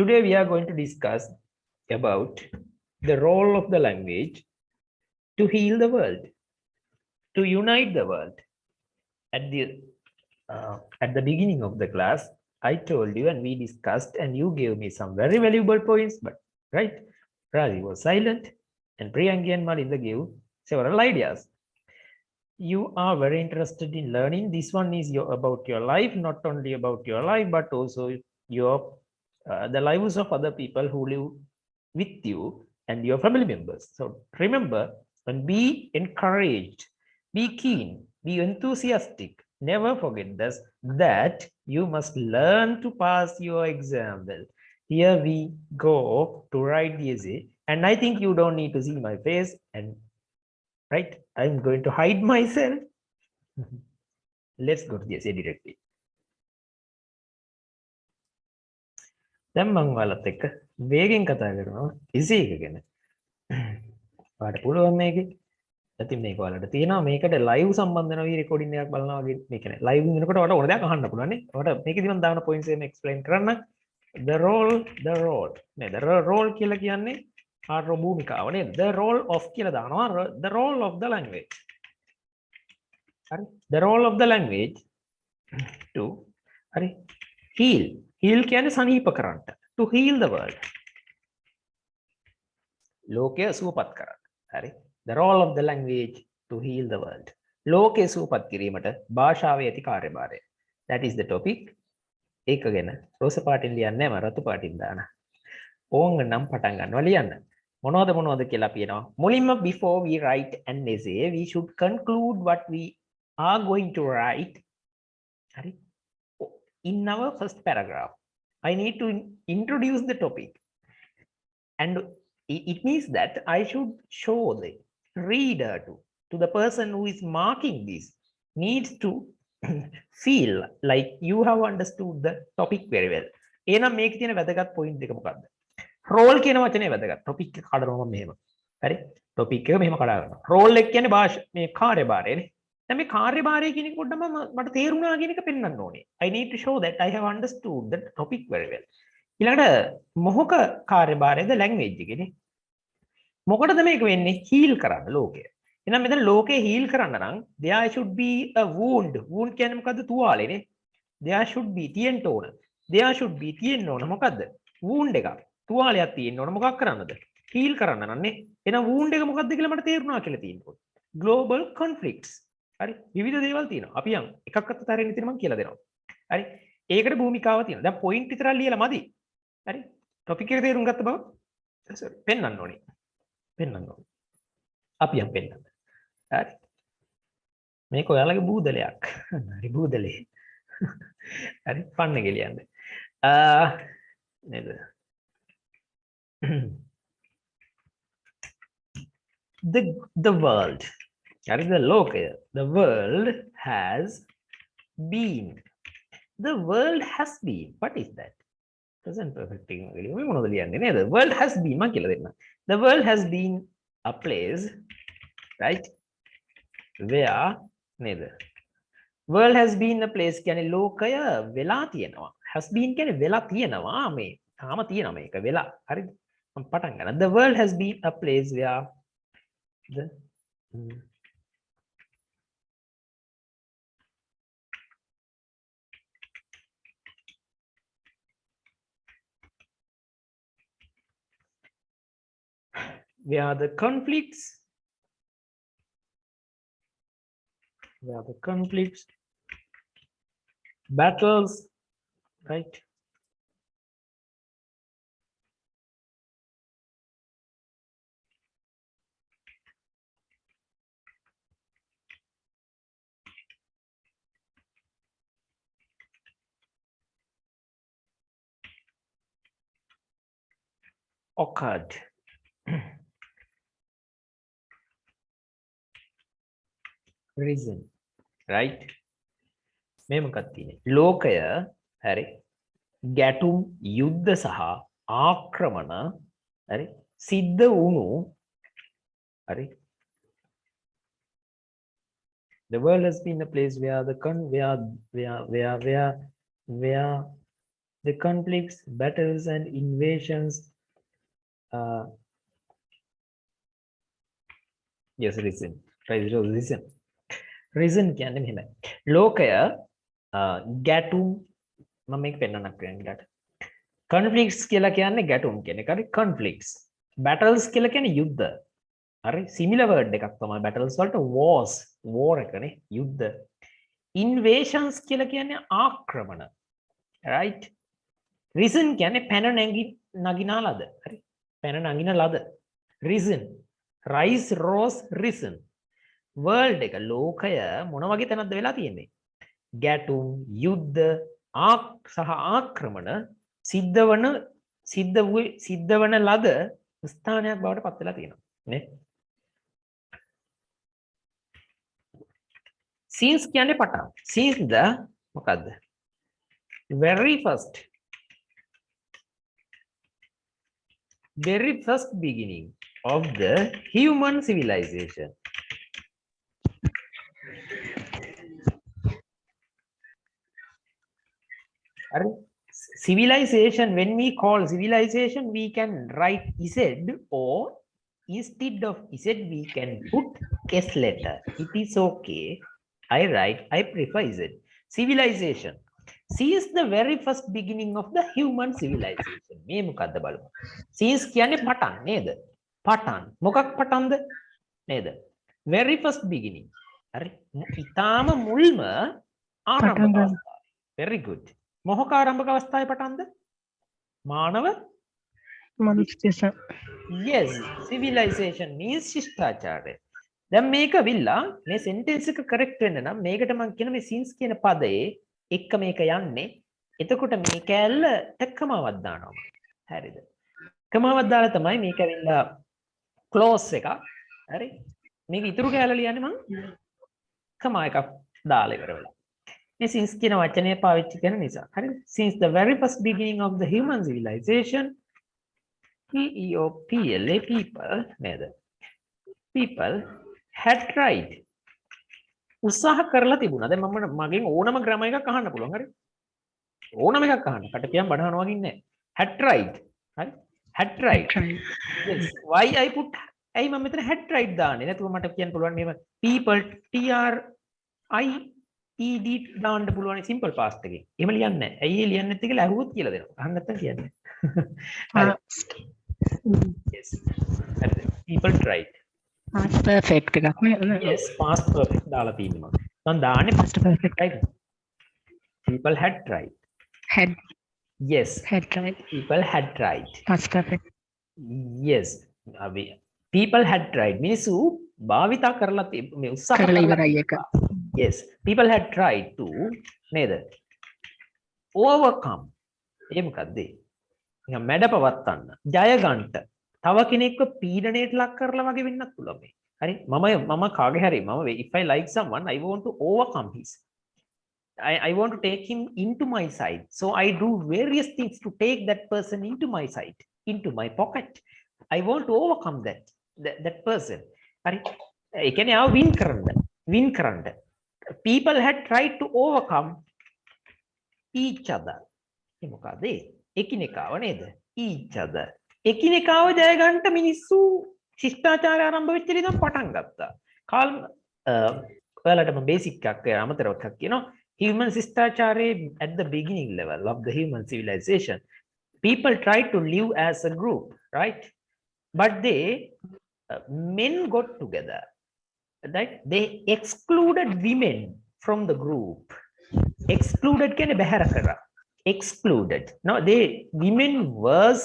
Today we are going to discuss about the role of the language to heal the world, to unite the world. At the beginning of the class, I told you and we discussed and you gave me some very valuable points, but right, Raji was silent and Priyanki and Malinda gave several ideas. You are very interested in learning. This one is about your life, not only about your life, but also your the lives of other people who live with you and your family members. So remember and be encouraged, be keen, be enthusiastic. Never forget this, that you must learn to pass your exam well. Here we go to write the essay, and I think you don't need to see my face, and right, I'm going to hide myself. Let's go to the essay directly. දැන් මම ඔයාලත් එක්ක වේගෙන් කතා කරනවා essay එක ගැන. ඔයාලට පුළුවන් මේකේ. ඉතින් මේක ඔයාලට තියෙනවා මේකට live සම්බන්ධ වෙන recording එකක් බලනවා වගේ මේ කියන්නේ live වෙනකොට ඔයාලට ඕන දෙයක් අහන්න පුළුවන් නේ. ඔයාලට මේකේදී මම දාන points එක explain කරන්න. The role නේද? role කියලා කියන්නේ ආරෝ භූමිකාව නේද? The role of කියලා දානවා. The role of the language. හරි? The role of the language to හරි heal කියන්නේ සනීප කරන්න. To heal the world. ලෝකය සුවපත් කරන්න. හරි? The role of the language to heal the world. ලෝකය සුවපත් කිරීමට භාෂාවේ ඇති කාර්යභාරය. That is the topic. ඒක ගැන රෝස පාටින් ලියන්නේ නැහැ, මම රතු පාටින් දානවා. ඕංග නම් පටන් ගන්නවා ලියන්න. මොනවද කියලා අපි එනවා. මුලින්ම before we write an essay, we should conclude what we are going to write. හරි? In our first paragraph, I need to introduce the topic, and it means that I should show the reader to the person who is marking this needs to feel like you have understood the topic very well. එහෙනම් මේක තියෙන වැදගත් point දෙක මොකක්ද? role කියන වචනේ වැදගත්. topic එක කඩනවා මෙහෙම. හරි? topic එක මෙහෙම කඩා ගන්නවා. role එක කියන්නේ මේ කාර්යභාරයනේ. දැන් මේ කාර්යභාරය කියන එක පොඩ්ඩක් මට තේරුණා කියන එක පෙන්වන්න ඕනේ. I need to show that I have understood the topic very well. ඊළඟට මොහොක කාර්යභාරයද language එකනේ. මොකටද මේක වෙන්නේ? heal කරන්න ලෝකය. එහෙනම් මෙතන ලෝකය heal කරන්න නම් there should be a wound. wound කියන්නේ මොකද්ද? තුවාලේනේ. there should be තියෙන්න ඕන. there should be තියෙන්න ඕන මොකද්ද? wound එකක්. තුවාලයක් තියෙන්න ඕන මොකක් කරන්නද? heal කරන්න නන්නේ. එහෙනම් wound එක මොකද්ද කියලා මට තේරුණා කියලා තියෙනවා. global conflicts. හරි? විවිධ දේවල් තියෙනවා. අපි යන් එකක්වත් අතරින් ඉතින් මම කියලා දෙනවා. හරි? ඒකට භූමිකාව තියෙනවා. දැන් පොයින්ට් විතරක් ලියලා මදි. හරි? ටොපික් එක තේරුම් ගත්ත බව පෙන්වන්න ඕනේ. අපි යන් පෙන්වන්න. හරි? මේක ඔයාලගේ බූදලයක්. හරි බූදලේ. හරි? ෆන් එක ලියන්න. නේද? The world. That is the lokaya. The world has been. The world has been. What is that? Present perfect. The world has been. The world has been a place, right? Where neither. World has been a place. Can lokaya vela තියෙනවා. Has been කියන්නේ වෙලා තියෙනවා මේ. තාම තියෙනවා මේක වෙලා. හරිද? මම පටන් ගන්නවා. The world has been a place where the conflicts, battles, right? Occurred. Reason, right? මේ මොකක්ද තියෙන්නේ? ලෝකය හරි ගැටුම් යුද්ධ සහ ආක්‍රමණ හරි සිද්ධ වුණු හරි the world has been a place where the where The conflicts, battles, and invasions. Yes, reason. Right, reason. Reason කියන්නේ මෙහෙමයි. ලෝකය ගැටුම් මම මේක පෙන්නන්නක් වෙනකට. Conflicts කියලා කියන්නේ ගැටුම් කියන එක. හරි conflicts. Battles කියලා කියන්නේ යුද්ධ. හරි similar word එකක් තමයි battles වලට wars. war එකනේ යුද්ධ. Invasions කියලා කියන්නේ ආක්‍රමණ. Right? Reason කියන්නේ පැන නගිනා ලද. හරි. පැන නගින ලද. Reason. Rise, rose, risen. World එක ලෝකය මොන වගේ තැනක්ද වෙලා තියෙන්නේ? ගැටුම්, යුද්ධ, සහ ආක්‍රමණ සිද්ධ වන ලද ස්ථානයක් බවට පත් වෙලා තියෙනවා නේ. Since කියන්නේ පටන්. Since the මොකද්ද? very first beginning of the human civilization. Civilization, when we call civilization, we can write Z, or instead of Z we can put S letter. It is okay. I prefer Z. Civilization. Since the very first beginning of the human civilization. මේ මොකද්ද බලමු. Since කියන්නේ පටන් නේද? පටන්. මොකක් පටන්ද? නේද? Very first beginning. හරි. ඊටාම මුල්ම ආරම්භක අවස්ථාව. Very good. මොහොක ආරම්භක අවස්ථාවේ පටන්ද? මානව මනුෂ්‍ය yes, civilization means ශිෂ්ටාචාරය. දැන් මේක විල්ලා මේ sentence එක correct වෙන්න නම් මේකට මම කියන මේ since කියන පදයේ එක්ක මේක යන්නේ. එතකොට මේ කැලල කමාවක් දානවා. හරිද? කමාවක් දාලා තමයි මේක ඇවිල්ලා close එක. හරි? මේක ඉතුරු කැලල ලියන්නේ මම කමා එකක් දාලා ඉවර වෙලා. මේ since කියන වචනය පාවිච්චි කරන නිසා. හරි? Since the very first beginning of the human civilization, PEOPLA people නේද? People had tried. උත්සාහ කරලා තිබුණා. දැන් මම මගෙන් ඕනම ග්‍රැමර් එකක් අහන්න පුළුවන්. හරි? ඕනම එකක් අහන්න. කටපියම් බඩහනවා වගේ නෑ. Had tried. හරි? Had tried. Yes. Why I put ඇයි මම මෙතන had tried දාන්නේ? නැතුව මට කියන්න පුළුවන් මේව people TRIED දාන්න පුළුවන් simple past එකේ. එහෙම ලියන්නේ නැහැ. ඇයි ඒ ලියන්නේ නැත්තේ කියලා අහුවොත් කියලා දෙනවා. අහන්න නැත්නම් කියන්නේ. Yes. People tried. past perfect එකක් නේද? Yes, past perfect දාලා තියෙනවා. මම දාන්නේ past perfect right. People had tried. had Yes. had tried. People had tried. past perfect. Yes. People had tried. මිනිස්සු භාවිතා කරලා මේ උත්සාහ කරලා ඉවරයි එක. Yes. People had tried to නේද? overcome. ඒ මොකද්ද? නිකන් මැඩපවත්තන්න. ජය ගන්නට. තව කෙනෙක්ව පීඩණයට ලක් කරලා වගේ වෙන්නත් පුළුවන් මේ. හරි? මම කාගේ හරි if I like someone, I want to overcome his. I want to take him into my side. So I do various things to take that person into my side, into my pocket. I want to overcome that person. හරි? ඒ කියන්නේ ආව win කරන්න. People had tried to overcome each other. ඒ මොකද? එකිනෙකාව නේද? each other. එකිනෙකාව ජය ගන්නට මිනිස්සු ශිෂ්ටාචාරය ආරම්භ වෙච්ච ඉතින් පටන් ගත්තා. කාල් ඔයාලට මම බේසික් එකක් අමතරව එකක් කියනවා. Human ශිෂ්ටාචාරයේ at the beginning level of the human civilization, people tried to live as a group, right? But men got together. That they excluded women from the group. Excluded කියන්නේ බැහැර කරා. Excluded. No, women was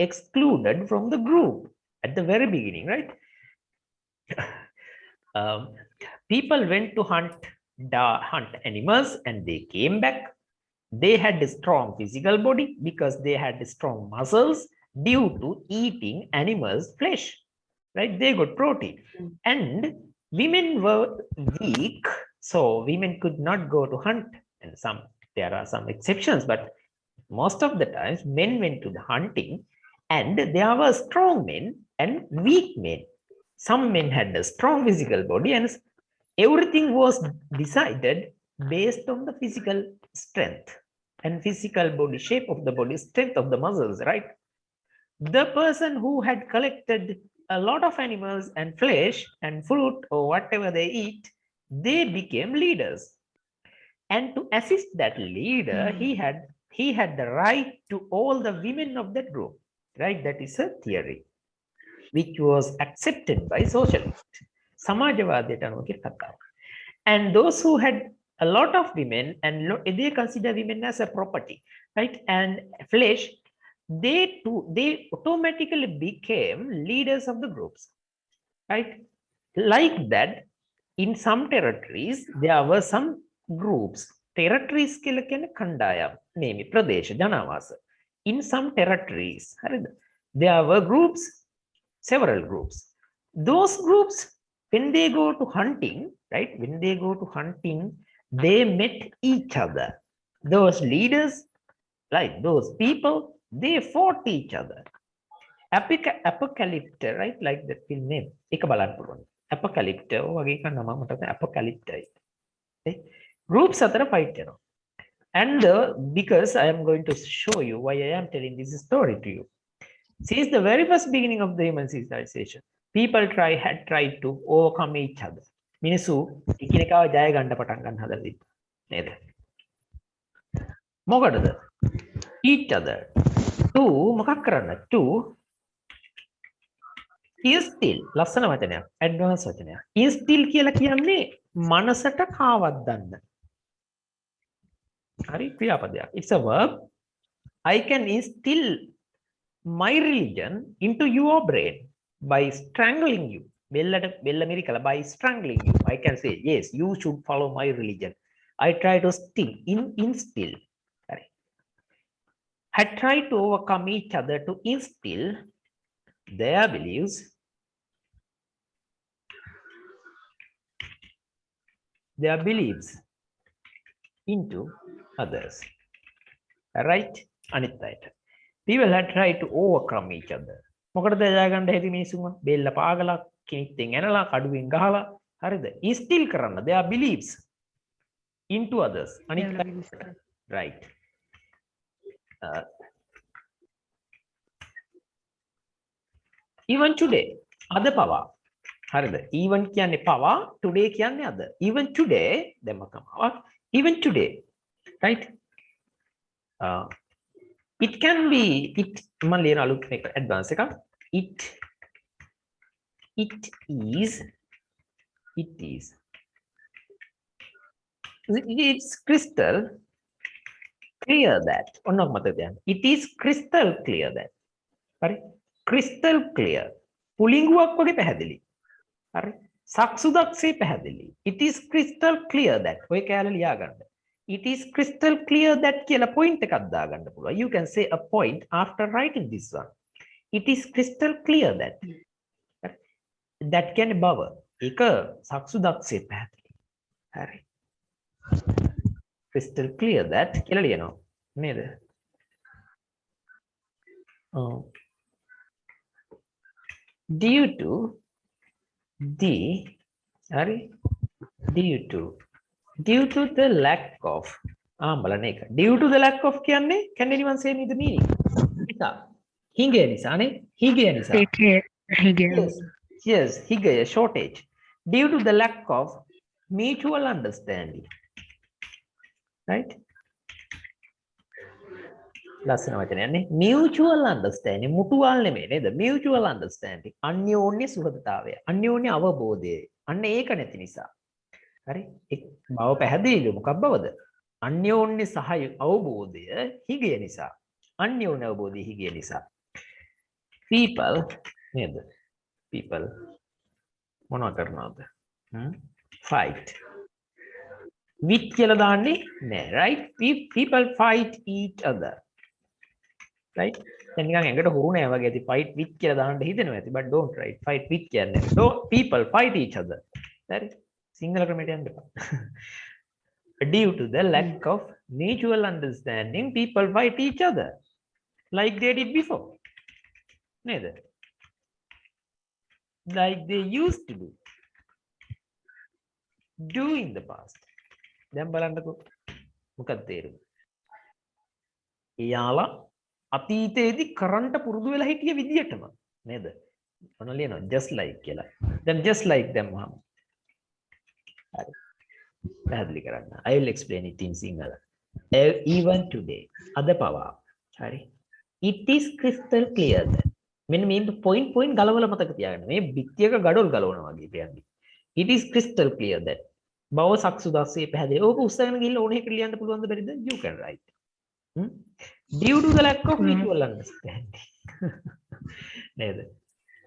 excluded from the group at the very beginning, right? People went to hunt animals and they came back. They had a strong physical body because they had strong muscles due to eating animals' flesh, right? They got protein. And women were weak, so women could not go to hunt. And there are some exceptions, but most of the times men went to the hunting, and there were strong men and weak men. Some men had a strong physical body, and everything was decided based on the physical strength. and physical body shape of the body, strength of the muscles, right? The person who had collected a lot of animals and flesh and fruit or whatever they eat, they became leaders. And to assist that leader, he had the right to all the women of that group, right? That is a theory which was accepted by socialists. Samajavadiyata අනුව කියන කතාව. And those who had a lot of women and they consider women as a property, right? And flesh, they automatically became leaders of the groups, right? Like that, in some territories there were some groups. Territories කියලා කියන්නේ කණ්ඩායම්, නෙමෙයි ප්‍රදේශ, ජනාවාස. In some territories, හරිද? There were groups, several groups. Those groups, when they go to hunting, right? When they go to hunting, they met each other. Those leaders, like those people, they fought each other. Apocalypse, right? Like the film name. එක බලන්න පුළුවන්. Apocalypse වගේ එක නම මට Apocalypse. Okay? Groups අතර fight වෙනවා. And because I am going to show you why I am telling this story to you. Since the very first beginning of the human civilization, people had tried to overcome each other. මිනිස්සු එකිනෙකාව ජය ගන්න පටන් ගන්න හදලා තිබ්බා. නේද? මොකටද? Each other. To මොකක් කරන්න? To instill. ලස්සන වචනයක්. Advanced වචනයක්. Instill කියලා කියන්නේ මනසට කාවක් දාන්න. හරි ක්‍රියාපදයක්. It's a verb. I can instill my religion into your brain by strangling you. By strangling you. I can say, yes, you should follow my religion. I try to instill. Sorry. Had tried to overcome each other to instill their beliefs, into others. Right? Anitayata. People had tried to overcome each other. මොකටද ජය ගන්න හැටි මිනිස්සුම බෙල්ල පාගලා කිනිත්තෙන් ඇනලා කඩුවෙන් ගහලා හරිද? instill කරන්න their beliefs into others. අනිත් right. Even today, අද පවා හරිද? Even කියන්නේ පවා, today කියන්නේ අද. Even today, even today, right? It can be, මම ලියන අලුත් එක advance එකක්. It is it's crystal clear that ඔන්නක මතක තියන්න. It is crystal clear that. හරි? crystal clear. පුලිංගුවක් වගේ පැහැදිලි. හරි? සක්සුදක්සේ පැහැදිලි. It is crystal clear that. ඔය කැලේ ලියා ගන්න. It is crystal clear that කියලා point එකක් දාගන්න පුළුවන්. You can say a point after writing this one. It is crystal clear that. That කියන්නේ බව. ඒක සක්සුදක්සේ පැහැදිලි. හරි. Crystal clear that කියලා ලියනවා. නේද? Due to the lack of බලන්න එක. Due to the lack of කියන්නේ can anyone say me the meaning? නිසා. හිඟය නිසානේ. හිඟය නිසා. Yes, හිඟය shortage. Due to the lack of mutual understanding. Right? ලස්සන වචනයක් නේ. Mutual understanding. මුතුවල් නෙමෙයි නේද? Mutual understanding. අන්‍යෝන්‍ය සුහදතාවය. අන්‍යෝන්‍ය අවබෝධය. අන්න ඒක නැති නිසා. හරි? බව පැහැදිලිද මොකක් බවද? අන්‍යෝන්‍ය සහය අවබෝධය හිගය නිසා. අන්‍යෝන්‍ය අවබෝධය හිගය නිසා. People නේද? People මොනවා කරනවද? Fight. with කියලා දාන්නේ නෑ, right? People fight each other. Right? දැන් නිකන් ඇඟට හුරු නෑ වගේ ඇති fight with කියලා දාන්න හිතෙනවා ඇති, but don't write fight with කියන්නේ. So people fight each other. හරි? සිංහල ක්‍රමයට යන්න එපා. Due to the lack of mutual understanding, people fight each other like they did before. නේද? Like they used to do in the past. දැන් බලන්නකෝ මොකක්ද තේරුම? එයාලා අතීතයේදී කරන්ට පුරුදු වෙලා හිටිය විදියටම නේද? ඔන්න ලියනවා just like කියලා. දැන් just like දැම්මහම හරි. පැහැදිලි කරන්න. I will explain it in Sinhala. Even today අද පවා හරි. It is crystal clear that මෙන්න මේ point ගලවලා මතක තියාගන්න. මේ බිත්තියක ගඩොල් ගලවනවා වගේ කියන්නේ. It is crystal clear that බව සක්සුදාස්සේ පැහැදිලි. ඕක උස්සගෙන ගිහිල්ලා ඕනේ එකට ලියන්න පුළුවන්ද බැරිද? You can write. Due to the lack of mutual understanding. නේද?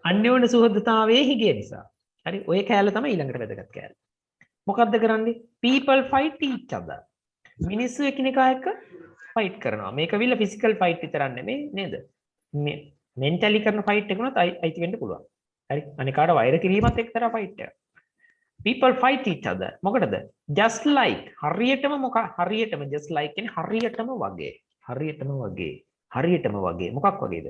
අන්‍යෝන්‍ය සුහදතාවයේ හිගිය නිසා. හරි ඔය කෑල්ල තමයි ඊළඟට වැදගත් කෑල්ල. මොකද්ද කරන්නේ? People fight each other. මිනිස්සු එකිනෙකා එක්ක ෆයිට් කරනවා. මේක විල ෆිසිකල් ෆයිට් විතරක් නෙමෙයි නේද? මේ මෙන්ටලි කරන ෆයිට් එක උනත් අයිති වෙන්න පුළුවන්. හරි අනිකාට වෛර කිරීමත් එක්තරා ෆයිට් එකක්. People fight each other. මොකටද? Just like හරියටම හරියටම just like කියන්නේ හරියටම වගේ. හරියටම වගේ. හරියටම වගේ. මොකක් වගේද?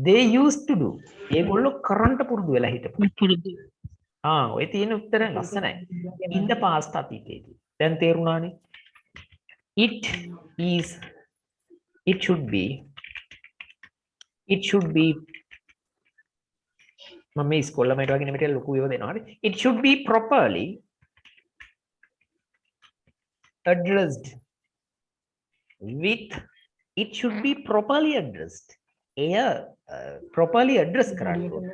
They used to do. ඒගොල්ලෝ කරන්ට පුරුදු වෙලා හිටපු. ඔය තියෙන උත්තර ලස්සනයි. In the past අතීතයේදී. දැන් තේරුණානේ. It should be මම ඉස්කෝලේ මට වගේ නෙමෙයි ලොකු ඒවා දෙනවා හරි. It should be properly addressed with it should be properly addressed. එය properly address කරන්න ඕනේ.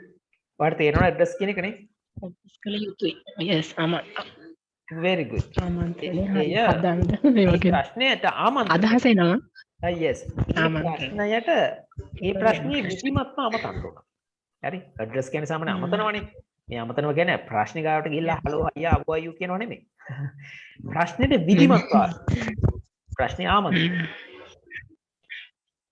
ඔයාලට තේරෙනවද address කියන එක නේ? කළ යුතුයි. yes very good. ආමන්ත්‍රණය එය හදන්න මේ වගේ ප්‍රශ්නයට ආමන්ත්‍රණය. අදහස එනවා. yes. ප්‍රශ්නයට ඒ ප්‍රශ්නේ විසීමත්ම අමතන්න ඕන. හරි ඇඩ්‍රස් කියන්නේ සාමාන්‍ය අමතනවනේ. මේ අමතනවා කියන්නේ ප්‍රශ්න ගාවට ගිහිල්ලා හලෝ අයියා අබ්බා අයියෝ කියනව නෙමෙයි. ප්‍රශ්නෙට විධිමත් ප්‍රශ්නේ ආමන්ත්‍රණය.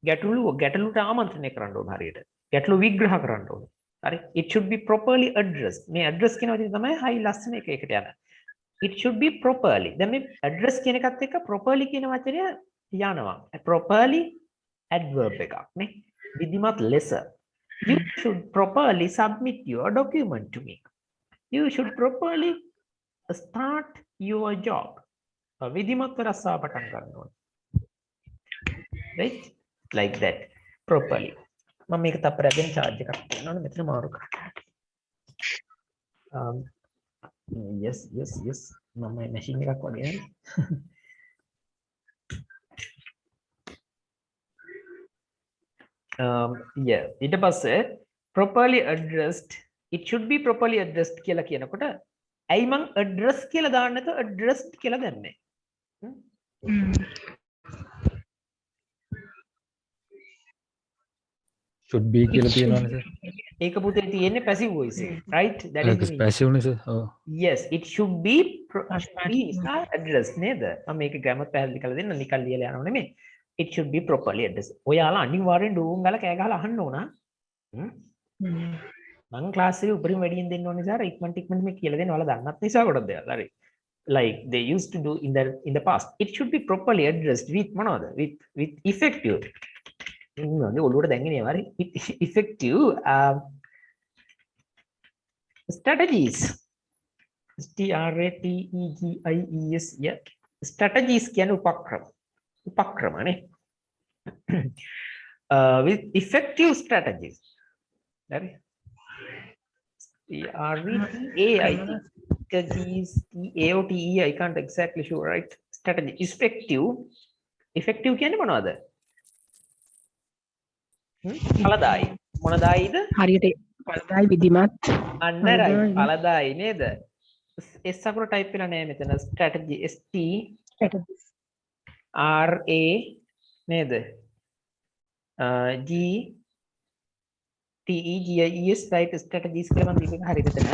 ගැටලුට ආමන්ත්‍රණය කරන්න ඕන හරියට. ගැටලු විග්‍රහ කරන්න ඕන. හරි it should be properly addressed. මේ address කියන වචනේ තමයි හයි ලස්සන එකකට යන. it should be properly. දැන් මේ address කියන එකත් එක්ක properly කියන වචනය යනවා. properly adverb එකක් නේ. විධිමත් ලෙස. You should properly submit your document to me. You should properly start your job. විධිමත් රස්සා පටන් ගන්න ඕනේ. Right? Like that. Properly. මම මේක තප්පරයෙන් charge එකක් දෙනවනේ මෙතන මාරු කරලා. yes. මම මේ machine එකක් වගේ නේ. yeah ඊට පස්සේ properly addressed it should be properly addressed කියලා කියනකොට ඇයි මං address කියලා දාන්න නැතුව addressed කියලා දැම්මේ should be කියලා තියෙනවනේ sir. ඒක පුතේ තියෙන්නේ passive voice එක right that is the meaning. passive නේ sir. yes it should be addressed නේද මම මේක grammar පැහැදිලි කරලා දෙන්න නිකන් ලියලා යනව නෙමෙයි. it should be properly addressed. ඔයාලා අනිවාර්යෙන් ඩෝන් ගාලා කෑ ගහලා අහන්න ඕන. මම ක්ලාස් එකේ උපරිම වැඩියෙන් දෙන්න ඕනේ සාර ඉක්මනට මේ කියලා දෙන්න ඔයාලා දන්නත් නිසා කොටද දෙයක්. හරි. like they used to do in the past. It should be properly addressed with මොනවද? with effective. ඉන්නවනේ ඔළුවට දැන්ගෙන යනවා. හරි. effective strategies. strategies yeah. strategies කියන්නේ උපක්‍රම නේ. with effective strategies. හරි. strategies I can't exactly sure right. strategy effective කියන්නේ මොනවද? ඵලදායි. මොනදායිද? හරියට ඵලදායි විධිමත්. අන්න right. ඵලදායි නේද? S අකුර type වෙලා නැහැ මෙතන. strategy ST RA නේද? G TEGIES right strategies කියලා මම මේක හරියට මෙතන.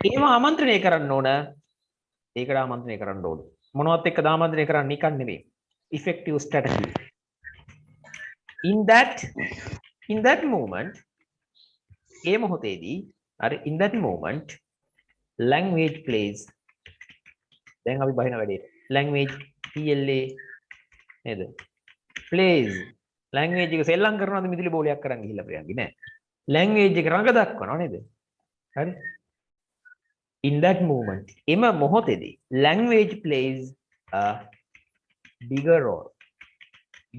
ඒව ආමන්ත්‍රණය කරන්න ඕන. ඒකට ආමන්ත්‍රණය කරන්න ඕන. මොනවත් එක්ක ආමන්ත්‍රණය කරන්න නිකන් නෙවෙයි. effective strategy. in that moment ඒ මොහොතේදී හරි in that moment language plays දැන් අපි බහින වැඩේට language PLA නේද plays language එක සෙල්ලම් කරනවාද මිදුලි බෝලයක් කරන් ගිහිල්ලා ප්‍රියන්ගේ නෑ language එක රඟ දක්වනවා නේද හරි in that moment එම මොහොතේදී language plays a bigger role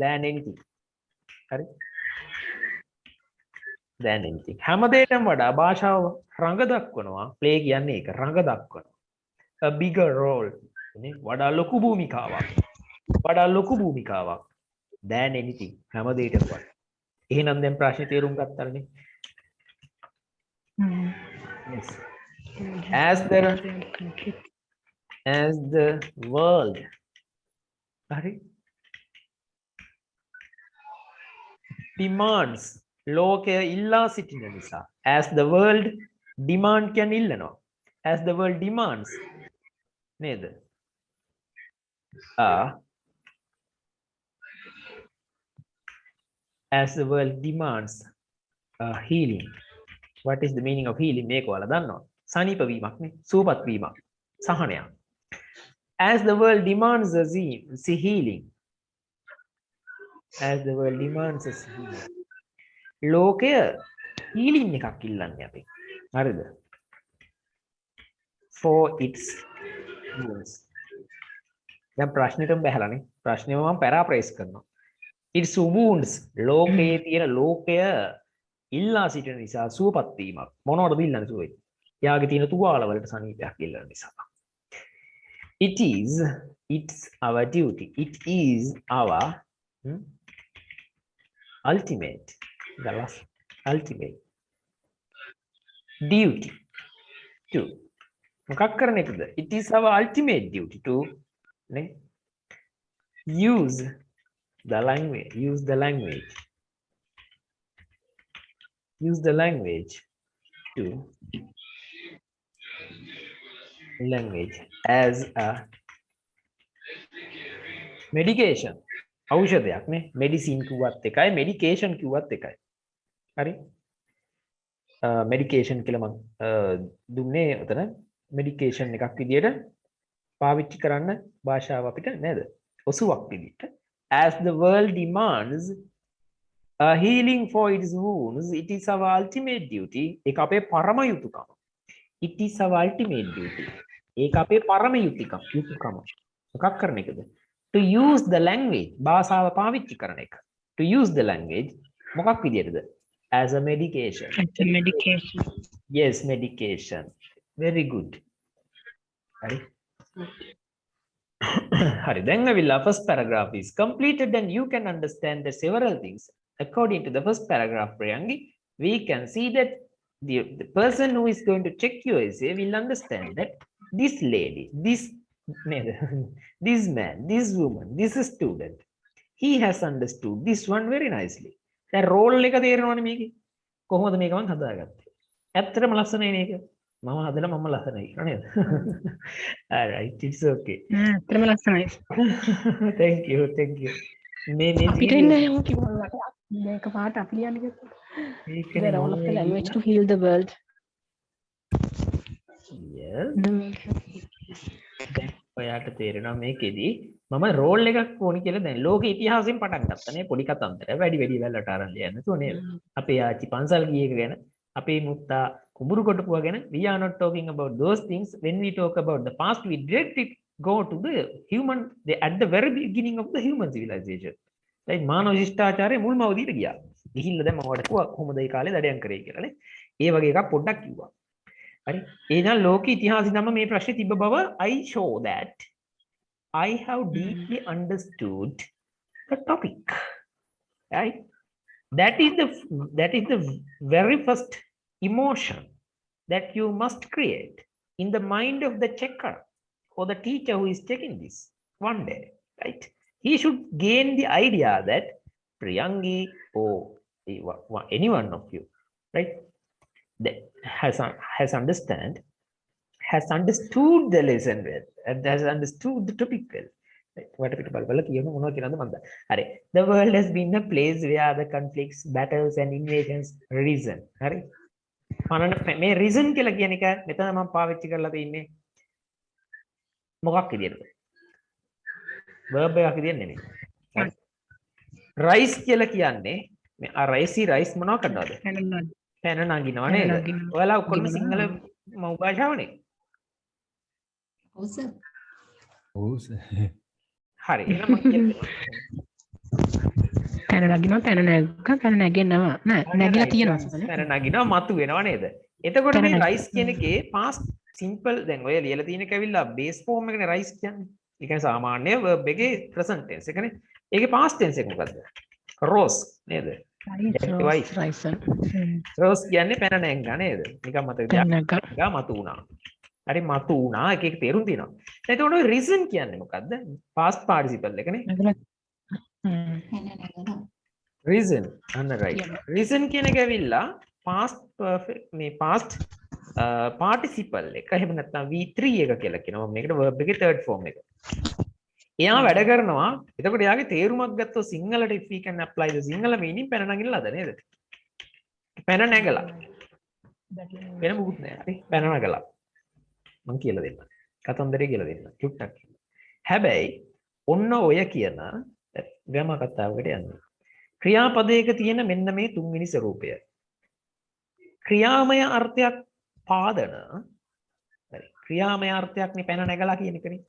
than anything. හරි? than anything. හැමදේටම වඩා භාෂාව රඟ දක්වනවා. play කියන්නේ ඒක රඟ දක්වනවා. a bigger role. නේ? වඩා ලොකු භූමිකාවක්. වඩා ලොකු භූමිකාවක්. than anything. හැමදේටම වඩා. එහෙනම් දැන් ප්‍රශ්නේ තේරුම් ගත්තානේ. Yes. As the world හරි demands ලෝකය ඉල්ලා සිටින නිසා as the world demand කියන්නේ ඉල්ලනවා as the world demands නේද as the world demands healing. What is the meaning of healing? මේක ඔයාලා දන්නවා. සනීප වීමක් නේ. සුවපත් වීමක්. සහනයක්. As the world demands a healing. As the world demands a healing. ලෝකය healing එකක් ඉල්ලන්නේ අපි. හරිද? For its wounds. දැන් ප්‍රශ්නෙටම බහැලානේ. ප්‍රශ්නෙම මම paraphrase කරනවා. Its wounds. ලෝකයේ තියෙන ලෝකය ඉල්ලා සිටින නිසා සුවපත් වීමක්. මොනවටද ඉල්ලන්නේ සුවයි? යාගේ තියෙන තුවාල වලට සනීපයක් ඉල්ලන නිසා. It's our duty. It is our ultimate duty to මොකක් කරන එකද? It is our ultimate duty to නේ use the language to as a medication. ඖෂධයක් නේ. medicine කිව්වත් එකයි medication කිව්වත් එකයි. හරි? medication කියලා මම දුන්නේ උතන medication එකක් විදියට පාවිච්චි කරන්න භාෂාව අපිට නේද? ඔසුවක් විදියට. As the world demands a healing for its wounds, it is our ultimate duty. ඒක අපේ පරම යුතුයකම. It is our ultimate duty. ඒක අපේ පරම යුතුයකම. මොකක් කරන එකද? To use the language. භාෂාව පාවිච්චි කරන එක. To use the language මොකක් විදියටද? As a medication. As a medication. Yes, medication. Very good. Hari. Hari. Then first paragraph is completed and you can understand the several things. According to the first paragraph, Priyangi, we can see that the person who is going to check your essay will understand that this lady, this man, this woman, this student, he has understood this one very nicely. The role එක තේරෙනවනේ මේකේ. කොහොමද මේක මම හදාගත්තේ? ඇත්තටම ලස්සනයි මේක. මම හදලා මම ලස්සනයි නේද? All right, it's okay. ඇත්තටම ලස්සනයි. Thank you. මේ අපිට ඉන්නේ යමු කිව්වා මේක පාට අපි ලියන්නේ කියලා. The role of the language to heal the world. Yes. ඔයාට තේරෙනවා මේකෙදි මම රෝල් එකක් ඕනි කියලා දැන් ලෝක ඉතිහාසයෙන් පටන් ගත්තානේ පොඩි කතන්දර වැඩි වෙලට අරන් යන්න නේද අපේ ආච්චි පන්සල් ගිය එක ගැන අපේ මුත්තා කුඹුරු කොටපුවා ගැන we are not talking about those things when we talk about the past we directly go to the human at the very beginning of the human civilization like මානව ශිෂ්ටාචාරයේ මුල්ම අවධියට ගියා ගිහිල්ලා දැන් මම ඔයාලට කිව්වා කොහොමද ඒ කාලේ දඩයන් කරේ කියලා නේ ඒ වගේ එකක් පොඩ්ඩක් කිව්වා හරි එහෙනම් ලෝක ඉතිහාසෙ නම් මේ ප්‍රශ්නේ තිබ්බ බව I show that I have deeply understood the topic right that is the very first emotion that you must create in the mind of the checker or the teacher who is checking this one day right he should gain the idea that Priyangi or any one of you right that has understood the lesson well and has understood the topic well. The world has been a place where the conflicts, battles and invasions risen. මේ reason කියලා කියන එක මෙතන මම පාවිච්චි කරලා තින්නේ මොකක් විදියටද? verb එකක් විදියට නෙමෙයි. rise කියලා කියන්නේ මේ ආ rise මොනවා කරනවද? පැන නගිනවා නේද? ඔයාලා ඔක්කොම සිංහල මව් භාෂාවනේ. ඔව් සර්. ඔව් සර්. හරි එහෙනම් මම කියන්නේ පැන නගිනවා පැන නැග්ගා පැන නැගෙනවා නෑ නැගිලා තියෙනවා සමහරවිට. පැන නගිනවා මතු වෙනවා නේද? එතකොට පැන මේ නැගිනවා. රයිස් කියන එකේ past simple දැන් ඔය ලියලා තියෙන එක ඇවිල්ලා base form එකනේ රයිස් කියන්නේ. ඒ කියන්නේ සාමාන්‍ය verb එකේ present tense එකනේ. ඒකේ past tense එක මොකද්ද? rose නේද? Rice rising. rose කියන්නේ පැන නැග්ගා නේද? නිකන් මතක පැන තියාගන්න. නැග්ගා. මතු වුණා. හරි මතු වුණා එක එක තේරුම් තියෙනවා. එතකොට ඔය reason කියන්නේ මොකද්ද? past participle එකනේ. නැගලා. reason අන්න right. reason කියන එක ඇවිල්ලා past perfect මේ past participle එක. එහෙම නැත්නම් V3 එක කියලා කියනවා. මේකට verb එකේ third form එක. එයා වැඩ කරනවා. එතකොට එයාගේ තේරුමක් ගත්තොත් සිංහලට if we can apply the sinhala meaning පැන නගින්නලාද නේද? පැන නැගලා. වෙන මොකුත් නෑ. හරි පැන නැගලා. මම කියලා දෙන්න. කතන්දරේ කියලා දෙන්න. චුට්ටක්. හැබැයි ඔන්න ඔය කියන ග්‍රාමර් කතාවකට යන්න. ක්‍රියාපදයක තියෙන මෙන්න මේ තුන්වෙනි ස්වරූපය. ක්‍රියාමය අර්ථයක් පාදන. හරි. ක්‍රියාමය අර්ථයක් නේ පැන නැගලා කියන එකනේ.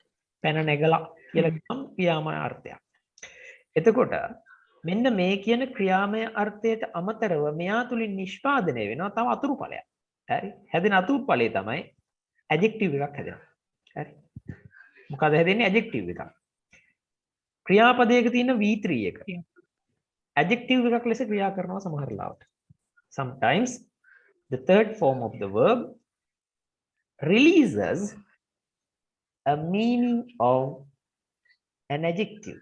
පැන නැගලා කියලා කියනම් ක්‍රියාමය අර්ථයක්. එතකොට මෙන්න මේ කියන ක්‍රියාමය අර්ථයට අමතරව මෙයා තුලින් නිෂ්පාදනය වෙනවා තව අතුරු ඵලයක්. හරි. හැදෙන අතුරු ඵලය තමයි adjective එකක් හැදෙනවා. හරි. මොකද හැදෙන්නේ adjective එකක්. ක්‍රියාපදයක තියෙන V3 එක. adjective එකක් ලෙස ක්‍රියා කරනවා සමහර ලාවට. Sometimes the third form of the verb releases a meaning of an adjective.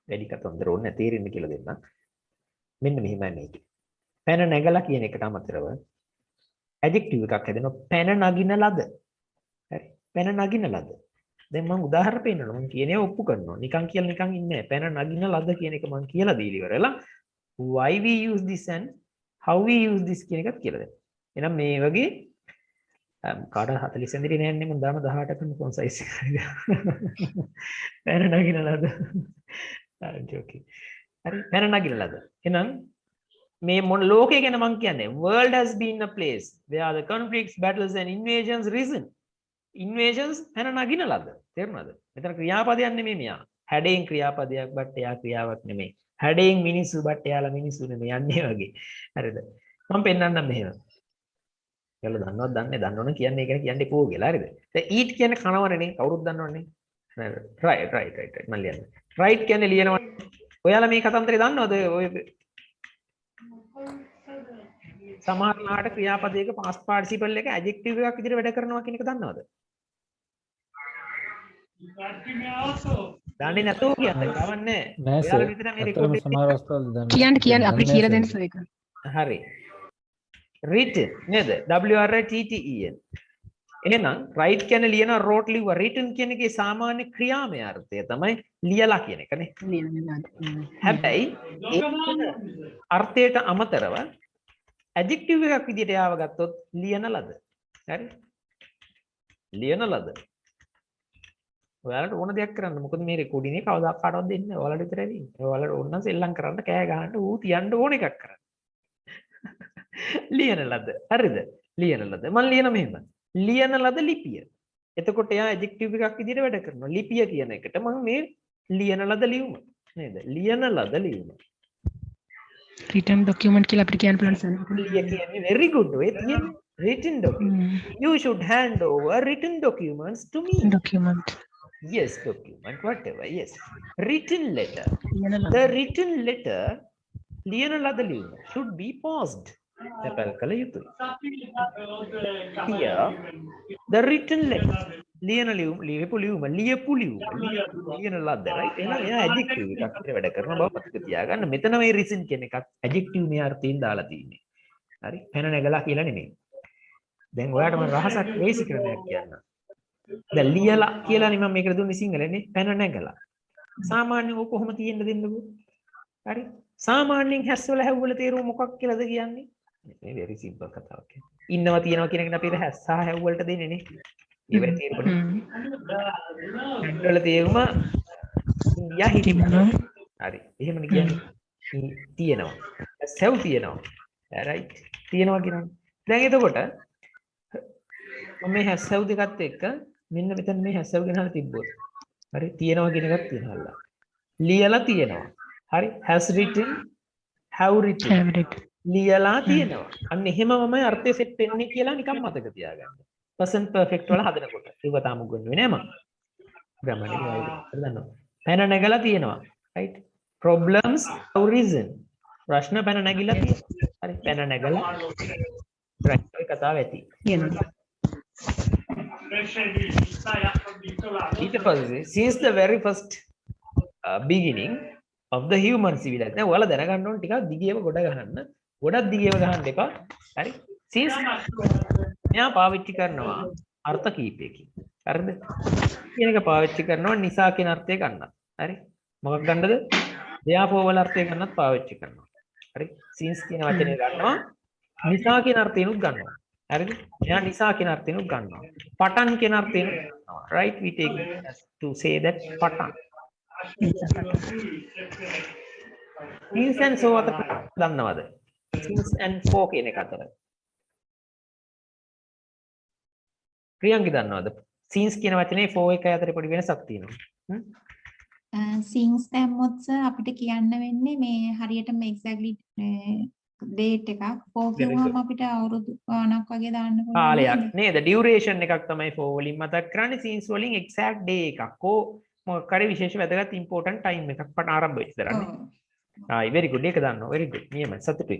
වැඩි කතන්දර ඕනේ තේරෙන්න කියලා දෙන්න. මෙන්න මෙහෙමයි මේක. පැන නැගලා කියන එකට අමතරව adjective එකක් හැදෙනවා පැන නගින ලද. හරි. පැන නගින ලද. දැන් මම උදාහරණ පෙන්නනවා. මම කියන්නේ ඔප්පු කරනවා. නිකන් කියලා නිකන් ඉන්නේ නැහැ. පැන නගින ලද කියන එක මම කියලා දීලා ඉවරලා why we use this and how we use this කියන එකත් කියලා දෙන්න. එහෙනම් මේ වගේ කාඩ 40 සෙන්තිරි නෑන්නේ මම දාන 18 කරන ෆොන් සයිස් එක. පැන නගින ලද. ජෝකි. හරි පැන නගින ලද. එහෙනම් මේ මොන ලෝකය ගැන මම කියන්නේ world has been a place where the conflicts battles and invasions risen. invasions පැන නගින ලද. තේරුණාද? මෙතන ක්‍රියාපදයක් නෙමෙයි මෙයා. හැඩයෙන් ක්‍රියාපදයක් බට් එයා ක්‍රියාවක් නෙමෙයි. හැඩයෙන් මිනිස්සු බට් එයාලා මිනිස්සු නෙමෙයි යන්නේ වගේ. හරිද? මම පෙන්නන්නම් මෙහෙම. ඔයාලා දන්නවද දන්නේ දන්නවනේ කියන්නේ ඒක කියන්නේ පෝ කියලා හරිද? දැන් eat කියන්නේ කනවනේ කවුරුත් දන්නවනේ. right මම ලියන්නේ. right කියන්නේ ලියනවා. ඔයාලා මේ කතන්දරේ දන්නවද ඔය සමහරලාට ක්‍රියාපදයක past participle එක adjective එකක් විදිහට වැඩ කරනවා කියන එක දන්නවද? දන්නේ නැතුව කියන්නේ කවන්නේ නෑ සර්. ඔයාලා විතර මේ අතරම රෙකෝඩ් සමහර අවස්ථාවල දන්නේ කියන්න අපිට කියලා දෙන්න සර් ඒක. හරි written නේද WRITTEN එහෙනම් write කියන්නේ ලියන wrote ලිව්වා written කියන එකේ සාමාන්‍ය ක්‍රියාමය අර්ථය තමයි ලියලා කියන එකනේ හැබැයි ඒ අර්ථයට අමතරව adjective එකක් විදිහට යාව ගත්තොත් ලියන ලද හරි ලියන ලද ඔයාලට ඕන දෙයක් කරන්න මොකද මේ රෙකෝඩින් එක කවදාකටවත් දෙන්නේ නැහැ ඔයාලට විතරයි දෙන්නේ ඔයාලට ඕන නම් සෙල්ලම් කරන්න කෑ ගහන්න ඌ තියන්න ඕන එකක් කරන්න ලියන ලද හරිද ලියන ලද මම ලියන මෙහෙම ලියන ලද ලිපිය එතකොට එයා adjective එකක් විදිහට වැඩ කරනවා ලිපිය කියන එකට මම මේ ලියන ලද ලියුම නේද ලියන ලද ලියුම written document කියලා අපිට කියන්න පුළුවන් සර් ලිය කියන්නේ very good ඔය තියෙන්නේ written document you should hand over written documents to me document yes document whatever yes written letter the written letter ලියන ලද ලියුම should be paused තැපැල් කළ යුතුයි here the written letter ලියන ලියුම ලියපු ලියුම ලියන ලද right එහෙනම් එයා adjective එකක් විතර වැඩ කරන බව මතක තියාගන්න මෙතන මේ reason කියන එකක් adjective මේ අර්ථයෙන් දාලා තියෙන්නේ හරි පැන නැගලා කියලා නෙමෙයි දැන් ඔයාලට මම රහසක් වේසිකරණයක් කියන්න දැන් ලියලා කියලා නේ මම මේකට දුන්නේ සිංහලනේ පැන නැගලා සාමාන්‍යයෙන් ඔක කොහොම තියෙන්න දෙන්නකෝ හරි සාමාන්‍යයෙන් හැස්වල හැව්වල තේරුම මොකක් කියලාද කියන්නේ මේ very simple කතාවක් ඉන්නවා තියනවා කියන එක අපිට හැස් සහ හැව්වලට දෙන්නේ නේ ඒවල තේරුම හැව්වල තේරුම හිටිනවා හරි එහෙමනේ කියන්නේ තියෙනවා හැව් තියෙනවා right තියෙනවා කියනවා දැන් එතකොට මම මේ හැව් දෙකත් එක්ක මෙන්න මෙතන මේ හැව් ගෙනහලා තිබ්බොත් හරි තියෙනවා කියන එකක් තියනහල්ලා ලියලා තියෙනවා හරි has written have written හැවරට ලියලා තියෙනවා. අන්න එහෙමමයි අර්ථය සෙට් වෙන්නේ කියලා නිකන් මතක තියාගන්න. present perfect වල හදනකොට. ඒක තාම උගන්වන්නේ නෑ මම. ග්‍රැමර් එක හරි දන්නවා. පැන නැගලා තියෙනවා. right? problems have risen. ප්‍රශ්න පැන නැගිලා තියෙනවා. හරි පැන නැගලා right ඔය කතාව ඇති. කියනවා ඊට පස්සේ since the very first beginning of the human civilization. දැන් ඔයාලා දැනගන්න ඕන ටිකක් දිගේම ගොඩ ගහන්න. ගොඩක් දිගේම ගහන්න එපා. හරි? since මෙයා පාවිච්චි කරනවා අර්ථ කීපයකින්. හරිද? කියන එක පාවිච්චි කරනවා නිසා කියන අර්ථය ගන්නත්. හරි? මොකක් ගන්නද? therefore වල අර්ථය ගන්නත් පාවිච්චි කරනවා. හරි? since කියන වචනේ ගන්නවා නිසා කියන අර්ථයනුත් ගන්නවා. හරිද? මෙයා නිසා කියන අර්ථයනුත් ගන්නවා. පටන් කියන අර්ථයනුත් ගන්නවා. right? we take to say that පටන්. since and so අතර දන්නවද? since and for කියන එක අතර. ප්‍රියංගි දන්නවද? since කියන වචනේ for එක අතර පොඩි වෙනසක් තියෙනවා. since දැම්මොත් අපිට කියන්න වෙන්නේ මේ හරියටම exactly date එකක් for කිව්වම අපිට අවුරුදු ගාණක් වගේ දාන්න පුළුවන්. කාලයක් නේද? duration එකක් තමයි for වලින් මතක් කරන්නේ. since වලින් exact day එකක්. මොකක් හරි විශේෂ වැදගත් important time එකක් පට ආරම්භ වෙච්ච දරන්නේ. very good. ඒක දන්නවා. very good. නියමයි. සතුටුයි.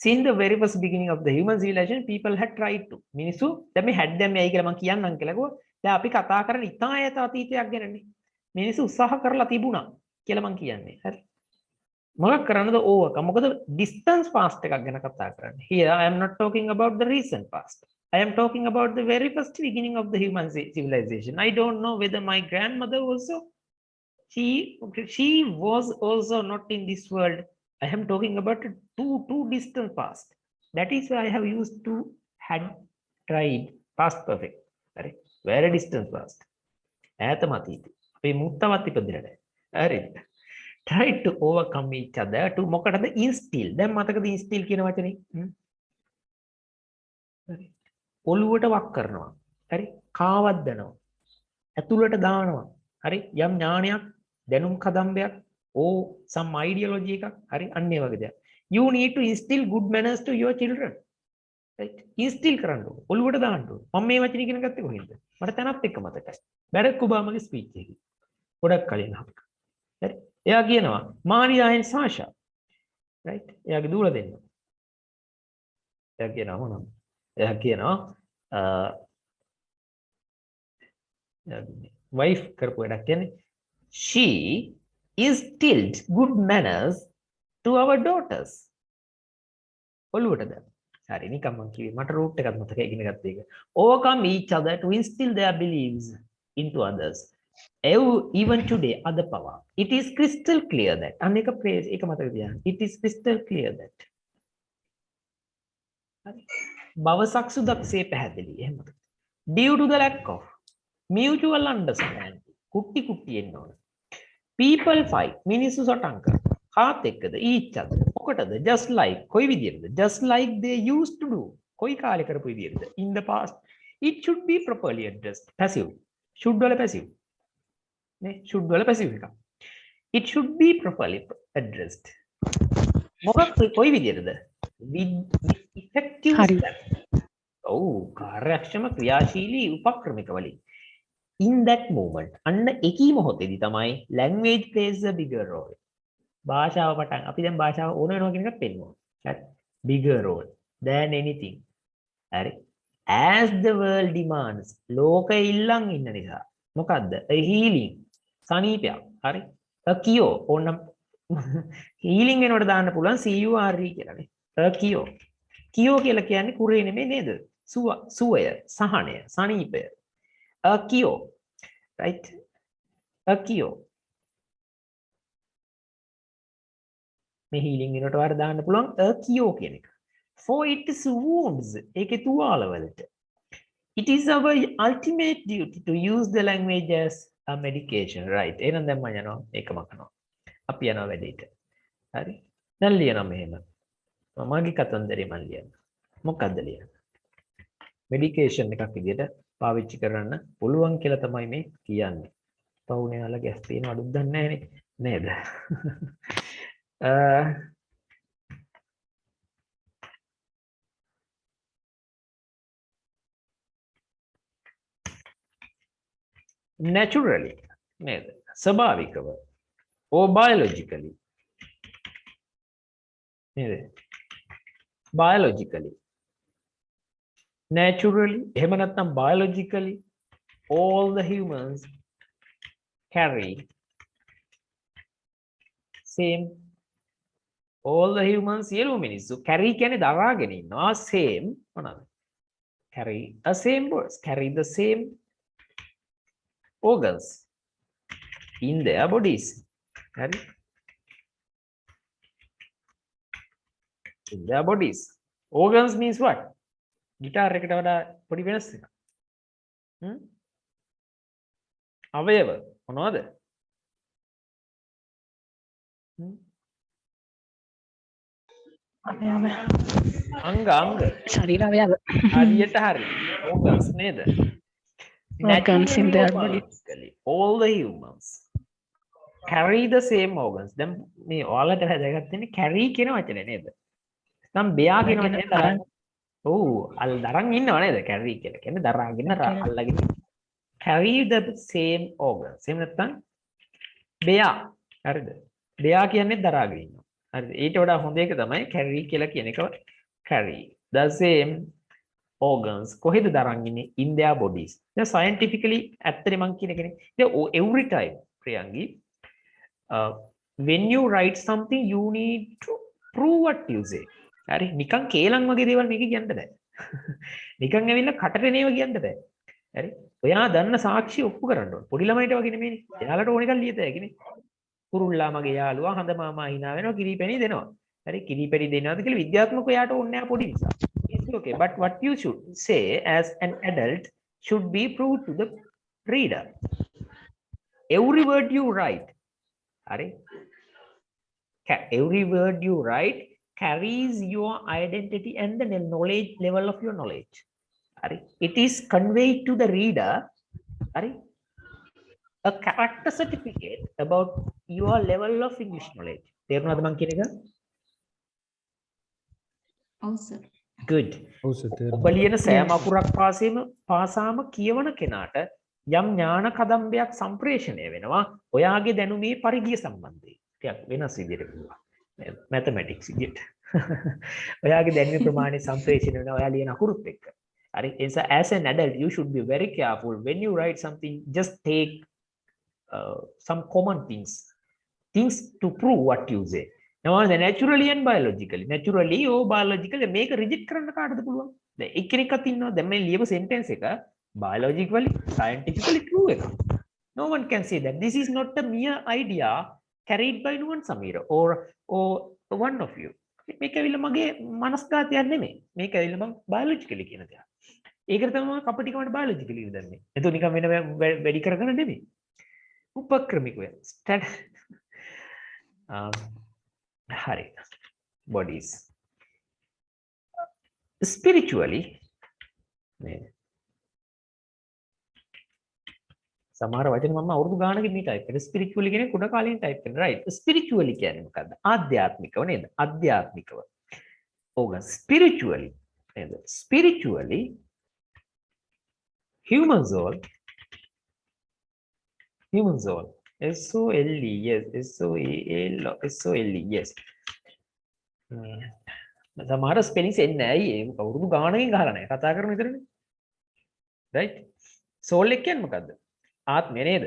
since the very first beginning of the human civilization people had tried to මිනිස්සු දැන් මේ had දැන් මේයි කියලා මම කියන්නම් කියලා කිව්වා. දැන් අපි කතා කරන්නේ ඉතා ඈත අතීතයක් ගැනනේ. මිනිස්සු උත්සාහ කරලා තිබුණා කියලා මම කියන්නේ. හරි. මොකක් කරන්නද ඕක? මොකද distance past එකක් ගැන කතා කරන්නේ. Here I am not talking about the recent past. I am talking about the very first beginning of the human civilization. I don't know whether my grandmother also she was also not in this world. I am talking about too distant past. That is why I have used to had tried past perfect. Right? Very distant past. ඈතම අතීතේ. අපි මුත්තවත් ඉපදිලා නැහැ. හරිද? Try to overcome each other to මොකටද instill. දැන් මතකද instill කියන වචනේ? හරි. ඔළුවට වක් කරනවා. හරි? කාවද්දනවා. ඇතුළට දානවා. හරි? යම් ඥානයක්, දැනුම් කදම්බයක්, some ideology එකක්. හරි? අන්න ඒ වගේ දෙයක්. You need to instill good manners to your children. right? instill කරන්න ඕන. ඔළුවට දාන්න ඕන. මම මේ වචනේ ඉගෙන ගත්තේ කොහෙන්ද? මට තැනත් එක්ක මතකයි. බැරක් ඔබාමාගේ ස්පීච් එකේ. ගොඩක් කලින් අහපු. හරි? එයා කියනවා මාරියා and සාෂා. right? එයාගේ දූල දෙන්න. එයා කියනවා මොනවද? එයා කියනවා wife කරපු වැඩක් කියන්නේ she instilled good manners to our daughters. ඔළුවට දාන්න. හරි නිකම් මම කිව්වේ මට රූට් එකක් මතකයි ඉගෙන ගත්ත එක. overcome each other to instill their beliefs into others. Even today other power. It is crystal clear that අනේක phrase එක මතක තියාගන්න. It is crystal clear that. හරි. බවසක්සුදක්සේ පැහැදිලි. එහෙම මතක. Due to the lack of mutual understanding. කුට්ටි කුට්ටි එන්න ඕන. People fight. මිනිස්සු සටන් කරනවා. කාත් එක්කද each other. මොකටද? just like කොයි විදියටද? just like they used to do. කොයි කාලේ කරපු විදියටද? in the past. It should be properly addressed. Passive. should වල passive. නේ should වල passive එක. It should be properly addressed. මොකක් කොයි විදියටද? with effective steps. කාර්යක්ෂම ක්‍රියාශීලී උපක්‍රමික වලින්. in that moment අන්න එකී මොහොතේදී තමයි language plays a bigger role. භාෂාව පටන් අපි දැන් භාෂාව ඕන වෙනවා කියන එකත් පෙන්වනවා. හරි. bigger role than anything. හරි. as the world demands ලෝකෙ ඉල්ලන් ඉන්න නිසා. මොකද්ද? a healing සනීපයක්. හරි. a cure ඕනම් healing වෙනකොට දාන්න පුළුවන් CURE කියලානේ. a cure. cure කියලා කියන්නේ කුරේ නෙමෙයි නේද? සුවය, සහනය, සනීපය. a cure. right? a cure. මේ healing වෙනකොට වාර දාන්න පුළුවන් a cure කියන එක. for its wounds ඒකේ තුවාල වලට. it is our ultimate duty to use the language as a medication. right? එහෙනම් දැන් මම යනවා ඒකම කරනවා. අපි යනවා වැඩේට. හරි? දැන් ලියනවා මෙහෙම. මමගේ කතන්දරේ මම ලියනවා. මොකක්ද ලියන්නේ? medication එකක් විදිහට පාවිච්චි කරන්න පුළුවන් කියලා තමයි මේ කියන්නේ. පවුනේ වල ගැස් තියෙන අඩුක් දන්නේ නැහනේ. නේද? naturally නේද? ස්වභාවිකව or biologically නේද? biologically naturally එහෙම නැත්නම් biologically all the humans carry same all the humans සියලුම මිනිස්සු carry කියන්නේ දරාගෙන ඉන්නවා same මොනවාද carry a same words carry the same organs in their bodies හරි in their bodies organs means what guitar එකට වඩා පොඩි වෙනස් එකක් අවයව මොනවද අංග ශරීර අවයව හරියට හරි organs නේද organs in their body biologically all the humans carry the same organs දැන් මේ ඔයාලට හැදගත්තනේ carry කියන වචනේ නේද නම් බෙයා කියන වචනේ දරා ඔව් අල් දරන් ඉන්නව නේද carry කියලා කියන්නේ දරාගෙන අල්ලගෙන carry the same organs එහෙම නැත්නම් බෙයා හරිද බෙයා කියන්නේ දරාගෙන ඉන්නවා හරිද ඊට වඩා හොඳ එක තමයි carry කියලා කියන එක carry the same organs කොහෙද දරන් ඉන්නේ in their bodies දැන් scientifically ඇත්තට මම කියන කෙනේ දැන් every time ප්‍රියංගි when you write something you need to prove what you say හරි නිකන් කේලම් වගේ දේවල් මේක කියන්න බෑ නිකන් ඇවිල්ලා කටට නේව කියන්න බෑ හරි ඔයා දන්න සාක්ෂි ඔප්පු කරන්න ඕන පොඩි ළමයිට වගේ නෙමෙයි එයාලට ඕන එකක් ලියත හැකිනේ කුරුල්ලා මගේ යාළුවා හඳ මාමා hina වෙනවා කිරිපැණි දෙනවා හරි කිරිපැණි දෙනවාද කියලා විද්‍යාත්මකව එයාට ඕනේ නැහැ පොඩි නිසා it's okay but what you should say as an adult should be proved to the reader every word you write hari every word you write carries your identity and the knowledge level of your knowledge hari it is conveyed to the reader hari a character certificate about your level of English knowledge තේරුණාද මං කියන එක ඔව් sir good ඔව් sir ඔබ ලියන සෑම අකුරක් පාසාම කියවන කෙනාට යම් ඥාන කදම්බයක් සම්ප්‍රේෂණය වෙනවා ඔයාගේ දැනුමේ පරිධිය සම්බන්ධයෙන් ටිකක් වෙනස් විදිහට කියනවා mathematics විදිහට ඔයාගේ දැනුමේ ප්‍රමාණය සම්ප්‍රේෂණය වෙනවා ඔයා ලියන අකුරුත් එක්ක හරි ඒ නිසා as an adult you should be very careful when you write something just take some common things to prove what you say now naturally and naturally or biologically මේක reject කරන්න කාටද පුළුවන් දැන් එක්කෙනෙක්වත් ඉන්නවා දැන් මේ ලියපු sentence එක biologically scientifically true එකක් no one can say that this is not a mere idea carried by Nuwan Samira or one of you මේක ඇවිල්ලා මගේ මනස්ගතයක් නෙමෙයි මේක ඇවිල්ලා මම biologically කියන දෙයක් ඒකට තමයි මම කපටිකමට biologically දන්නේ එතකොට නිකන් වෙන වැඩි කරගෙන නෙමෙයි උපක්‍රමිකව hari bodies spiritually සමහර වචන මම අවුරුදු ගානකින් මේ ටයිප් කරේ spiritually කියන්නේ කුඩ කාලෙන් ටයිප් කරනවා right spiritually කියන්නේ මොකද්ද ආධ්‍යාත්මිකව නේද ආධ්‍යාත්මිකව ඕක spiritually නේද spiritually human soul S-O-L-E, yes. S-O-A-L-E, yes. සමහර ස්පෙලිංස් එන්නේ නැහැ අයියේ. ඒක කවුරුදු ගානකින් ගහලා නැහැ. කතා කරන විතරනේ. right? soul එක කියන්නේ මොකද්ද? ආත්මය නේද?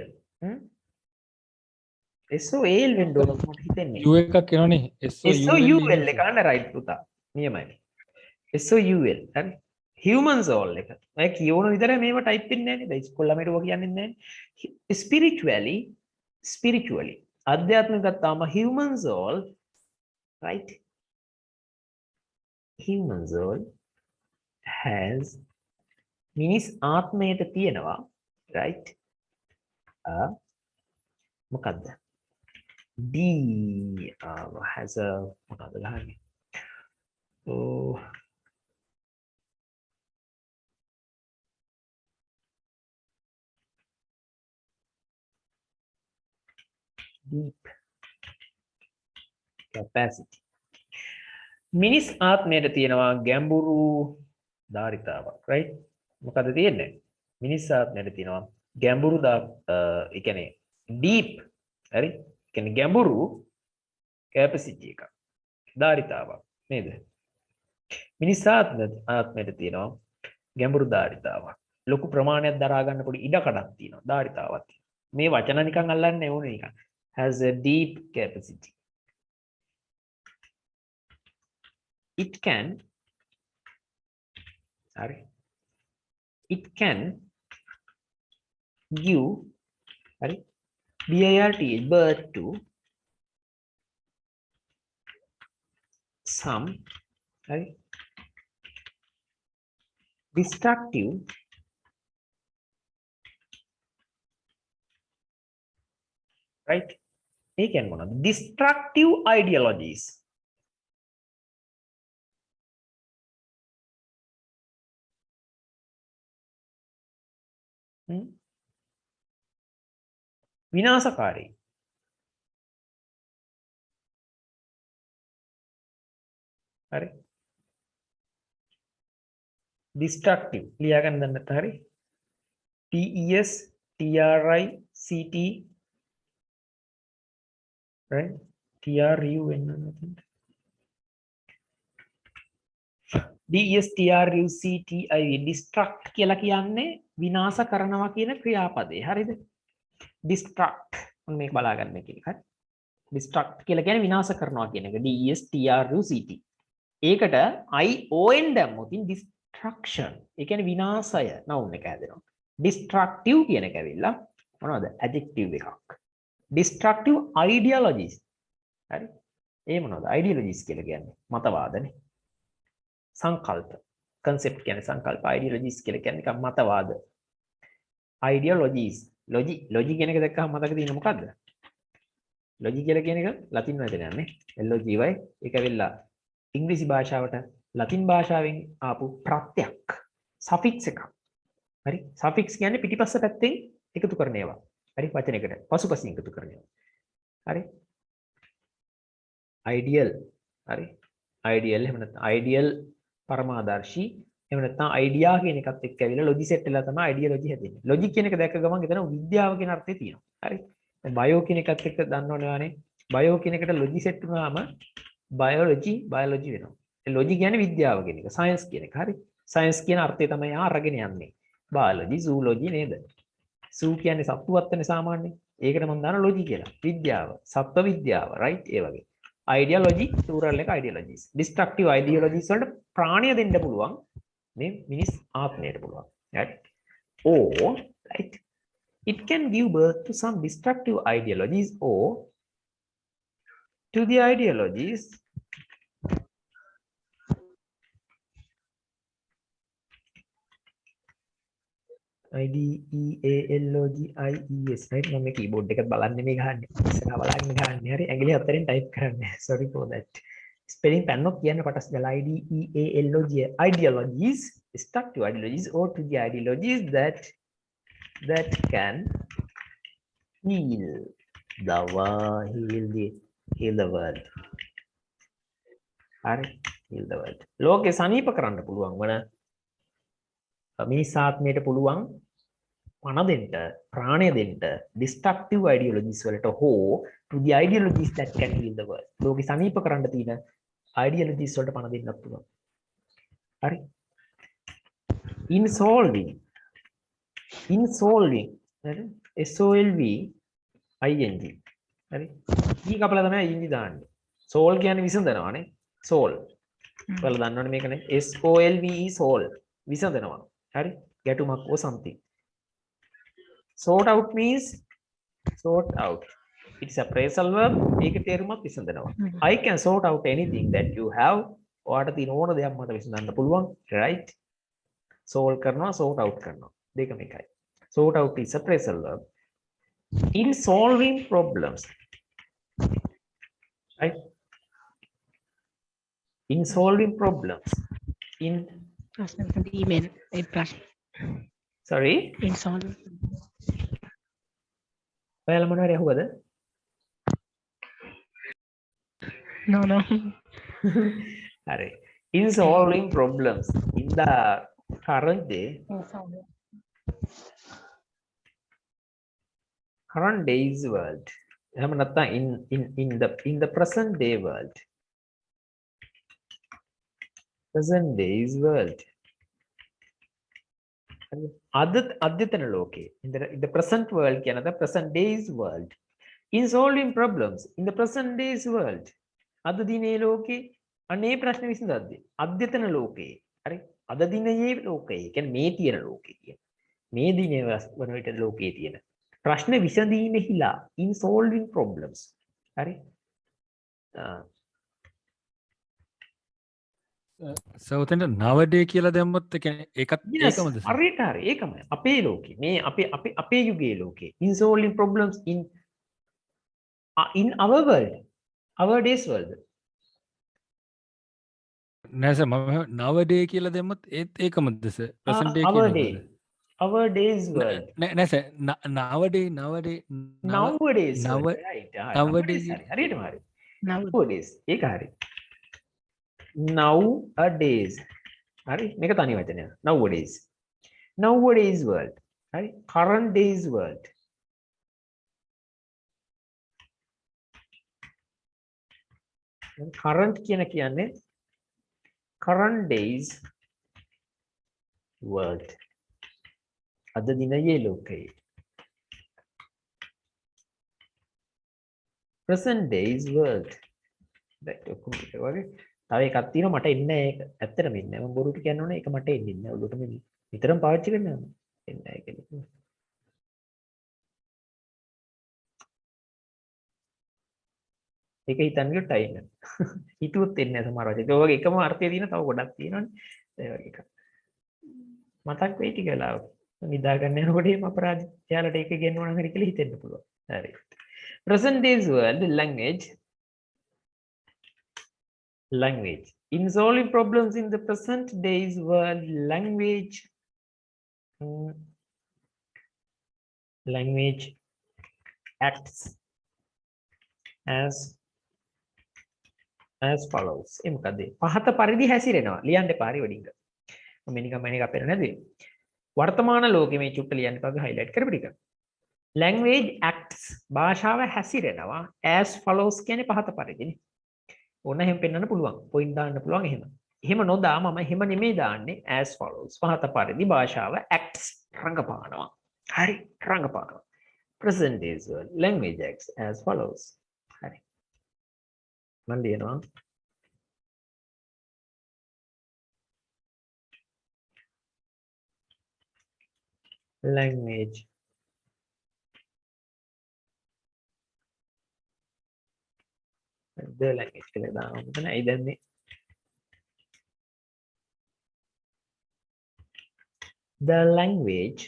S-O-A-L වෙන්න ඕන මට හිතෙන්නේ. U එකක් එනවනේ. S-O-U-L එක ගන්න right පුතා. නියමයි. S-O-U-L. හරි. human soul එක. මම කියවන විතරයි මේව ටයිප් වෙන්නේ නැහැ නේද? ඉස්කෝල ළමයට ඔය කියන්නේ නැහැ. spiritually අධ්‍යාත්මික ගත්තාම human soul right human soul has මිනිස් ආත්මයට තියෙනවා right මොකද්ද D has a මොකද්ද ගහන්නේ oh deep capacity. මිනිස් ආත්මයට තියෙනවා ගැඹුරු ධාරිතාවක්, right? මොකද තියෙන්නේ? මිනිස් ආත්මයට තියෙනවා ගැඹුරු ඒ කියන්නේ deep, හරි? ඒ කියන්නේ ගැඹුරු capacity එකක්. ධාරිතාවක් නේද? මිනිස් ආත්මයට තියෙනවා ගැඹුරු ධාරිතාවක්. ලොකු ප්‍රමාණයක් දරා ගන්න පොඩි ඉඩකඩක් තියෙනවා. ධාරිතාවක් තියෙනවා. මේ වචන නිකන් අල්ලන්නේ ඕනේ නිකන්. Has a deep capacity. It can give birth to some destructive right? ඒ කියන්නේ මොනවද? destructive ideologies. විනාශකාරී. හරි. destructive ලියා ගන්න දන්නත් හරි. TES TRICT right? TRU වෙන්න DSTRUCTI distract කියලා කියන්නේ විනාශ කරනවා කියන ක්‍රියාපදේ. හරිද? distract මේක බලා ගන්න මේක. හරි. distract කියලා කියන්නේ විනාශ කරනවා කියන එක. DSTRUCT. ඒකට ION දැම්මොත් destruction. ඒ කියන්නේ විනාශය noun එක හැදෙනවා. destructive කියන එක ඇවිල්ලා මොනවද? adjective එකක්. destructive ideologies. හරි. ඒ මොනවද? ideologies කියලා කියන්නේ මතවාදනේ. සංකල්ප concept කියන්නේ සංකල්ප ideologies කියලා කියන්නේ නිකන් මතවාද ideologies logic කියන එක දැක්කම මතක තියෙන්නේ මොකද්ද logic කියලා කියන එක ලතින් වචනයක් නේ LOGY ඒක ඇවිල්ලා ඉංග්‍රීසි භාෂාවට ලතින් භාෂාවෙන් ආපු ප්‍රත්‍යක් suffix එකක් හරි suffix කියන්නේ පිටිපස්ස පැත්තෙන් එකතු කරන ඒවා හරි වචනයකට පසුපසින් එකතු කරන ඒවා හරි ideal හරි ideal එහෙම නැත්නම් ideal පරමාදර්ශී එහෙම නැත්නම් අයිඩියා කියන එකත් එක්ක ඇවිල්ලා ලොජි සෙට් වෙලා තමයි අයිඩියොලොජි හැදෙන්නේ. ලොජික් කියන එක දැක්ක ගමන් එතන විද්‍යාව කියන අර්ථය තියෙනවා. හරි. දැන් බයෝ කියන එකත් එක්ක දන්නවනේ වානේ. බයෝ කියන එකට ලොජි සෙට් වුණාම බයෝලොජි වෙනවා. ඒ ලොජි කියන්නේ විද්‍යාව කියන එක. සයන්ස් කියන එක. හරි. සයන්ස් කියන අර්ථය තමයි අරගෙන යන්නේ. බයෝලොජි, සූලොජි නේද? සූ කියන්නේ සත්තුවත්නේ සාමාන්‍යයෙන්. ඒකට මම දාන ලොජි කියලා. විද්‍යාව, සත්ත්ව විද්‍යාව, right? ඒ වගේ. ideology plural එක ideologies destructive ideologies වලට ප්‍රාණය දෙන්න පුළුවන් මේ මිනිස් ආත්මයට පුළුවන් right or right it can give birth to some destructive ideologies or to the ideologies IDEALOGIES right මම මේ keyboard එකත් බලන්නේ මේ ගහන්නේ ඉස්සරහා බලන්න ගහන්නේ හරි ඇඟිලි හතරෙන් type කරන්නේ sorry for that spelling පැන්නොත් කියන්න පටස් ගාලා IDEALOGIES ideologies destructive ideologies or to the ideologies that can heal the world හරි heal the world ලෝකේ සනීප කරන්න පුළුවන් වන මිනිස් ආත්මයට පුළුවන් පණ දෙන්න ප්‍රාණය දෙන්න destructive ideologies වලට හෝ to the ideologies that can heal the world ලෝකේ සනීප කරන්න තියෙන ideologies වලට පණ දෙන්නත් පුළුවන් හරි in solving හරි SOLVING හරි ඊ කපලා තමයි ඉංග්‍රීසි දාන්නේ solve කියන්නේ විසඳනවානේ solve ඔයාලා දන්නවනේ මේකනේ SOLVE solve විසඳනවා හරි ගැටුමක් or something sort out means sort out it's a phrasal verb ඒක තේරුමක් විසඳනවා I can sort out anything that you have ඔයාට තියෙන ඕන දෙයක් මට විසඳන්න පුළුවන් right solve කරනවා sort out කරනවා දෙකම එකයි sort out is a phrasal verb in solving problems right in solving problems in sorry ඔයාලා මොනවද අහුවද No. හරි. In solving problems in the current day, current days world. එහෙම නැත්නම් in the present day world. Present days world. අද්‍යතන ලෝකේ. In the present world කියනද present days world. In solving problems in the present days world. අද දිනේ ලෝකේ අනේ ප්‍රශ්න විසඳද්දී අද්‍යතන ලෝකේ. හරි. අද දිනයේ ලෝකේ. කියන්නේ මේ තියෙන ලෝකේ කියන. මේ දිනේ වන විට ලෝකේ තියෙන ප්‍රශ්න විසඳීමෙහිලා in solving problems. හරි. සර් උතෙන්ට නවඩේ කියලා දැම්මොත් ඒ කියන්නේ ඒකත් ඒකමද සර්? හරියට හරි ඒකමයි. අපේ ලෝකේ මේ අපේ යුගයේ ලෝකේ in solving problems in our world. Our days world. නෑ සර් මම නවඩේ කියලා දැම්මොත් ඒත් ඒකමද සර්? ප්‍රසන්ට් ඩේ our කියනවද? day. Our days world. නෑ සර් නවඩේ Nowadays නව world. Right. nowadays. හරියටම හරි. Now, Nowadays. ඒක හරි. Nowadays. හරි. මේක තනි වචනයක්. Nowadays. Nowadays world. හරි. Current days world. Current කියන්නේ current days world. අද දිනයේ ලෝකයේ. Present days world. Right. ඔක්කොම ටික වගේ. තව එකක් තියෙනවා මට එන්නේ ඒක. ඇත්තටම එන්නේ නැහැ. මම බොරුට කියන්න ඕනේ ඒක මට එන්නේ නැහැ. ඔළුවට මේ විතරම පාවිච්චි කරන්නේ නැහැ. එන්නේ නැහැ කියලා. ඒක හිතන්න ගියොත් අයින්. හිතුවොත් එන්නේ නැහැ සමහර වෙලාවට. ඒ වගේ එකම අර්ථය තියෙන තව ගොඩක් තියෙනවනේ. ඒ වගේ එකක්. මතක් වෙයි ටික වෙලාවක. නිදා ගන්න යනකොට එහෙම අපරාධ යාලට ඒක ගෙන්නනවා නම් හරි කියලා හිතෙන්න පුළුවන්. හරි. Present days world language. In solving problems in the present days world language acts as follows. ඒ මොකද? පහත පරිදි හැසිරෙනවා. ලියන්න එපා හරි වඩින්ග. මම නිකම් අපේ නැද්ද? වර්තමාන ලෝකෙ මේ චුට්ට ලියන්න එපා highlight කරපු ටික. Language acts භාෂාව හැසිරෙනවා as follows කියන්නේ පහත පරිදිනේ. ඕන එහෙම පෙන්වන්න පුළුවන්. point දාන්න පුළුවන් එහෙම. එහෙම නොදා මම එහෙම නෙමෙයි දාන්නේ as follows. පහත පරිදි භාෂාව acts රංගපානවා. හරි රංගපානවා. Present days world language acts as follows. හරි. මම ලියනවා language the language කියලා දාමු. මෙතන ඇයි දැන්නේ? The language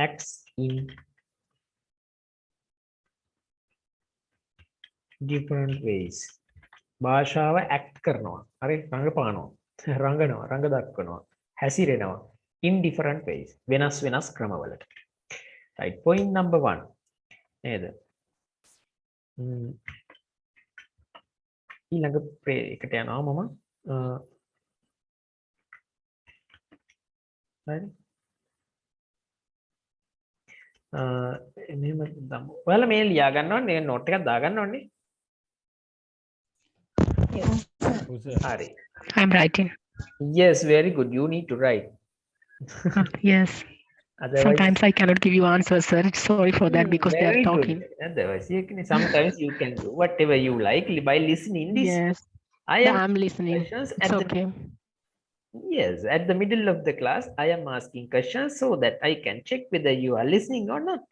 acts in different ways. භාෂාව act කරනවා. හරි රංගපානවා. රංගනවා, රංග දක්වනවා. හැසිරෙනවා in different ways. වෙනස් ක්‍රමවලට. right. Point number 1. නේද? ඊළඟ එකට යනවා මම. හරි. මෙහෙම දාමු. ඔයාලා මේ ලියා ගන්න ඕනේ, මේ නෝට් එකක් දා ගන්න ඕනේ. හරි. I'm writing. Yes, very good. You need to write. Yes. Otherwise, Sometimes I cannot give you answers, sir. Sorry for that because they are very talking. good. Otherwise, sometimes you can do whatever you like by listening this. Yes. I am I'm listening. questions It's at okay. yes, at the middle of the class, I am asking questions so that I can check whether you are listening or not.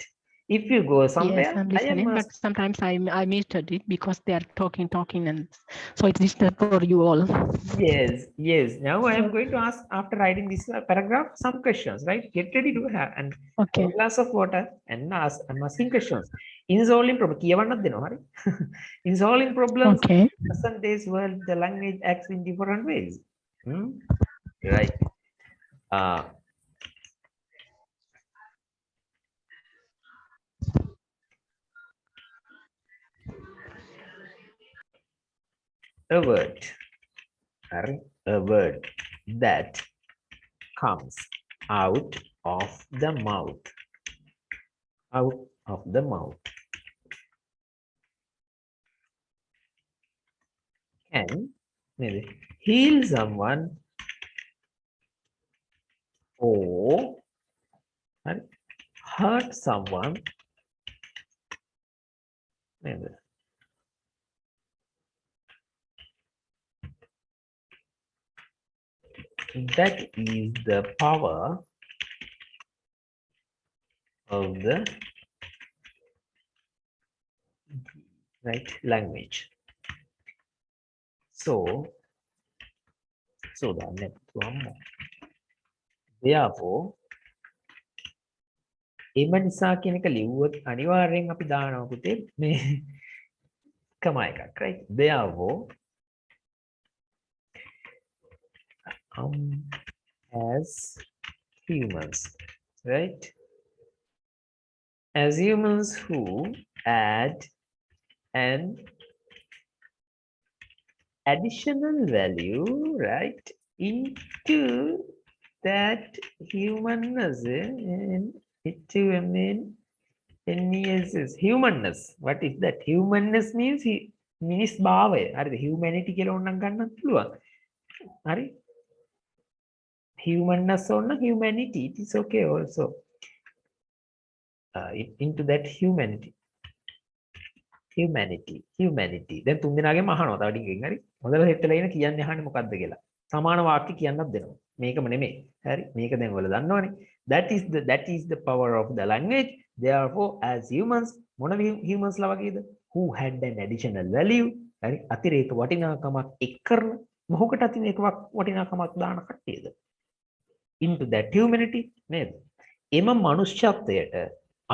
If you go somewhere, Yes, I'm I am listening, but sometimes I missed it because they are talking, and so it's disturb for you all. yes. Now I am going to ask, after writing this paragraph, some questions, right? Get ready to have and Okay. a glass of water and I'm asking questions. In solving problems, in solving problems, Okay. present days world, the language acts in different ways. Right. a word, a word that comes out of the mouth, out of the mouth, can maybe heal someone or hurt someone, maybe. That is the power of the language. So the next one more. Therefore, එම නිසා කියන එක ලිව්වොත් අනිවාර්යෙන් අපි දානවා පුතේ මේ කම එකක්, right? Therefore, as humans, right? As humans who add an additional value, right, into that humanness, H-U-M-N-N-E-S-S, humanness. What is that? Humanness means මිනිස් භාවය. හරිද? humanity කියලා ඕනනම් ගන්නත් පුළුවන්. හරි? Humanness ඕන humanity. It is okay also. Into that humanity. දැන් තුන් දෙනාගෙම අහනවා තව ටිකකින් හරි. මොදල හෙට් වෙලා ඉන්න කියන්නේ අහන්නේ මොකද්ද කියලා. සමාන වාක්‍ය කියන්නත් දෙනවා. මේකම නෙමෙයි. හරි? මේක දැන් ඔයාලා දන්නවනේ. That is the power of the language. Therefore, as humans, මොන humans ලා වගේද? Who had an additional value. හරි? අතිරේක වටිනාකමක් එක් කරන මොහොකට අතිරේක වටිනාකමක් දාන කට්ටියද? Into that humanity නේද? එම මනුෂ්‍යත්වයට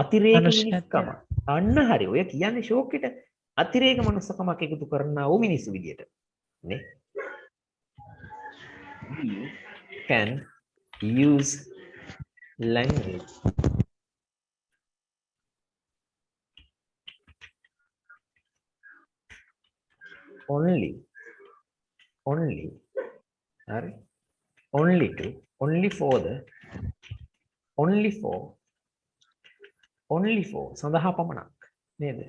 අතිරේක මිනිස්කම. අන්න හරි. ඔය කියන්නේ ෂෝක් එකට අතිරේක මනුස්සකමක් එකතු කරනා වූ මිනිස්සු විදියට. නේ? We can use language only for සඳහා පමණක් නේද?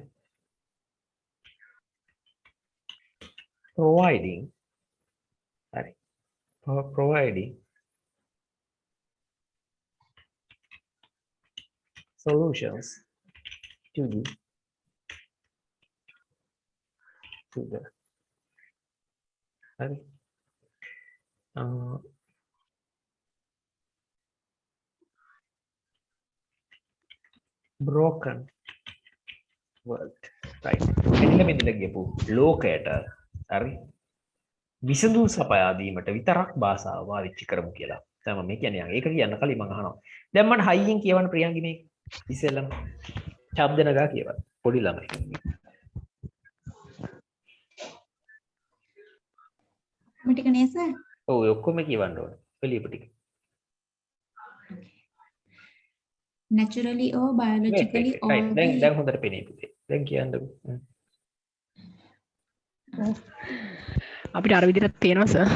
providing solutions to the broken world, right? මෙන්න ගියපු ලෝකයට හරි විසඳුම් සපයා දීමට විතරක් භාෂාව පාවිච්චි කරමු කියලා. තමයි මේ කියන්නේ. ඒක කියන්න කලින් මම අහනවා. දැන් මම හයියෙන් කියවන්න ප්‍රියංගි මේ ඉස්සෙල්ලම ශබ්ද නගා කියවන්න. පොඩි ළමයි. මටික නේද සර්? ඔව් ඔක්කොම කියවන්න ඕනේ. පිළිප ටික. naturally or biologically all දැන් හොඳට පෙනේ පුතේ. දැන් කියන්නකෝ. අපිට අර විදිහට තේනවා sir.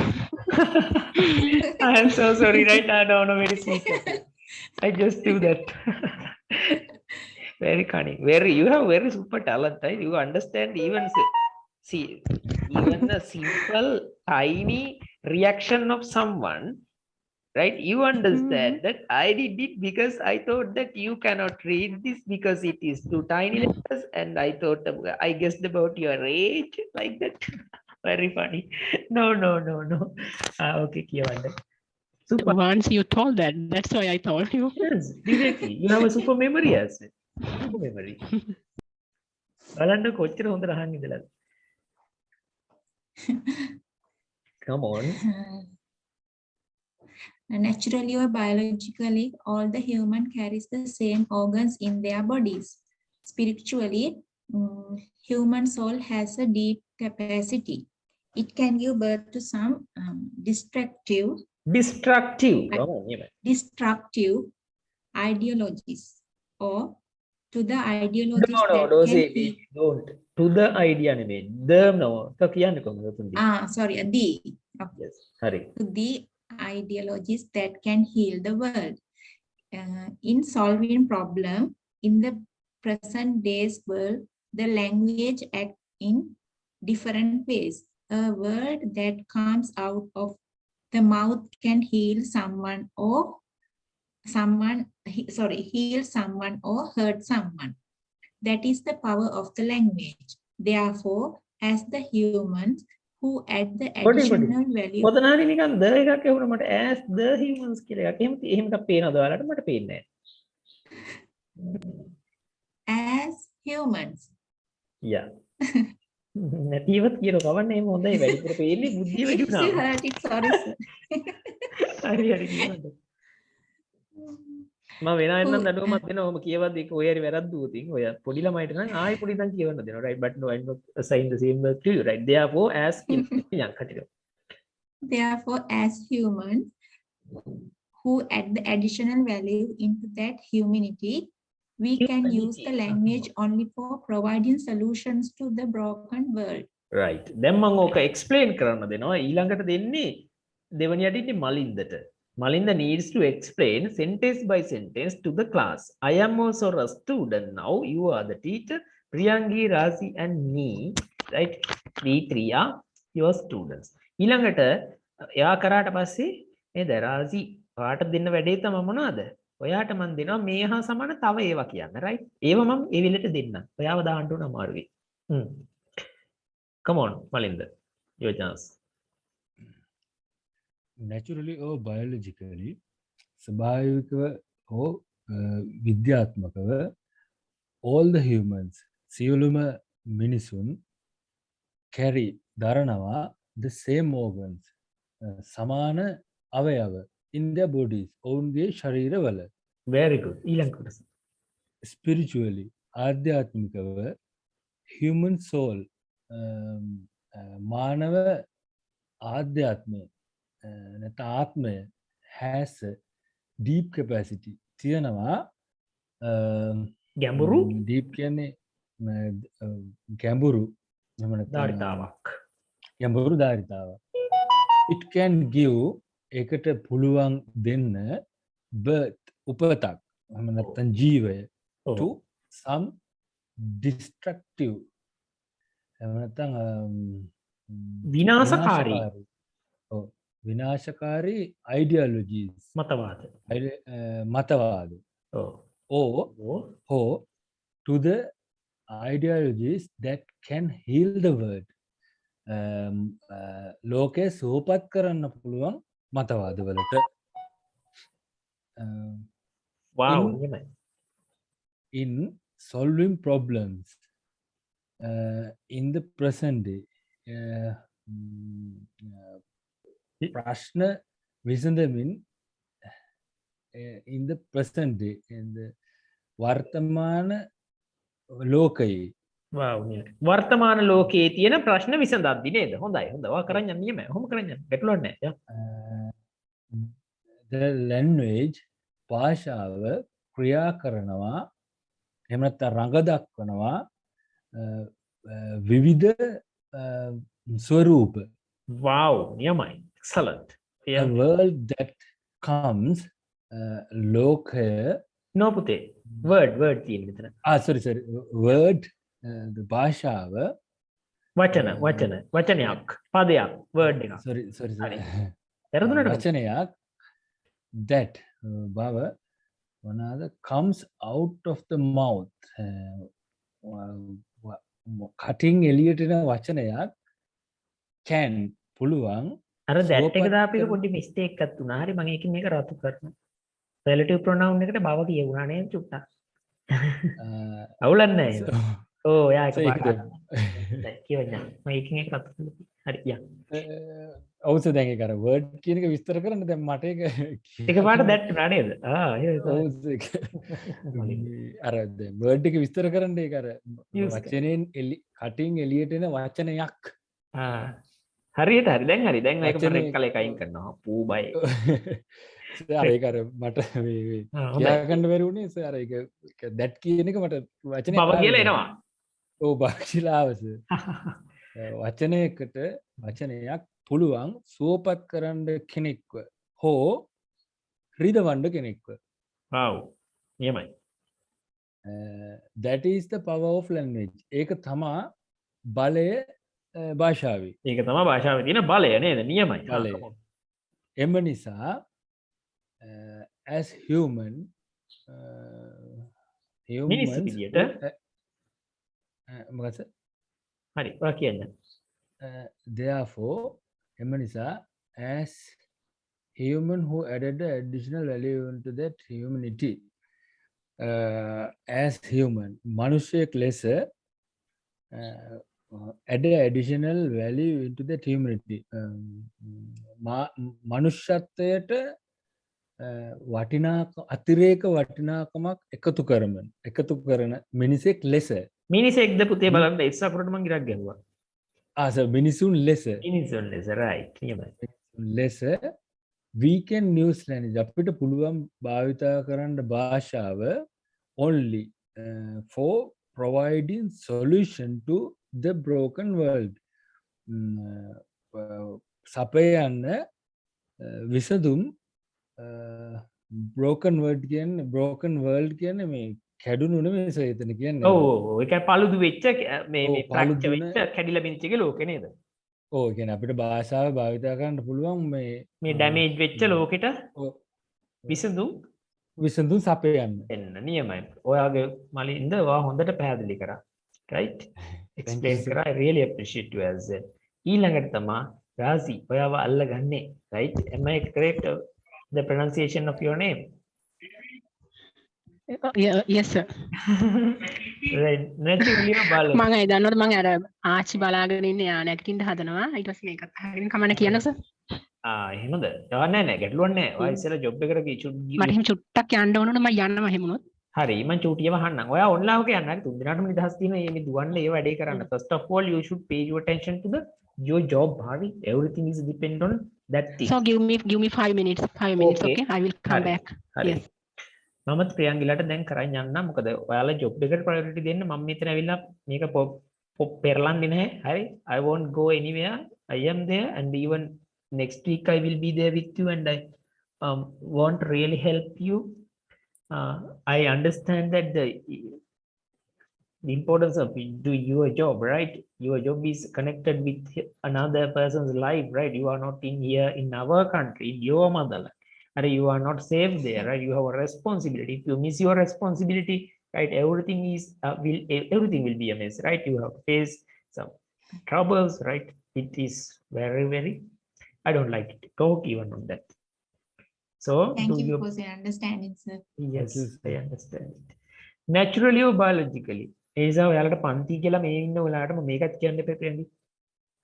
I am so sorry, right? I don't know very sweet. I just do that. Very cunning. You have very super talent, right? You understand even a simple tiny reaction of someone, right? You understand that I did it because I thought that you cannot read this because it is too tiny letters, and I thought I guessed about your age like that. Very funny. No. Okay, Kiyawanda. Super. Once you told that, that's why I told you. Yes, directly. You have a super memory as well. Super memory. බලන්න කොච්චර හොඳට අහන් ඉඳලාද? Come on. Naturally or biologically, all the human carries the same organs in their bodies. Spiritually, human soul has a deep capacity. It can give birth to some destructive ideologies or to the ideologies No, that don't can say heal. don't. To the idea නෙමෙයි. The no. તો කියන්නේ කොහොමද තුන්දී? Sorry, okay. Yes. හරි. To the ideologies that can heal the world. In solving problem in the present day's world, the language act in different ways. A word that comes out of the mouth can heal someone or heal someone or hurt someone. That is the power of the language. Therefore, as the humans who add the additional value. ඔතන හරි නිකන් the එකක් එවුන මට as the humans කියලා එකක්. එහෙම එකක් පේනවද ඔයාලට? මට පේන්නේ නැහැ. As humans. Yeah. නැතිවත් කියන කවන්නේ එහෙම හොඳයි වැඩිපුර පේන්නේ බුද්ධිය වැඩි It's වුණා. erratic, sorry sir. හරි හරි කියන්න. මම වෙන අය නම් දඩුවමක් දෙනවා. ඔහොම කියවද්දී ඒක ඔය හරි වැරද්දුව තින්. ඔය පොඩි ළමයිට නම් ආයෙ පොඩි ඉඳන් කියවන්න දෙනවා. Right, but no, I'm not assign the same word to you. Right, therefore as කියන්න කටියට. Therefore, as humans who add the additional value into that humanity, we can use the language only for providing solutions to the broken world. Right. දැන් මම ඕක explain කරන්න දෙනවා. ඊළඟට දෙන්නේ දෙවනියට ඉන්නේ මලින්දට. Malinda needs to explain sentence by sentence to the class. I am also a student now. You are the teacher. Priyangi, Razi and me. Right? We three are your students. ඊළඟට එයා කරාට පස්සේ නේද රාසි ඔයාට දෙන්න වැඩේ තමයි මොනවද? ඔයාට මම දෙනවා මේ හා සමාන තව ඒවා කියන්න. right? ඒව මම ඒ විලට දෙන්නම්. ඔයාව දාන්න උන අමාරුයි. Come on, Malinda. Your chance. naturally or biologically ස්වභාවිකව හෝ විද්‍යාත්මකව all the humans සියලුම මිනිසුන් carry දරනවා the same organs සමාන අවයව in their bodies ඔවුන්ගේ ශරීරවල. Very good. ඊළඟ කොටස. spiritually ආධ්‍යාත්මිකව human soul මානව ආධ්‍යාත්මය නැත්නම් ආත්මය has a deep capacity තියනවා. ගැඹුරු deep කියන්නේ ගැඹුරු එහෙම නැත්නම් ධාරිතාවක්. ගැඹුරු ධාරිතාවක්. it can give ඒකට පුළුවන් දෙන්න birth උපතක් එහෙම නැත්නම් ජීවය to some destructive එහෙම නැත්නම් විනාශකාරී විනාශකාරී ideologies මතවාද. මතවාද or to the ideologies that can heal the world ලෝකේ සුවපත් කරන්න පුළුවන් මතවාද වලට. wow. in solving problems in the present day ප්‍රශ්න විසඳමින් in the present day in the වර්තමාන ලෝකයේ wow. වර්තමාන ලෝකයේ තියෙන ප්‍රශ්න විසඳද්දි නේද? හොඳයි. හොඳයි. ඔයා කරන් යන්න නියමයි. ඔහොම කරන් යන්න. ගැටලුවක් නැහැ. the language භාෂාව ක්‍රියා කරනවා එහෙම නැත්නම් රඟ දක්වනවා විවිධ ස්වරූප. wow. නියමයි. excellent. a world that comes ලෝකය no පුතේ. word තියෙන මෙතන. sorry word භාෂාව වචනයක් පදයක් word එකක්. sorry වැරදුනට වචනයක් that බව මොනවාද comes out of the mouth කටින් එළියට එන වචනයක් can පුළුවන් අර that එක දාපේක පොඩි mistake එකක් තුනා. හරි මම ඒකෙන් මේක රතු කරනවා. relative pronoun එකට බව කියුණා නේද චුට්ටක්. අවුලක් නැහැ. ඕ යා එක පාට. කියවන්න. මම ඒකෙන් එක රතු කරලා. හරි යා. ඔව්ස දැන් ඒක අර word කියන එක විස්තර කරන්න දැන් මට ඒක එක පාට that නා නේද? අර දැන් word එක විස්තර කරන්න ඒක අර වචනෙන් කටින් එළියට එන වචනයක්. හරියට හරි දැන් මේක මම එක්කලා එකයින් කරනවා. පූ බය. අර ඒක අර මට කියාගන්න බැරි වුණේ සර් අර ඒක that කියන එක මට වචනේ බව කියලා එනවා. ඔව් භාෂිලාවස වචනයකට වචනයක් පුළුවන් සුවපත් කරන්න කෙනෙක්ව හෝ රිදවන්න කෙනෙක්ව. ඔව්. නියමයි. that is the power of language. ඒක තමා බලය භාෂාවේ. ඒක තමයි භාෂාවේ තියෙන බලය නේද? නියමයි. බලය. එම නිසා as human මිනිස්සු humans විදියට මොකද හරි. ඔයා කියන්න. therefore එම නිසා as human who added the additional value into that humanity as human මනුෂ්‍යයෙක් ලෙස add additional value into that humanity මනුෂ්‍යත්වයට වටිනාක අතිරේක වටිනාකමක් එකතු කරන මිනිසෙක් ලෙස මිනිසෙක්ද පුතේ බලන්න එක්ස් අකුරට මං ගිරක් ගැහුවා. ආස මිනිසුන් ලෙස මිනිසුන් ලෙස right. නියමයි. ලෙස we can use language අපිට පුළුවන් භාවිතා කරන්න භාෂාව only for providing solution to the broken world සපයන්න විසඳුම් broken world කියන්නේ මේ කැඩුණු නෙමෙයි සර් එතන කියන්නේ. ඔව් ඒක පළුදු වෙච්ච මේ ඔව්, ෆ්‍රැක්චර් පළුදු වෙච්ච කැඩිලා බින්ච් එක ලෝකේ නේද? ඔව් කියන්නේ අපිට භාෂාව භාවිතා කරන්න පුළුවන් මේ ඩැමේජ් වෙච්ච ලෝකෙට ඔව්, විසඳුම් විසඳුම් සපයන්න. එන්න නියමයි. ඔයාගේ මලින්ද ඔයා හොඳට පැහැදිලි කරා. right? explain කරා. I really appreciate you as well. ඊළඟට තමයි රාසි ඔයාව අල්ලගන්නේ. right? am I correct the pronunciation of your name? yes sir right. naturally බාල. මම ඒ දන්නවද මම අර ආච්චි බලාගෙන ඉන්නේ යා නැගිටින්න හදනවා ඊට පස්සේ මේකත් අහගෙන කමන්න කියන්න සර් එහෙමද? නෑ ගැටලුවක් නෑ. ඔයා ඉස්සෙල්ලා ජොබ් එකකට ගිහින් මට එහෙම චුට්ටක් යන්න ඕන උනේ මම යන්නවා එහෙමුණොත් හරි මං චූටියව අහන්නම්. ඔයා ඔන්ලයින් එක යන්න හරි තුන් දිනකටම නිදහස් තියෙනවා මේ දුවන්න ඒ වැඩේ කරන්න. first of all you should pay your attention to the your job Bhavi. Everything is depend on that thing. so give me 5 minutes okay I will come back හරි. yes මමත් ප්‍රියංගිලාට දැන් කරන් යන්න. මොකද ඔයාලා ජොබ් එකට ප්‍රයොරිටි දෙන්න. මම මෙතන ඇවිල්ලා මේක පෙරලන්නේ නැහැ. හරි. I won't go anywhere. I am there and even next week I will be there with you and I want really help you. I understand that the importance of do your job, right? Your job is connected with another person's life, right? You are not in here in our country, in your motherland. Or you are not safe there, right? You have a responsibility. If you miss your responsibility, right, everything will be a mess, right? You have to face some troubles, right? It is very, very, I don't like to talk even on that. So Thank you for your understanding, sir. yes, I understand it. Naturally or biologically. ඒ නිසා ඔයාලට පන්ති කියලා මේ ඉන්න ඔයාලට මම මේකත් කියන්න එපා ප්‍රියංගි.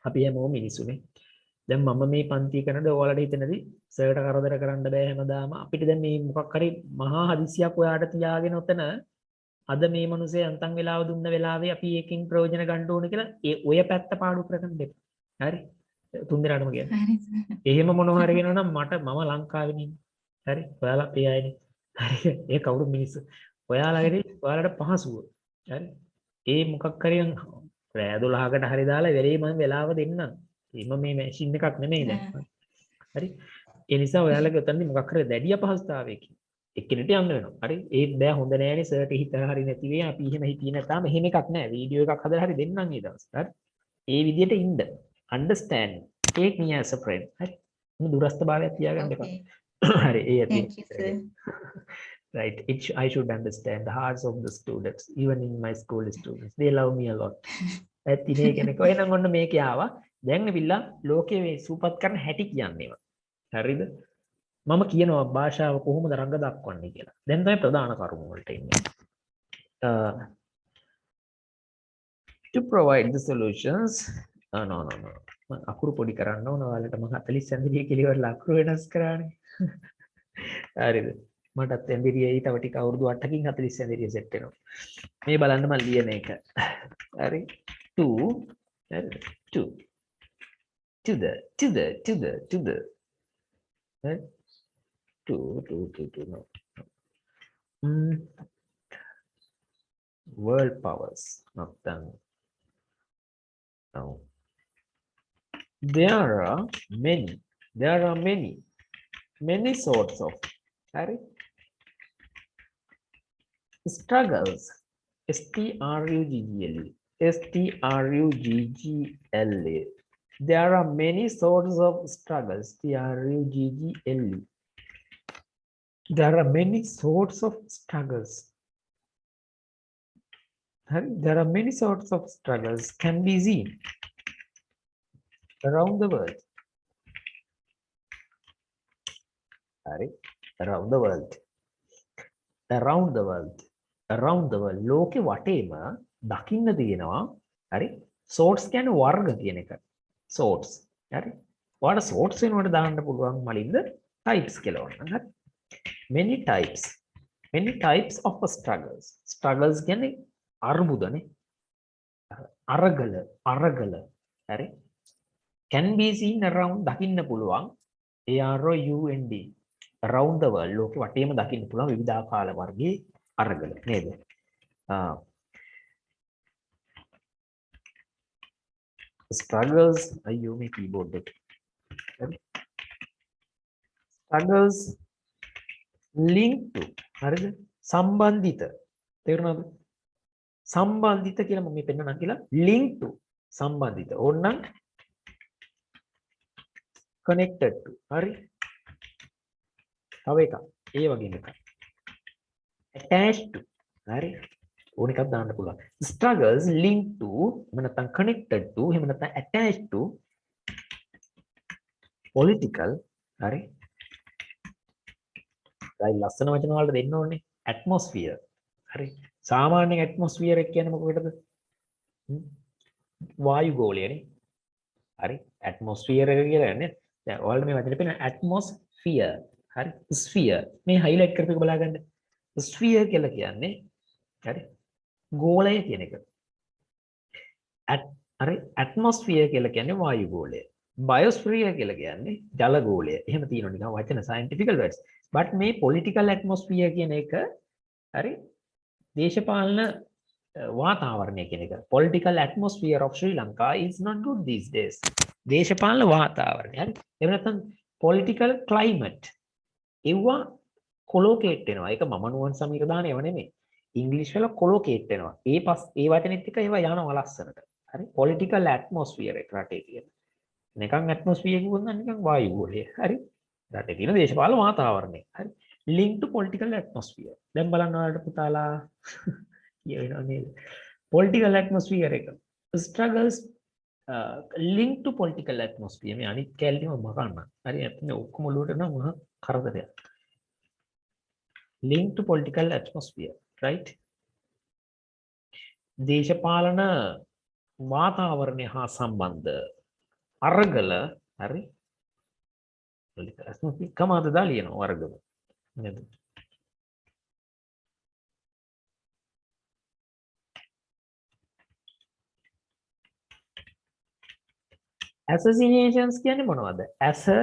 අපි හැමෝම මිනිස්සුනේ. දැන් මම මේ පන්ති කරනද ඔයාලට හිතෙනදී සර්ට කරදර කරන්න බෑ හැමදාම. අපිට දැන් මේ මොකක් හරි මහා හදිසියක් ඔයාලට තියාගෙන ඔතන අද මේ මිනිස්සේ අන්තම් වෙලාව දුන්න වෙලාවේ අපි එකකින් ප්‍රයෝජන ගන්න ඕන කියලා ඒ ඔය පැත්ත පාඩු කරගන්න දෙපා. හරි? තුන් දෙනාටම කියන්න. හරි sir. එහෙම මොනවා හරි වෙනවා නම් මම ලංකාවේ ඉන්නේ. හරි? ඔයාලා ඒ අයනේ. හරි? ඒ කවුරු මිනිස්සු. ඔයාලට පහසුව. හරි? ඒ මොකක් හරි රෑ 12කට හරි දාලා වෙලේ මම වෙලාව දෙන්නම්. එහෙම මේ මැෂින් එකක් නෙමෙයි දැන්. හරි? ඒ නිසා ඔයාලගේ උතන්දි මොකක් හරි දැඩි අපහසුතාවයකින් එක්කෙනෙක්ට යන්න වෙනවා. හරි? ඒත් බෑ හොඳ නෑනේ සර්ට හිත හරි නැති වෙයි. අපි එහෙම හිතියේ නැතාම එහෙම එකක් නෑ. වීඩියෝ එකක් හදලා හරි දෙන්නම් ඒ දවස්. හරි? ඒ විදියට ඉන්න. understand. take me as a friend. හරි? මේ දුරස්ථභාවයක් තියාගන්න එපා. Okay. හරි ඒ ඇති. Thank you, sir. Right. I should understand the hearts of the students, even in my school students. They love me a lot. ඇත්ත ඉනේ කෙනෙක්. එහෙනම් ඔන්න මේකේ ආවා. දැන් ඇවිල්ලා ලෝකයේ මේ සූපත් කරන හැටි කියන්නේ. හරිද? මම කියනවා භාෂාව කොහොමද රංග දක්වන්නේ කියලා. දැන් තමයි ප්‍රධාන කරුණු වලට එන්නේ. To provide the solutions. No. අකුරු පොඩි කරන්න ඕන. ඔයාලට මම 40 සැන්දිලිය කියලා ඉවරලා අකුරු වෙනස් කරානේ. හරිද? මටත් ඇඳිරියයි තව ටික අවුරුදු 8කින් 40 ඇඳිරිය සෙට් වෙනවා. මේ බලන්න මම ලියන එක. හරි. to the right? No. World powers. Not done. No. There are many sorts of struggles. Struggle. There are many sorts of struggles. Struggle. There are many sorts of struggles. There are many sorts of struggles can be seen around the world. Around the world. Around the world. Around the world. ලෝකෙ වටේම දකින්න තියෙනවා. හරි? sorts කියන්නේ වර්ග කියන එක. sorts. හරි? ඔයාලා sorts වෙනකොට දාන්න පුළුවන් මලින්ද types කියලා වුණා. හරි? Many types of struggles. Struggles කියන්නේ අර්බුදනේ. අරගල. හරි? Can be seen around දකින්න පුළුවන්. AROUND. Around the world. ලෝකෙ වටේම දකින්න පුළුවන් විවිධාකාර වර්ගයේ අරගල නේද? Struggles. අයියෝ මේ keyboard එක. Struggles link to. හරිද? සම්බන්ධිත. තේරුණාද? සම්බන්ධිත කියලා මම මේ පෙන්නනවා කියලා link to. සම්බන්ධිත. ඕනනම් connected to. හරි? තව එකක්. ඒ වගේම එකක්. attached to. හරි? ඕන එකක් දාන්න පුළුවන්. struggles linked to එහෙම නැත්නම් connected to එහෙම නැත්නම් attached to political. හරි? දැන් ලස්සන වචන වලට දෙන්න ඕනේ atmosphere. හරි? සාමාන්‍යයෙන් atmosphere එක කියන්නේ මොකකටද? වායු ගෝලයනේ. හරි? atmosphere එක කියලා කියන්නේ දැන් ඔයාලට මේ වචනේ පේන atmosphere. හරි? sphere. මේ highlight කරපු එක බලා ගන්න. sphere කියලා කියන්නේ හරි? ගෝලය කියන එක. හරි? atmosphere කියලා කියන්නේ වායු ගෝලය. biosphere කියලා කියන්නේ ජල ගෝලය. එහෙම තියෙනවා නිකන් වචන scientific words. but මේ political atmosphere කියන එක හරි? දේශපාලන වාතාවරණය කියන එක. political atmosphere of Sri Lanka is not good these days. දේශපාලන වාතාවරණය. හරි? එහෙම නැත්නම් political climate. ඒවා කොලොකේට් වෙනවා. ඒක මම නුවන් සමීර දාන ඒවා නෙමෙයි. ඉංග්‍රීසි වල කොලොකේට් වෙනවා. ඒ වචනෙත් එක්ක ඒවා යනවා ලස්සනට. හරි? political atmosphere එක රටේ තියෙන. නිකන් atmosphere කිව්වොත් නම් නිකන් වායු ගෝලය. හරි? රටේ තියෙන දේශපාලන වාතාවරණය. හරි? link to political atmosphere. දැන් බලන්න ඔයාලට පුතාලා කියවෙනවා නේද? political atmosphere එක. struggles link to political atmosphere. මේ අනිත් කැලේම මකන්න. හරි? මේ ඔක්කොම ඔලුවට නම් මහා කරදරයක්. link to political atmosphere. right? දේශපාලන වාතාවරණය හා සම්බන්ධ අරගල හරි? political atmosphere කමාද දාලියනවා අරගල. නේද? assassinations කියන්නේ මොනවද? ASSA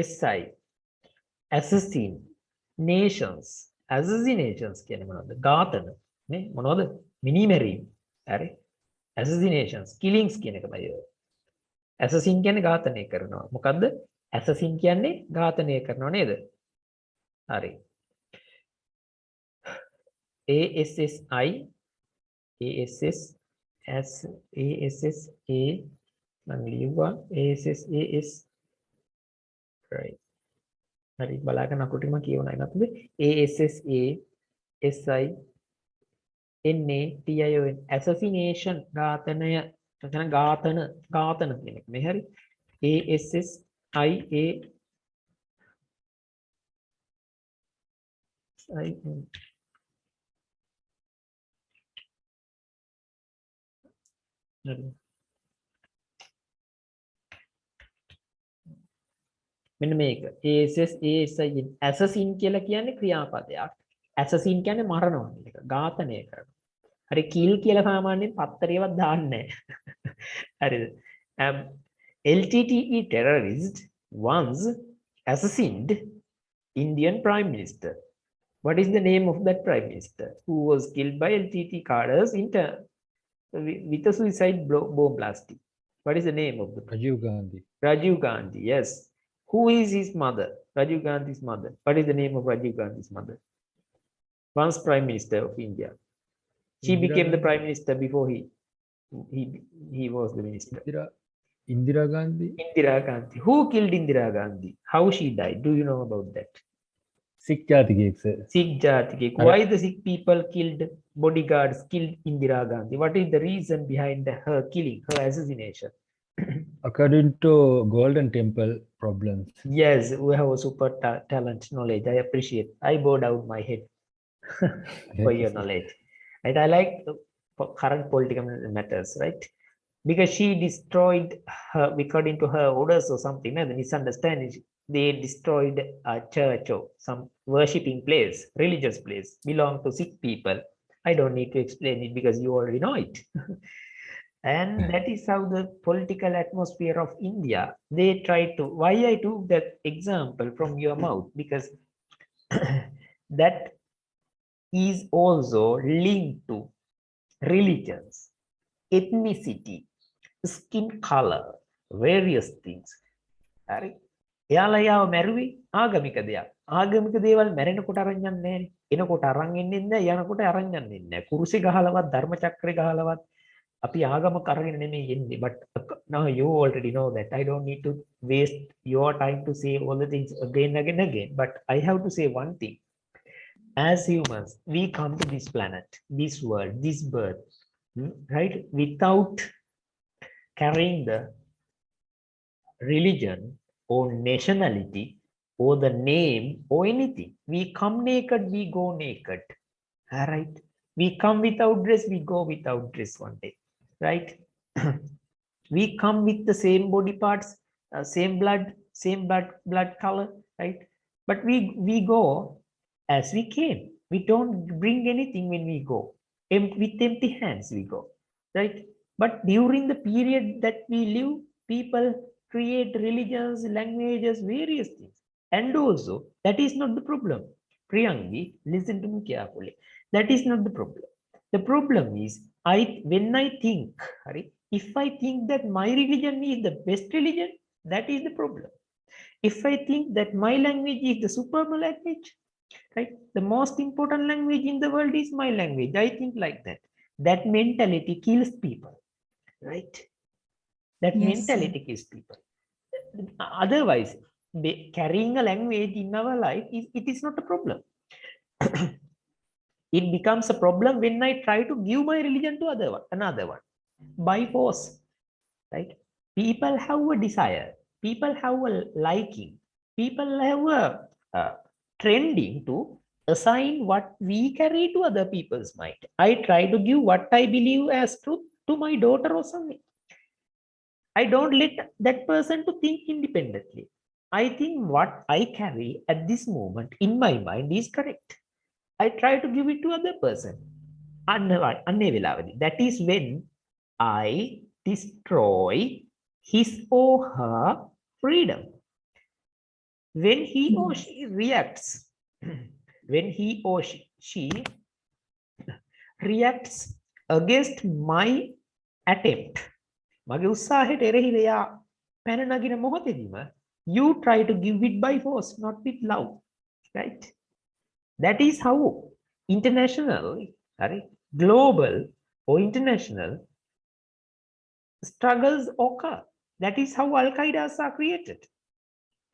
SI assassin nations assassinations කියන්නේ මොනවද? ඝාතන නේ මොනවද? මිනිමැරීම්. හරි? assassinations killings කියන එකමයි ඔය. assassin කියන්නේ ඝාතනය කරනවා. මොකද්ද? assassin කියන්නේ ඝාතනය කරනවා නේද? හරි. ASSA මම ලියුවා ASSAS right. හරි බලාගෙන අකුටිම කියවනයි නැත්ද? ASSA SINATION assassination ඝාතනය එතන ඝාතන කියන එක මේ හරි ASSIA මෙන්න මේක ASSASIN assassin කියලා කියන්නේ ක්‍රියාපදයක් assassin කියන්නේ මරනවා කියන එක ඝාතනය කරනවා හරි kill කියලා සාමාන්‍යයෙන් පත්තරේවත් දාන්නේ නැහැ හරිද LTTE terrorist once assassined Indian Prime Minister. What is the name of that Prime Minister who was killed by LTT cadres with a suicide bomb blasting? What is the name of the Rajiv Gandhi. Rajiv Gandhi? Yes. Who is his mother? Rajiv Gandhi's mother. What is the name of Rajiv Gandhi's mother? Once Prime Minister of India. She Indira became the Gandhi. Prime Minister before he was the minister. Indira Gandhi. Indira Gandhi. Who killed Indira Gandhi? How she died? Do you know about that? Sikh Jathike. Sikh Jathike. Why the Sikh people killed, bodyguards killed Indira Gandhi? What is the reason behind her killing, her assassination? According to Golden Temple problems. Yes, we have a super talent knowledge. I appreciate. I bow down my head for your knowledge. Right? I like current political matters, right? Because she destroyed her, according to her orders or something, the misunderstanding, they destroyed a church or some worshipping place, religious place, belong to Sikh people. I don't need to explain it because you already know it. And that is how the political atmosphere of India, they try to, why I took that example from your mouth, because that is also linked to religions, ethnicity, skin color, various things. හරි. එයාලා යාව මැරුවේ ආගමික දෙයක්. ආගමික දේවල් මැරෙනකොට අරන් යන්නේ නැහැ. එනකොට අරන් එන්නේ නැහැ, යනකොට අරන් යන්නේ නැහැ. කුරුසි ගහලවත් ධර්ම චක්‍රේ ගහලවත් අපි ආගමක අරගෙන නෙමෙයි එන්නේ. But now you already know that. I don't need to waste your time to say all the things again. But I have to say one thing. As humans, we come to this planet, this world, this birth, right, without carrying the religion or nationality or the name or anything. We come naked, we go naked. All right. We come without dress, we go without dress one day. Right. We come with the same body parts, same blood color, right? But we go as we came. We don't bring anything when we go. With empty hands we go, right? But during the period that we live, people create religions, languages, various things. And also, that is not the problem. Priyangi, listen to me carefully. That is not the problem. The problem is, when I think, if I think that my religion is the best religion, that is the problem. If I think that my language is the supreme language, right? The most important language in the world is my language. I think like that. That mentality kills people, right? That Yes, mentality kills people. Otherwise, carrying a language in our life, it is not a problem. It becomes a problem when I try to give my religion to another one by force, right? People have a desire. People have a liking. People have a trending to assign what we carry to other people's mind. I try to give what I believe as truth to my daughter or something. I don't let that person to think independently. I think what I carry at this moment in my mind is correct. I try to give it to other person. That is when I destroy his or her freedom. When he or she reacts, when he or she reacts against my attempt, you try to give it by force, not with love, right? That is how international, global or international struggles occur. That is how Al-Qaedas are created,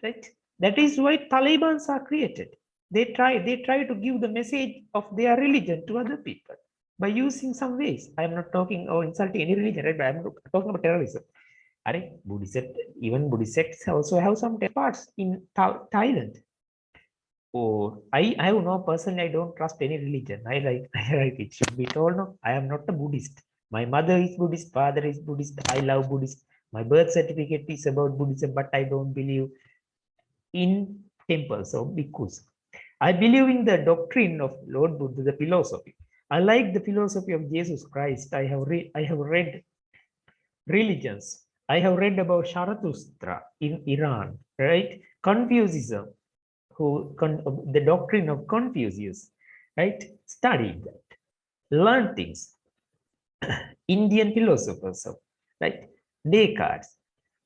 right? That is why Talibans are created. They try to give the message of their religion to other people by using some ways. I am not talking or insulting any religion, right? But I am talking about terrorism. Even Buddhist sects also have some parts in Thailand. Or I have no personally, I don't trust any religion. I like it should be told. No, I am not a Buddhist. My mother is Buddhist, father is Buddhist. I love Buddhist. My birth certificate is about Buddhism, but I don't believe in temples or bhikkhus. I believe in the doctrine of Lord Buddha, the philosophy. I like the philosophy of Jesus Christ. I have read religions I have read about Zarathustra in Iran, right? Confucianism, the doctrine of Confucius, right? Studied that, learned things. Indian philosophers, right? Descartes,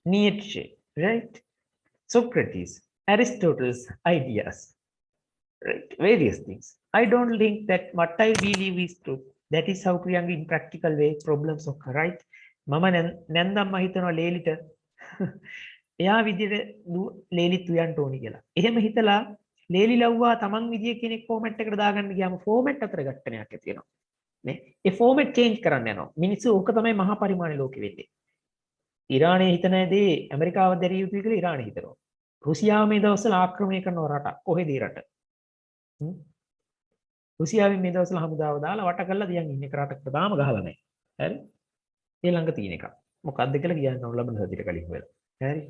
Nietzsche, right? Socrates, Aristotle's ideas, right? Various things. I don't think that what I believe is true. That is how Priyanka in practical way problems occur, right? මම නැන්දම්ම හිතනවා ලේලිට එයා විදිහට ලේලිත් උයන්ට ඕනි කියලා. එහෙම හිතලා ලේලි ලව්වා තමන් විදිය කෙනෙක් ෆෝමැට් එකකට දාගන්න ගියාම ෆෝමැට් අතර ගැටණයක් ඇති වෙනවා. නේ? ඒ ෆෝමැට් චේන්ජ් කරන්න යනවා. මිනිස්සු ඕක තමයි මහා පරිමාණ ලෝකෙ වෙන්නේ. ඉරානයේ හිතන දේ ඇමරිකාව දැරිය යුතුයි කියලා ඉරානයේ හිතනවා. රුසියාව මේ දවස්වල ආක්‍රමණය කරන රටක්. කොහෙද රට? රුසියාවෙන් මේ දවස්වල හමුදාව දාලා වට කරලා තියන් ඉන්නේ රටකට තාම ගහලා නැහැ. හරි? ඒ ළඟ තියෙන එක. මොකක්ද කියලා කියන්න ඕන ලබන සතියට කලින් වෙලා. හරි?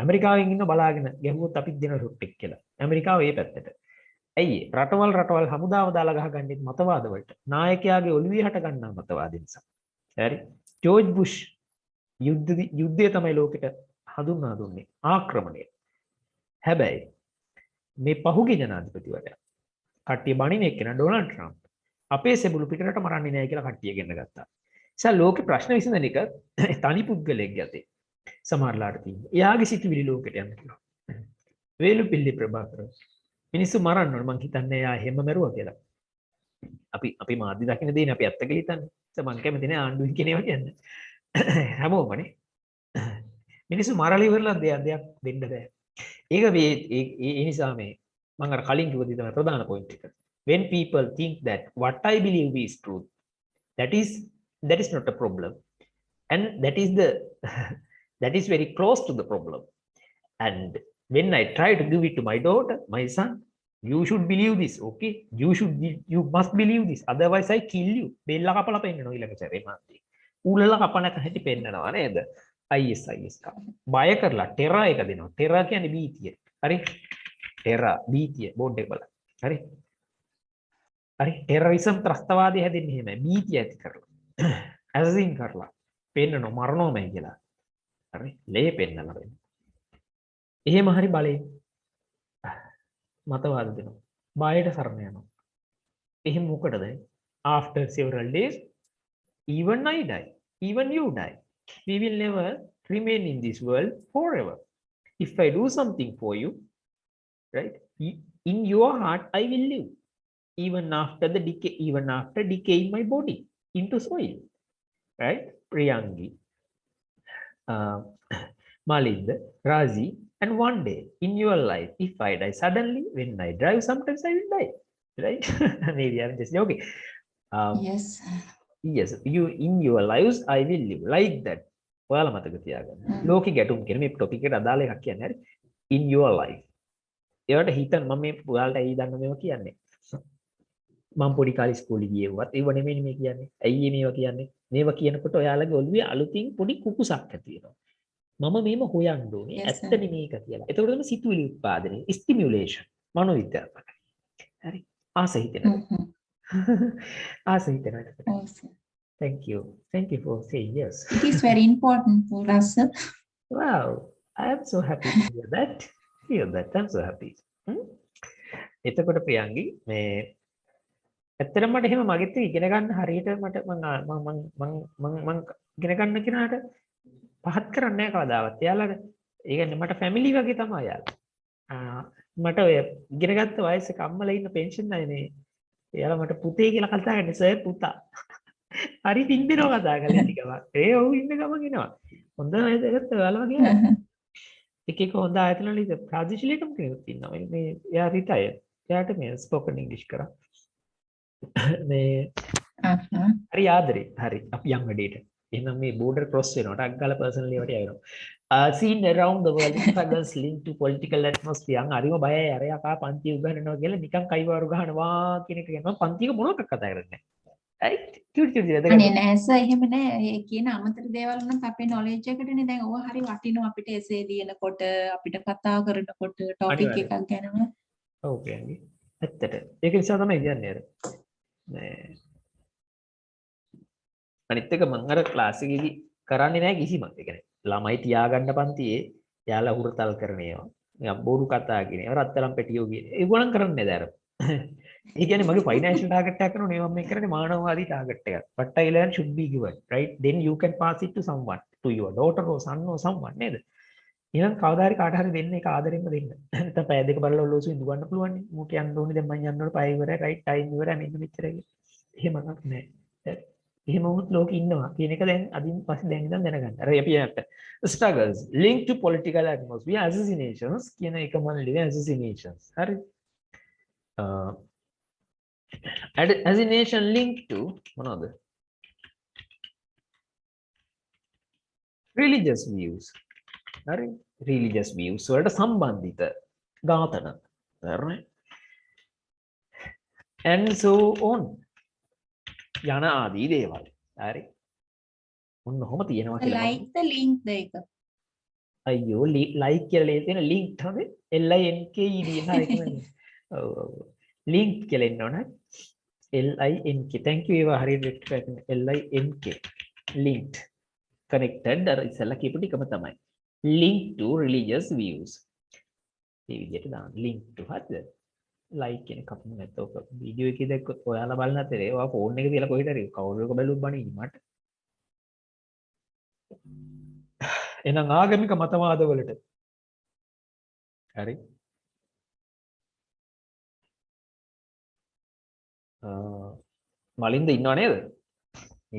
ඇමරිකාවෙන් ඉන්න බලාගෙන ගැහුවොත් අපිත් දෙන රුට් එක කියලා. ඇමරිකාව ඒ පැත්තට. ඇයි රටවල් හමුදාව දාලා ගහගන්නේ මතවාද වලට. නායකයාගේ ඔළුවේ හට ගන්නා මතවාද නිසා. හරි? ජෝර්ජ් බුෂ් යුද්ධය තමයි ලෝකෙට හඳුන්වා දුන්නේ ආක්‍රමණය. හැබැයි මේ පහුගිය ජනාධිපතිවරයා කට්ටිය බණින එක්කන ඩොනල්ඩ් ට්‍රම්ප් අපේ සෙබළු පිටරට මරන්නේ නැහැ කියලා කට්ටිය ගෙන්න ගත්තා. නිසා ලෝකේ ප්‍රශ්න විසඳන එක තනි පුද්ගලයෙක් යතේ. සමහරලාට තියෙනවා. එයාගේ සිතුවිලි ලෝකෙට යන්න පුළුවන්. වේලුපිල්ලි ප්‍රභාකර මිනිස්සු මරන්න ඕන මං හිතන්නේ එයා හැම මරුවා කියලා. අපි මාධ්‍ය දකින්න දෙන්නේ අපි ඇත්ත කියලා හිතන්නේ. මං කැමති නෑ ආණ්ඩුවේ කෙනේවා කියන්නේ. හැමෝමනේ. මිනිස්සු මරලා ඉවරලා දෙයක් දෙන්න බෑ. ඒක ඒ නිසා මේ මම අර කලින් කිව්ව දේ තමයි ප්‍රධාන පොයින්ට් එක. When people think that what I believe is truth, that is not a problem, and that is very close to the problem. And when I try to give it to my daughter, my son, you should believe this, okay? You must believe this, otherwise I kill you. බෙල්ල කපලා පෙන්නනවා ඊළඟ සැරේ මාත්‍රි. ඌලලා කපනක හැටි පෙන්නනවා නේද? IS බය කරලා ටෙරර් එක දෙනවා. ටෙරර් කියන්නේ බීතිය. හරි? ටෙරර් බීතිය බෝඩ් එක බලන්න. හරි? හරි ටෙරරිසම් ත්‍රස්තවාදී හැදෙන්නේ එහෙමයි. බීතිය ඇති කරලා. ඇසින් කරලා පෙන්නනවා මරනෝමයි කියලා. හරි? ලේ පෙන්නලා වෙන්නේ. එහෙම හරි බලේ මතවාද දෙනවා. බයට සරණ යනවා. එහෙම මොකටද? After several days, even I die, even you die. We will never remain in this world forever. If I do something for you, right, in your heart I will live, even after decaying my body into soil, right? Priyangi, Malinda, Razi, and one day in your life, if I die suddenly, when I drive, sometimes I will die, right? Maybe I'm just joking. Yes. Yes, you in your lives I will live like that. ඔයාලා මතක තියාගන්න. ලෝකෙ ගැටුම් කියන මේ topic එකට අදාළ එකක් කියන්නේ හරි. In your life. ඒවට හිතන්න මම මේ ඔයාලට ඇයි දන්න මේවා කියන්නේ. මම පොඩි කාලේ ඉස්කෝලේ ගියේවත් ඒව නෙමෙයි මේ කියන්නේ. ඇයි මේවා කියන්නේ? මේවා කියනකොට ඔයාලගේ ඔළුවේ අලුතින් පොඩි කුකුසක් ඇති වෙනවා. මම මේව හොයන්න ඕනේ. ඇත්තනේ මේක කියලා. එතකොට තමයි සිතුවිලි උත්පාදනය, ස්ටිමියුලේෂන්, මනෝවිද්‍යාත්මක. හරි. ආස හිතෙනවා. ආස හිතෙනවා. Awesome. Thank you for saying yes. It is very important for us. Wow, I am so happy to hear that. I'm so happy. එතකොට ප්‍රියංගි මේ ඇත්තටම මට එහෙම මගෙත් ඉගෙන ගන්න හරියට මට මම ඉගෙන ගන්න කෙනාට පහත් කරන්නේ නැහැ කවදාවත්. එයාලා ඒ කියන්නේ මට ෆැමිලි වගේ තමයි එයාලා. මට ඔය ඉගෙන ගත්ත වයසක අම්මලා ඉන්න පෙන්ෂන් අයනේ. එයාලා මට පුතේ කියලා කතා කරන්නේ සර් පුතා. හරි පින්දිනවා කතා කරලා ටිකක්. ඔව් ඉන්න ගමන් එනවා. හොඳ වයසකට ඔයාලා වගේ. එක හොඳ ආයතන වල ප්‍රාදේශීයකම් කෙනෙක් ඉන්නවා. මේ එයා රිටයර්. එයාට මේ ස්පෝකන් ඉංග්‍රීසි කරා. මේ හරි ආදරේ. හරි අපි යම් වැඩේට. එහෙනම් මේ බෝඩර් ක්‍රොස් වෙනවා. ටක් ගාලා පර්සනලි ඒවට යනවා. Seen around the world struggles linked to political atmosphere. හරිම බයයි අර යකා පන්ති උගහනවා කියලා නිකන් කයිවාරු ගහනවා කියන එක කියනවා. පන්තික මොනවක් කතා කරන්නේ නැහැ. right? අනේ නෑ සර් එහෙම නෑ. ඒ කියන අමතර දේවල් නම් අපේ knowledge එකටනේ දැන් ඕවා හරි වටිනවා අපිට එසේ ලියනකොට අපිට කතා කරනකොට topic එකක් ගැනම. ඔව් කියන්නේ. ඇත්තට. ඒක නිසා තමයි කියන්නේ අර. මේ අනිත් එක මම අර ක්ලාස් එකේදී කරන්නේ නැහැ කිසිම. ඒ කියන්නේ ළමයි තියාගන්න පන්තියේ යාලා හුරතල් කරන ඒවා. නිකන් බොරු කතා කියන ඒවා රත්තරන් පැටියෝ කියන. ඒගොල්ලන් කරන්නේ නැහැ දැන්. ඒ කියන්නේ මගේ ෆයිනෑන්ෂල් ටාගට් එකක් කරනවා නේ මම මේ කරන්නේ මානවවාදී ටාගට් එකක්. What I learn should be given, right? Then you can pass it to someone, to your daughter or son or someone නේද? එහෙනම් කවදා හරි කාට හරි දෙන්න ඒක ආදරෙන්ම දෙන්න. නැත්නම් පැය දෙක බලලා ඔලෝසු ඉඳ ගන්න පුළුවන් නේ. මූට යන්න ඕනේ දැන් මම යන්න ඕනේ පැය ඉවරයි, right time ඉවරයි මෙන්න මෙච්චරයි. එහෙම නැහැ. එහෙම වුණොත් ලෝකෙ ඉන්නවා කියන එක දැන් අදින් පස්සේ දැන් ඉඳන් දැනගන්න. අර අපි යන්නට struggles linked to political atmosphere assassinations කියන එක මම ලියුවේ assassinations. හරි. Assassination linked to මොනවද? religious views. හරි. religious views වලට සම්බන්ධිත ඝාතන. හරි. and so on. යන ආදී දේවල්. හරි. ඔන්න ඔහොම තියෙනවා කියලා. like the link දෙක. අයියෝ like කියලා තියෙන link තමයි LINK කියන එක නෙමෙයි. ඔව් ඔව්. link කියලා එන්න ඕන. LINK. thank you ඒවා හරියට වෙක්ටර් LINK. linked. connected අර ඉස්සෙල්ලා කියපු ටිකම තමයි. link to religious views. මේ විදිහට දාන්න link to හරිද? like කියන එකක් නැත්නම් ඔක වීඩියෝ එකේ දැක්කොත් ඔයාලා බලන අතරේ ඔයා ෆෝන් එක තියලා කොහෙද හරි කවුරුක බැලුවොත් බණින් මට එහෙනම් ආගමික මතවාද වලට හරි මලින්ද ඉන්නව නේද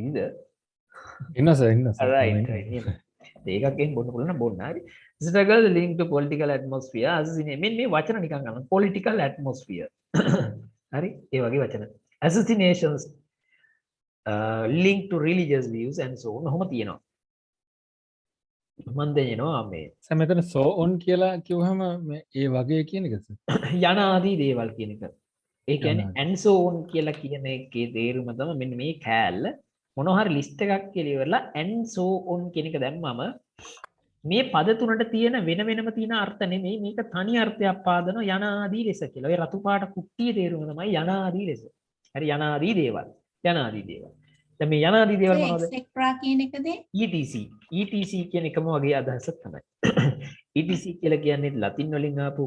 ඉන්නද ඉන්න සර් ඉන්න සර් right ඒකක් එහෙම බොන්න පුළුවන් නම් බොන්න හරි struggle linked to political atmosphere assassination මේ වචන නිකන් ගන්න political atmosphere හරි ඒ වගේ වචන assassinations linked to religious views and so on ඔහොම තියෙනවා මම දෙනවා මේ සර් මෙතන so on කියලා කිව්වහම මේ ඒ වගේ කියන එකද යන ආදී දේවල් කියන එක ඒ කියන්නේ and so on කියලා කියන එකේ තේරුම තමයි මෙන්න මේ කෑල්ල මොනවා හරි ලිස්ට් එකක් කියලා ඉවරලා and so on කියන එක දැම්මම මේ පද තුනට තියෙන වෙන වෙනම තියෙන අර්ථ නෙමෙයි මේක තනි අර්ථයක් පාදන යන ආදී ලෙස කියලා. ඔය රතු පාට කුට්ටියේ තේරුම තමයි යන ආදී ලෙස. හරි යන ආදී දේවල්. යන ආදී දේවල්. දැන් මේ යන ආදී දේවල් මොනවද? etc කියන එකද? etc කියන එකම වගේ අදහසක් තමයි. etc කියලා කියන්නේ ලතින් වලින් ආපු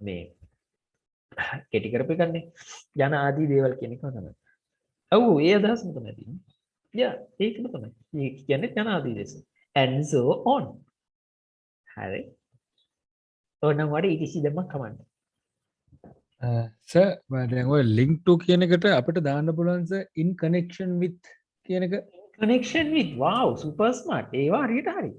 මේ කෙටි කරපු එකනේ. යන ආදී දේවල් කියන එක තමයි. ඔව් ඒ අදහසම තමයි තියෙන්නේ. Yeah ඒකම තමයි. මේ කියන්නේ යන ආදී ලෙස. and so on. හරි. ඕනම් වඩ ETC දෙන්න කමන්නේ. සර් දැන් ඔය link to කියන එකට අපිට දාන්න පුළුවන් සර් in connection with කියන එක connection with wow super smart ඒවා හරියට හරි.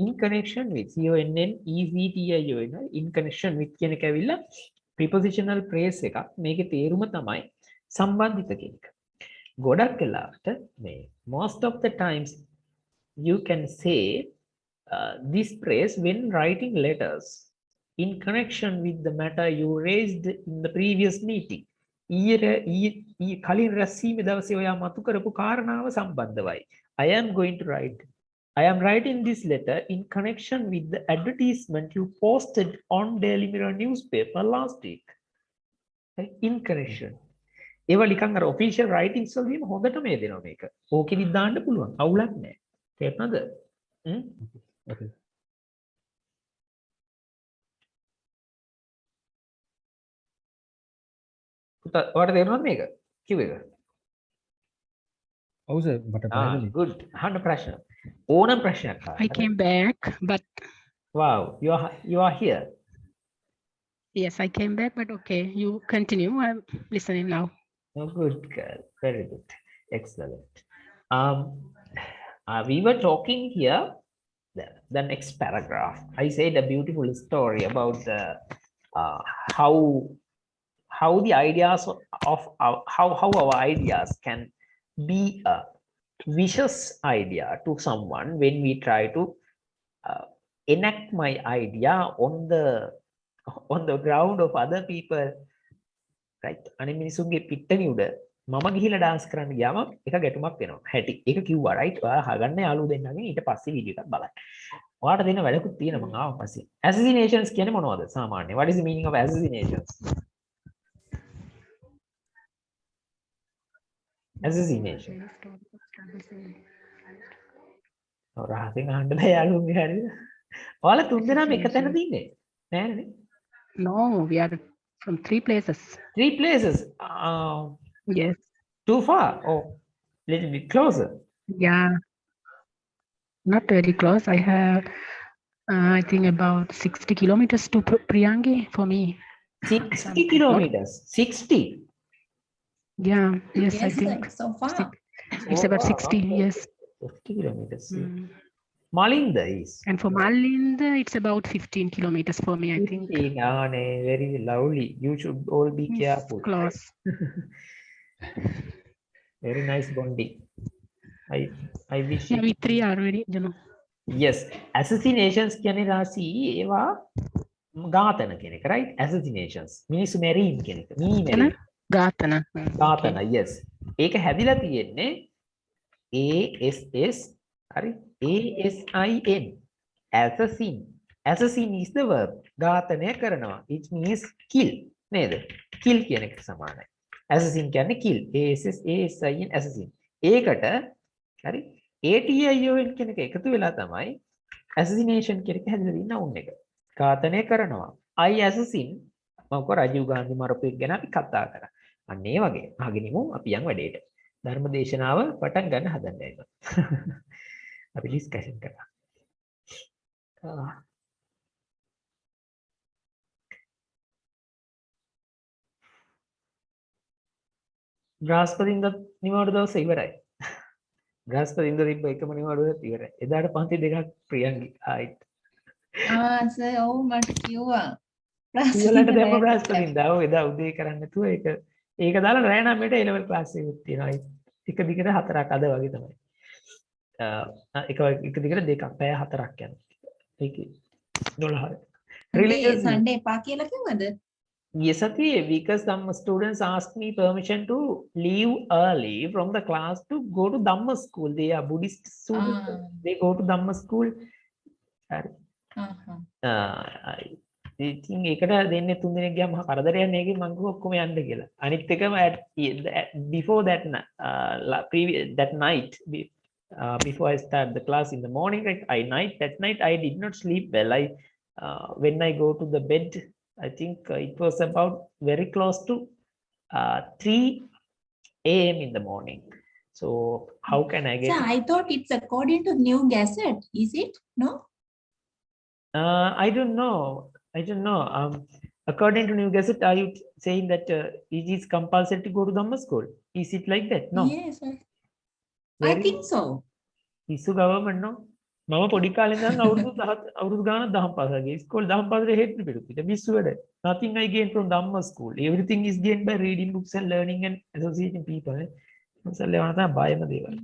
in connection with CONNECTION in connection with කියන එක ඇවිල්ලා prepositional phrase එකක්. මේකේ තේරුම තමයි සම්බන්ධිත කියන එක. ගොඩක් වෙලාවට මේ most of the times you can say this phrase when writing letters in connection with the matter you raised in the previous meeting. කලින් රැස්වීමේ දවසේ ඔයා මතු කරපු කාරණාව සම්බන්ධවයි. I am writing this letter in connection with the advertisement you posted on Daily Mirror newspaper last week. In connection. ඒවා නිකන් අර official රයිටින්ග්ස් වලදීම හොඳට මේ දෙනවා මේක. ඕකෙදි දාන්න පුළුවන්. අවුලක් නැහැ. තේරුණාද? okay පුතා ඔයාලට තේරුණාද මේක? කිව්ව එක? ඔව් සර් මට පැහැදිලි good. අහන්න ප්‍රශ්න. ඕනම ප්‍රශ්නයක් අහන්න. I came back, but Wow, you are here. yes, I came back, but okay, you continue. I'm listening now. Oh, good girl. Very good. Excellent. We were talking here, the next paragraph. I said a beautiful story about the how the ideas of how our ideas can be a vicious idea to someone when we try to enact my idea on the ground of other people. right අනේ මිනිසුන්ගේ පිට්ටනිය උඩ මම ගිහිලා dance කරන්න ගියාම එක ගැටුමක් වෙනවා හැටි ඒක කිව්වා right ඔයා අහගන්න යාළුවෝ දෙන්නගෙන් ඊට පස්සේ වීඩියෝ එකක් බලන්න ඔයාලට දෙන වැඩකුත් තියෙනවා මම ආව පස්සේ assassinations කියන්නේ මොනවද සාමාන්‍යයෙන් what is the meaning of assassinations assassination. Many stories of struggles in රහසින් අහන්න බෑ යාළුවෝ හරිද? ඔයාලා තුන් දෙනාම එක තැනද ඉන්නේ? නෑනේ. No, we are from 3 places. 3 places. Yes. Too far or little bit closer? Yeah. Not very close. I have, I think about 60 kilometers to Priyangi for me. 60 Something, kilometers. 60. Yeah. Yes, I Yes, think it's so far. it's Oh, about wow, 60. okay. Yes. 50 kilometers. Mm. Malinda is. And for Malinda, it's about 15 kilometers for me, I think. 15. Very lovely. You should all be It's careful. close. Very nice bonding. I wish Yeah, it. we 3 are very, you know. Yes. Assassinations කියන්නේ රාසි ඒවා ඝාතන කියන එක, right? Assassinations. මිනිස්සු මැරීම් කියන එක. Ghana? Ghana. ඝාතන, yes. ඒක හැදිලා තියෙන්නේ ASS හරි ASIN assassin. Assassin is the verb. ඝාතනය කරනවා. It means kill නේද? kill කියන එකට සමානයි. assassin කියන්නේ kill. ASSIN assassin. ඒකට හරි ATION කියන එක එකතු වෙලා තමයි assassination කියන එක හැදිලා තියෙන noun එක. ඝාතනය කරනවා. I assassin මම කෝ රජීව් ගාන්ධි මරපු එක ගැන අපි කතා කරා. අන්න ඒ වගේ. අහගෙනමු අපි යන් වැඩේට. ධර්ම දේශනාව පටන් ගන්න හදන්නේ ඉතින්. අපි ඩිස්කෂන් කරා. බ්‍රහස්පතින්ද නිවාඩු දවස ඉවරයි. බ්‍රහස්පතින්ද තිබ්බ එකම නිවාඩුව ඉවරයි. එදාට පන්ති දෙකක් ප්‍රියංගි ආයිත්. සර් ඔව් මට කිව්වා. ඉවලට දැම්ම බ්‍රහස්පතින්ද. ඔව් එදා උදේ කරන්න නැතුව ඒක දාලා රෑ 9ට A level class එකක් තියෙනවා. එක දිගට 4ක් අද වගේ තමයි. එක දිගට දෙකක් පැය 4ක් යනවා. ඒකේ 12. Religious Sunday එපා කියලා කිව්වද? Yes, Ati, because some students asked me permission to leave early from the class to go to Dhamma school. They are Buddhist students. They go to Dhamma school. ඉතින් ඒකට දෙන්නේ 3 දිනක් ගියාම මහා කරදරයක් නේ ඒකෙන් මං කිව්වා ඔක්කොම යන්න කියලා. අනිත් එකම before that that night before I start the class in the morning, like that night I did not sleep well. When I go to the bed, I think it was about very close to 3 a.m. in the morning. So how can I get? Sir, I thought it's according to new gazette. Is it? No? I don't know. According to new gazette, are you saying that it is compulsory to go to Dhamma school? Is it like that? No. Yes, I think so. Isu government no. මම පොඩි කාලේ ඉඳන් අවුරුදු ගානක් දහම් පාසල් ගියා. ඉස්කෝලේ දහම් පාසලේ හෙඩ් පිටු මිස්සු වැඩ. Nothing I gained from Dhamma school. Everything is gained by reading books and learning and associating people. පන්සල් යනවා තමයි බයම දේවල්.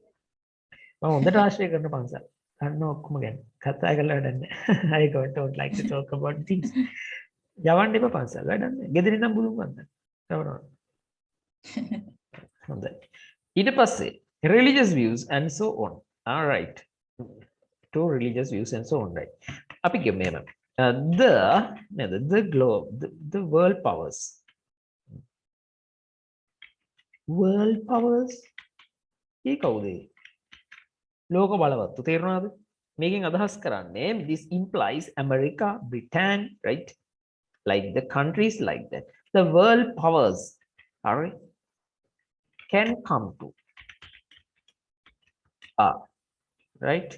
මම හොඳට ආශ්‍රය කරන පන්සල්. අන්න ඔක්කොම ගැන කතා කරලා වැඩක් නැහැ. I don't like to talk about things. යවන්න එපා පන්සල් වැඩක් නැහැ. ගෙදර ඉඳන් බුලුම් ගන්න. තවනවා. හොඳයි. ඊට පස්සේ religious views and so on. All right. To religious views and so on, right? Api give the globe, the world powers. World powers? Ee kawude? Loka balawattu තේරුණාද? මේකෙන් අදහස් කරන්නේ this implies America, Britain, right? Like the countries like that. The world powers, all right, can come to right?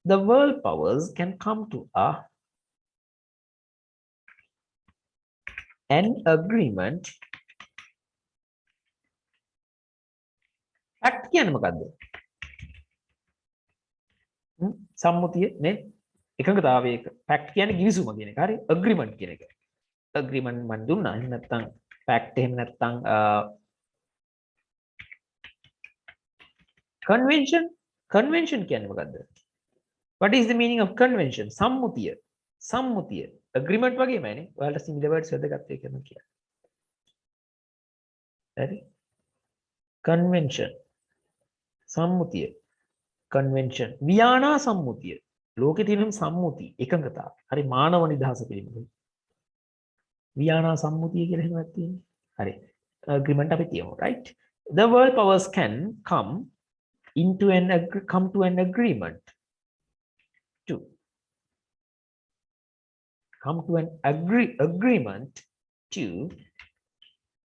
The world powers can come to an agreement. Fact කියන්නේ මොකද්ද? සම්මුතිය නේ? එකඟතාවයක. Fact කියන්නේ ගිවිසුම කියන එක. හරි? Agreement කියන එක. Agreement මන් දුන්නා. එහෙම නැත්නම් fact එහෙම නැත්නම් convention. Convention කියන්නේ මොකද්ද? What is the meaning of convention? සම්මුතිය. Agreement වගේමයි. ඔයාලට similar words වැදගත් වෙයි කියලා කියනවා. හරි? Convention. සම්මුතිය. Convention. වියානා සම්මුතිය. ලෝකේ තියෙන සම්මුති එකඟතාව. හරි මානව නිදහස පිළිබඳව. වියානා සම්මුතිය කියලා එහෙමත් තියෙන්නේ. හරි. Agreement අපි තියමු, right? the world powers can come into come to an agreement to agreement to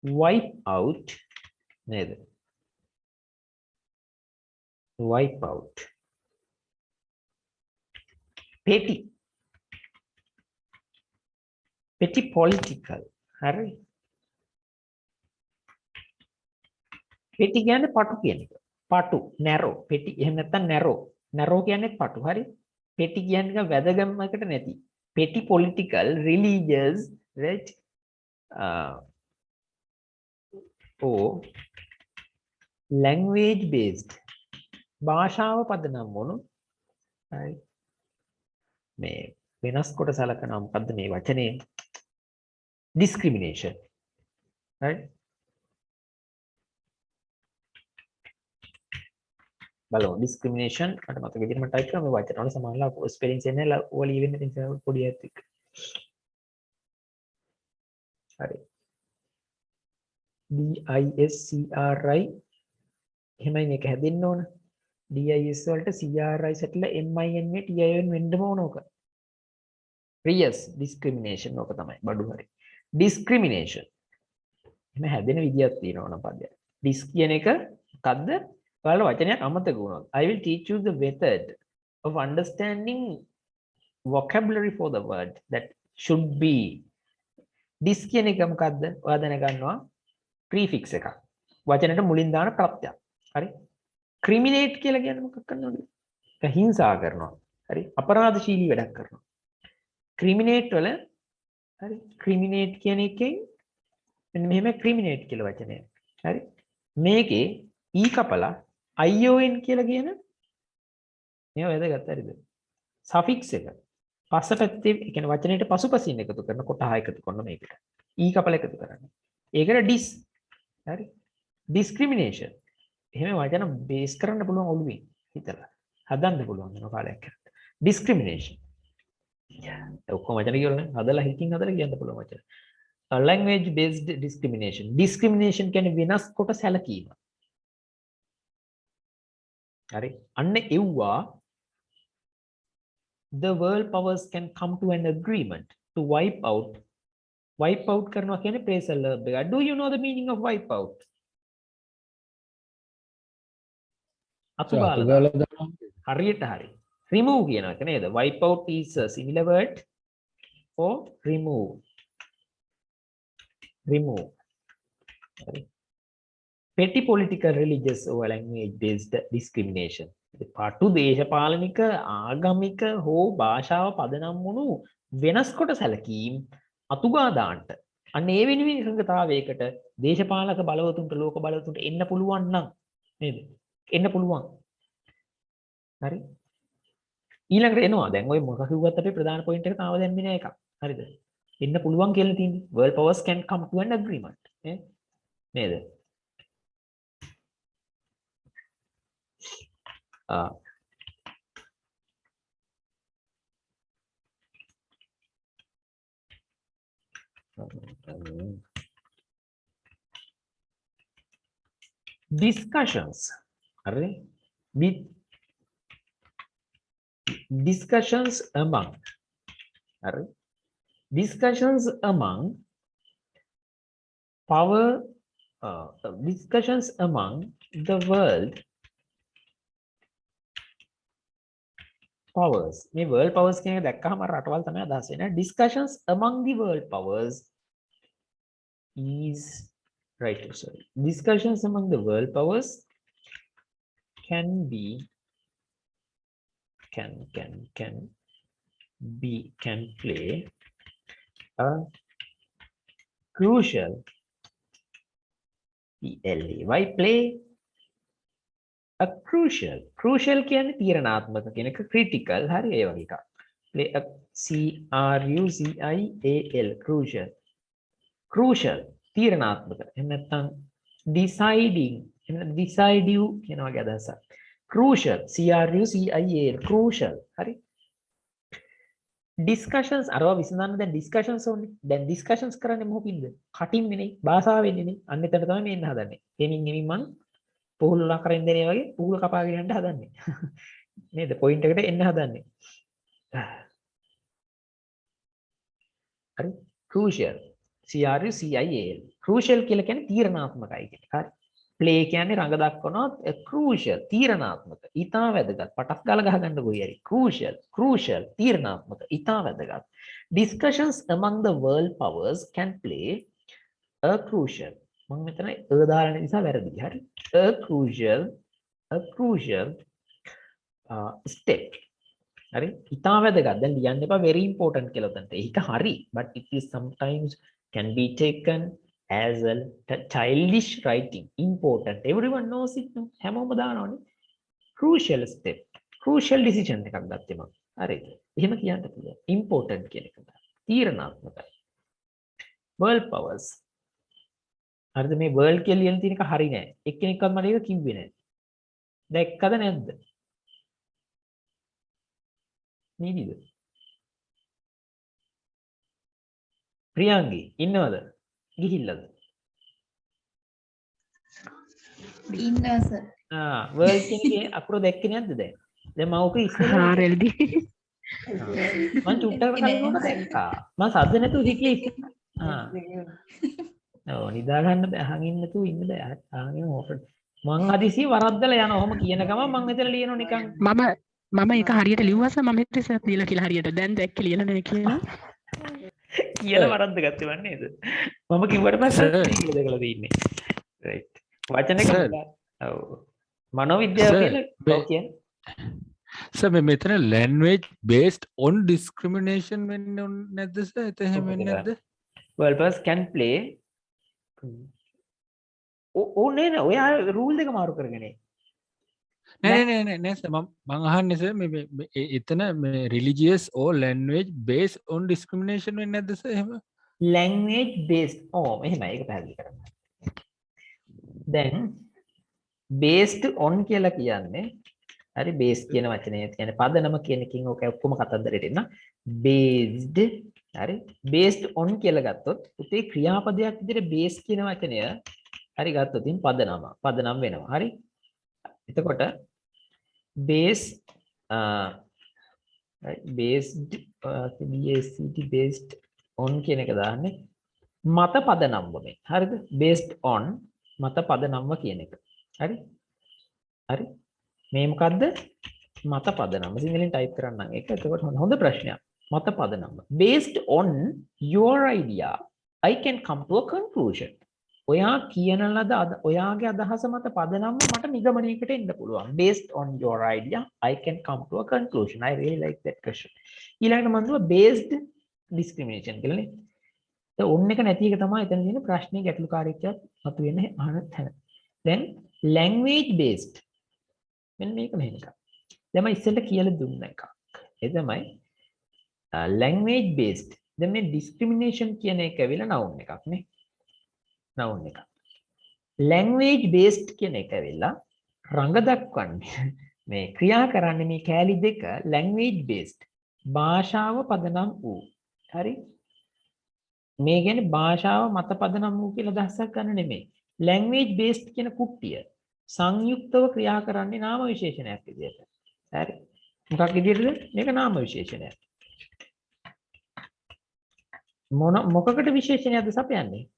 wipe out petty political හරි petty කියන්නේ පටු කියන එක පටු narrow petty එහෙම නැත්නම් narrow කියන්නේ පටු හරි petty කියන්නේ වැදගම්මකට නැති petty political religious right or language based භාෂාව පදනම් වුණු හරි මේ වෙනස් කොට සලකනවා මොකද්ද මේ වචනේ discrimination right බලමු discrimination මට මතක විදිහට මම ටයිප් කරා මේ වචන වල සමානලා ස්පෙලිංස් එන්නේ ඔය ලියවෙන්න තියෙන පොඩි එකක් එක්ක හරි DISCRI එහෙමයි මේක හැදෙන්න ඕන DIS වලට CRI සැටලා MIN මේ TIN වෙන්නම ඕන ඕක Prius discrimination ඕක තමයි බඩු හරි discrimination එහෙම හැදෙන විදියක් තියෙනවා නම් පදයක් dis කියන එක මොකද්ද ඔයාලා වචනයක් අමතක වුණොත් I will teach you the method of understanding vocabulary for the word that should be dis කියන එක මොකද්ද ඔයා දැනගන්නවා prefix එකක් වචනෙට මුලින් දාන ප්‍රත්‍යක් හරි criminate කියලා කියන්නේ මොකක් කරනවද ඒක හිංසා කරනවා හරි අපරාධශීලී වැඩක් කරනවා criminate වල හරි criminate කියන එකෙන් මෙන්න මෙහෙම criminate කියලා වචනය හරි මේකේ e කපලා ion කියලා කියන මේව වැදගත් හරිද suffix එක පස්සපැත්තේ ඒ කියන්නේ වචනේට පසුපසින් එකතු කරන කොටහ එකතු කරන මේකට e කපලා එකතු කරන්නේ ඒකට dis හරි discrimination එහෙම වචන බේස් කරන්න පුළුවන් ඔළුවේ හිතලා හදන්න පුළුවන් වෙන කාලයක් යනකොට discrimination ඔක්කොම වචන කියවලා හදලා හිතින් හදලා කියන්න පුළුවන් වචන language based discrimination කියන්නේ වෙනස් කොට සැලකීම හරි අන්න එව්වා the world powers can come to an agreement to wipe out කරනවා කියන්නේ phrasal verb එක do you know the meaning of wipe out අතුගාලා හරියට හරි remove කියන එක නේද wipe out is a similar word for remove petty political religious or language based discrimination පාටු දේශපාලනික ආගමික හෝ භාෂාව පදනම් වුණු වෙනස් කොට සැලකීම් අතුගා දාන්න අන්න ඒ වෙනුවෙන් එකඟතාවයකට දේශපාලක බලවතුන්ට ලෝක බලවතුන්ට එන්න පුළුවන් නම් නේද එන්න පුළුවන් හරි ඊළඟට එනවා දැන් ඔය මොකක් කිව්වත් අපේ ප්‍රධාන පොයින්ට් එක තාම දැම්මේ නෑ එකක් හරිද එන්න පුළුවන් කියලා තියෙන්නේ world powers can come to an agreement නේද discussions hari discussions among discussions among the world powers මේ world powers කියන එක දැක්කම රටවල් තමයි අදහස් වෙන්නේ discussions among the world powers is right sorry discussions among the world powers can play a crucial why play a crucial කියන්නේ තීරණාත්මක කියන එක critical හරි ඒ වගේ එකක් play a crucial තීරණාත්මක එහෙම නැත්නම් decisive කියන වගේ අදහසක් crucial crucial හරි discussions අරවා විසඳන්න දැන් discussions ඕනේ. දැන් discussions කරන්නේ මොකකින්ද? කටින් නේ භාෂාවෙන්නේ නේ. අන්න එතන තමයි මේ එන්න හදන්නේ. ගෙමින් ගෙමින් මං පුහුණුලා කරන් දෙනේ වගේ පුහුණු කපාගෙන යන්න හදන්නේ. නේද? පොයින්ට් එකට එන්න හදන්නේ. හරි? crucial. CRUCIAL. crucial කියලා කියන්නේ තීරණාත්මකයි කියන එක. හරි. play කියන්නේ රඟ දක්වනවා crucial තීරණාත්මක. ඊටා වැදගත්. පටක් ගාලා ගහගන්න ගොයි හරි. crucial තීරණාත්මක. ඊටා වැදගත්. discussions among the world powers can play a crucial. මම මෙතන දාලා නිසා වැරදි. හරි. a crucial step. හරි. ඊටා වැදගත්. දැන් ලියන්න එපා very important කියලා උතන්ට. ඒක හරි. but it is sometimes can be taken as a childish writing. Important. Everyone knows it. හැමෝම දානවනේ. crucial step. crucial decision එකක් ගත්තේ මම. හරිද? එහෙම කියන්න පුළුවන්. important කියන එක. තීරණාත්මකයි. world powers. හරිද? මේ world කියලා ලියන තියෙන එක හරි නෑ. එක්කෙනෙක්වත් මට ඒක කිව්වේ නෑ. දැක්කද නැද්ද? නේද? ප්‍රියංගි ඉන්නවද? ගිහිල්ලාද? ඉන්නවා සර්. world කියන්නේ අකුර දැක්කේ නැද්ද දැන්? දැන් මම ඔක ඉස්සෙල්ලා हाँ रेल्दी මම චුට්ටක් කලින් දැක්කා. මම සද්ද නැතුව හිටියේ ඉස්සෙල්ලා. ඔව් නිදා ගන්න බෑ. අහන් ඉන්න නැතුව ඉන්න බෑ. අහන් ඕකට. මං හදිසිය වරද්දලා යනවා. ඔහොම කියන ගමන් මං මෙතන ලියනවා නිකන්. මම එක හරියට ලිව්වා සර් මම රිසර්ච් දීලා කියලා හරියට දැන් දැක්ක ලියලා නැහැ කියලා කියලා වරද්ද ගත්තේ වන් නේද? මම කිව්වට පස්සේ කියලා දැකලා තින්නේ. රයිට්. වචන එක ඔව්. මනෝවිද්‍යාව කියලා ඔව් කියන්නේ. සර් මෙතන language based on discrimination වෙන්නේ නැද්ද සර්? එතන එහෙම වෙන්නේ නැද්ද? Well, person can play. ඕනේ නෑ. ඔයා රූල් දෙක මාරු කරගෙන නෑ සර් මම අහන්නේ සර් මේ එතන මේ religious or language based on discrimination වෙන්නේ නැද්ද සර් එහෙම? language based එහෙමයි ඒක පැහැදිලි කරන්න. දැන් based on කියලා කියන්නේ හරි based කියන වචනේ කියන්නේ පදනම කියන එකකින් ඕක ඔක්කොම කතන්දරෙට එන්න based හරි based on කියලා ගත්තොත් උතේ ක්‍රියාපදයක් විදිහට base කියන වචනය හරි ගත්තොත් ඉතින් පදනම් වෙනවා හරි එතකොට base based based on කියන එක දාන්නේ මත පදනම්ව මේ හරිද based on මත පදනම්ව කියන එක හරි මේ මොකද්ද මත පදනම සිංහලෙන් ටයිප් කරන්නම් ඒක එතකොට හොඳ ප්‍රශ්නයක් මත පදනම based on your idea I can come to a conclusion ඔයා කියන ලද ඔයාගේ අදහස මත පදනම මට නිගමනයකට එන්න පුළුවන් based on your idea I can come to a conclusion I really like that question ඊළඟට මම දුවා based discrimination කියලානේ ඔන්න එක නැති එක තමයි එතන තියෙන ප්‍රශ්නේ ගැටලුකාරීත්වයක් මතුවෙන්නේ අහන තැන දැන් language based මෙන්න මේක මෙහෙම එකක් දැන් මම ඉස්සෙල්ලා කියලා දුන්න එකක් ඒ තමයි language based දැන් මේ discrimination කියන එක ඇවිල්ලා noun එකක් නේ noun එකක් language based කියන එක ඇවිල්ලා රඟ දක්වන්නේ මේ ක්‍රියා කරන්නේ මේ කෑලි දෙක language based භාෂාව පදනම් වූ හරි මේ කියන්නේ භාෂාව මත පදනම් වූ කියලා දහසක් ගන්න නෙමෙයි language based කියන කුට්ටිය සංයුක්තව ක්‍රියා කරන්නේ නාම විශේෂණයක් විදියට. හරි. මොකක් විදියටද? මේක නාම විශේෂණයක්. මොකකට විශේෂණයක්ද සපයන්නේ?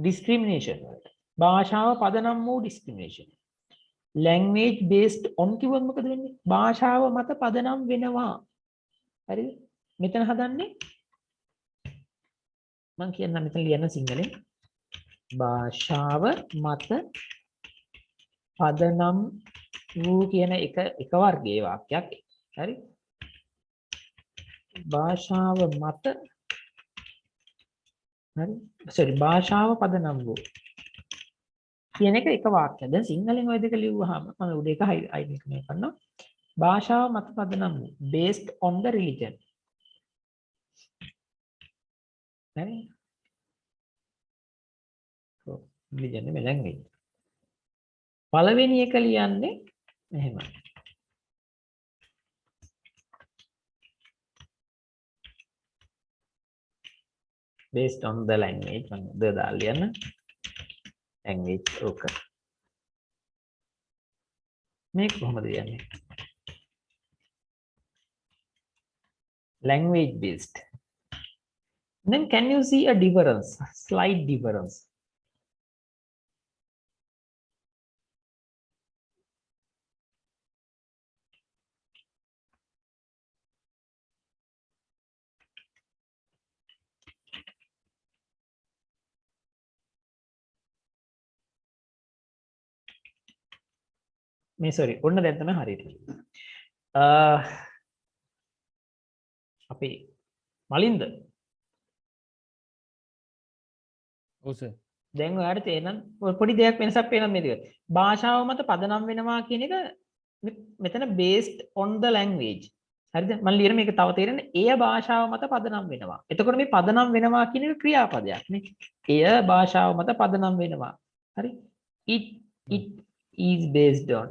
discrimination වලට. භාෂාව පදනම් වූ discrimination. language based on කිව්වොත් මොකද වෙන්නේ? භාෂාව මත පදනම් වෙනවා. හරිද? මෙතන හදන්නේ මම කියන්නම් මෙතන ලියන්න සිංහලෙන් භාෂාව මත පදනම් වූ කියන එක වර්ගයේ වාක්‍යයක් හරි භාෂාව මත හරි sorry භාෂාව පදනම් වූ කියන එක වාක්‍යයක් දැන් සිංහලෙන් ඔය දෙක ලිව්වහම මම උඩ එක හයිලයිට් මේ කරනවා භාෂාව මත පදනම් වූ based on the religion හරි religion නේ language පළවෙනි එක ලියන්නේ මෙහෙමයි based on the language the දාලියන language ඕක මේක කොහොමද කියන්නේ language based. Then can you see a difference, slight difference? sorry, ඔන්න දැන් තමයි හරියට. අපි මලින්ද ඔව් සර්. දැන් ඔයාලට තේරෙනවද පොඩි දෙයක් වෙනසක් පේනවද මේ දෙක භාෂාව මත පදනම් වෙනවා කියන එක මෙතන based on the language හරිද මම ලියන මේක තව තේරෙන්නේ එය භාෂාව මත පදනම් වෙනවා එතකොට මේ පදනම් වෙනවා කියන එක ක්‍රියාපදයක් නේ එය භාෂාව මත පදනම් වෙනවා හරි it is based on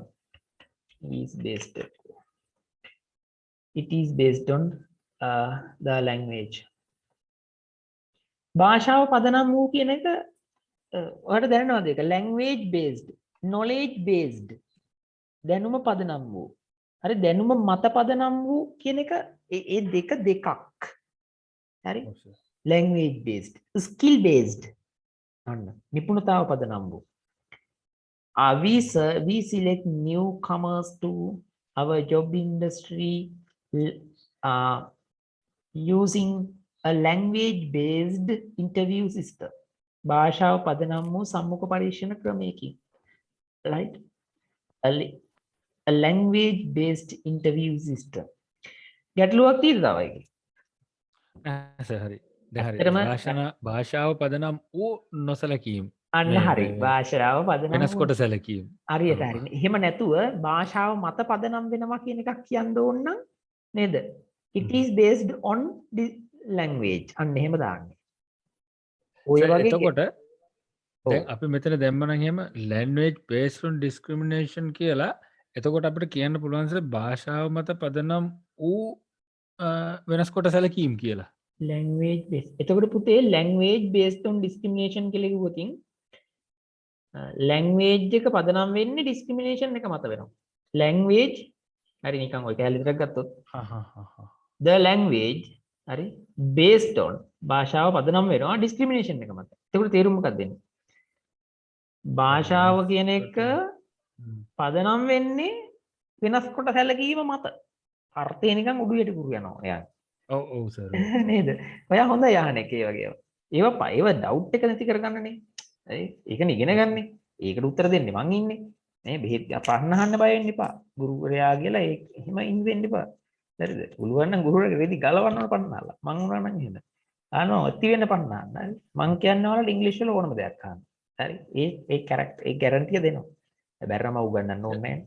it is based on the language භාෂාව පදනම් වූ කියන එක ඔයාලට දැනෙනවද ඒක language based knowledge based දැනුම පදනම් වූ හරි දැනුම මත පදනම් වූ කියන එක ඒ දෙකක් හරි language based skill based අන්න නිපුණතාව පදනම් වූ we select newcomers to our job industry using a language based interview system භාෂාව පදනම් වූ සම්මුඛ පරීක්ෂණ ක්‍රමයකින් right a language based interview system ගැටලුවක් තියෙද තව එකේ සර් හරි දැන් හරි ඇත්තටම භාෂාව පදනම් වූ නොසලකීම් අන්න හරි භාෂාව පදනම් වෙනස් කොට සැලකීම් හරියට හරිනේ එහෙම නැතුව භාෂාව මත පදනම් වෙනවා කියන එකක් කියන්න ඕන නම් නේද it is based on the language අන්න එහෙම දාන්නේ ඔය වගේ එතකොට දැන් අපි මෙතන දැම්මනම් එහෙම language based on discrimination කියලා එතකොට අපිට කියන්න පුළුවන් සර් භාෂාව මත පදනම් වූ වෙනස් කොට සැලකීම් කියලා language based එතකොට පුතේ language based on discrimination කියලා කිව්වොත් language එක පදනම් වෙන්නේ discrimination එක මත වෙනවා language හරි නිකන් ඔය කැලේ විතරක් ගත්තොත් the language හරි based on භාෂාව පදනම් වෙනවා discrimination එක මත එතකොට තේරුම මොකක්ද දෙන්නේ භාෂාව කියන එක පදනම් වෙන්නේ වෙනස් කොට සැලකීම මත අර්ථය නිකන් උඩු යට කුරු යනවා එයා ඔව් ඔව් සර් නේද ඔයා හොඳ යහන එක ඒ වගේ ඒව ඩවුට් එක නැති කරගන්නනේ හරි ඒකනේ ඉගෙන ගන්නෙ ඒකට උත්තර දෙන්නේ මං ඉන්නේ නේ බෙහෙත් ප්‍රශ්න අහන්න බය වෙන්න එපා ගුරුවරයා කියලා එහෙම ඉන්න වෙන්න එපා හරිද පුළුවන් නම් ගුරුවරයාගේ රෙදි ගලවන්න ඕන පන්නලා මං උනා නම් එහෙම ඔත්ති වෙන්න පන්නන්න හරි මං කියන්නේ වල ඉංග්‍රීසි වල ඕනම දෙයක් අහන්න හරි ඒ කැරක්ටර් ඒ ගැරන්ටිය දෙනවා බැරම උගන්නන්න ඕනේ නැහැ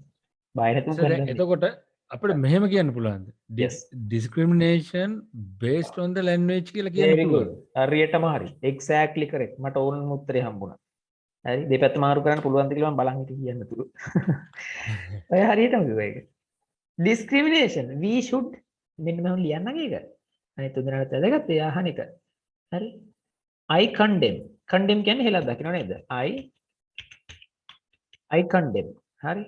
බය නැතුව උගන්නන්න එතකොට අපිට මෙහෙම කියන්න පුළුවන්ද discrimination based on the language කියලා කියන්න පුළුවන් හරියටම හරි exactly correct මට ඕන උත්තරේ හම්බුණා හරි දෙපැත්ත මාරු කරන්න පුළුවන්ද කියලා මම බලන් හිටියේ කියන්න තුරු ඔය හරියටම කිව්වා ඒක discrimination we should මෙන්න මම ලියන්නම් ඒක අනිත් තුන්දෙනාට වැදගත් ඒ අහන එක හරි I condemn කියන්නේ හෙලක් දකින්න නේද I condemn හරි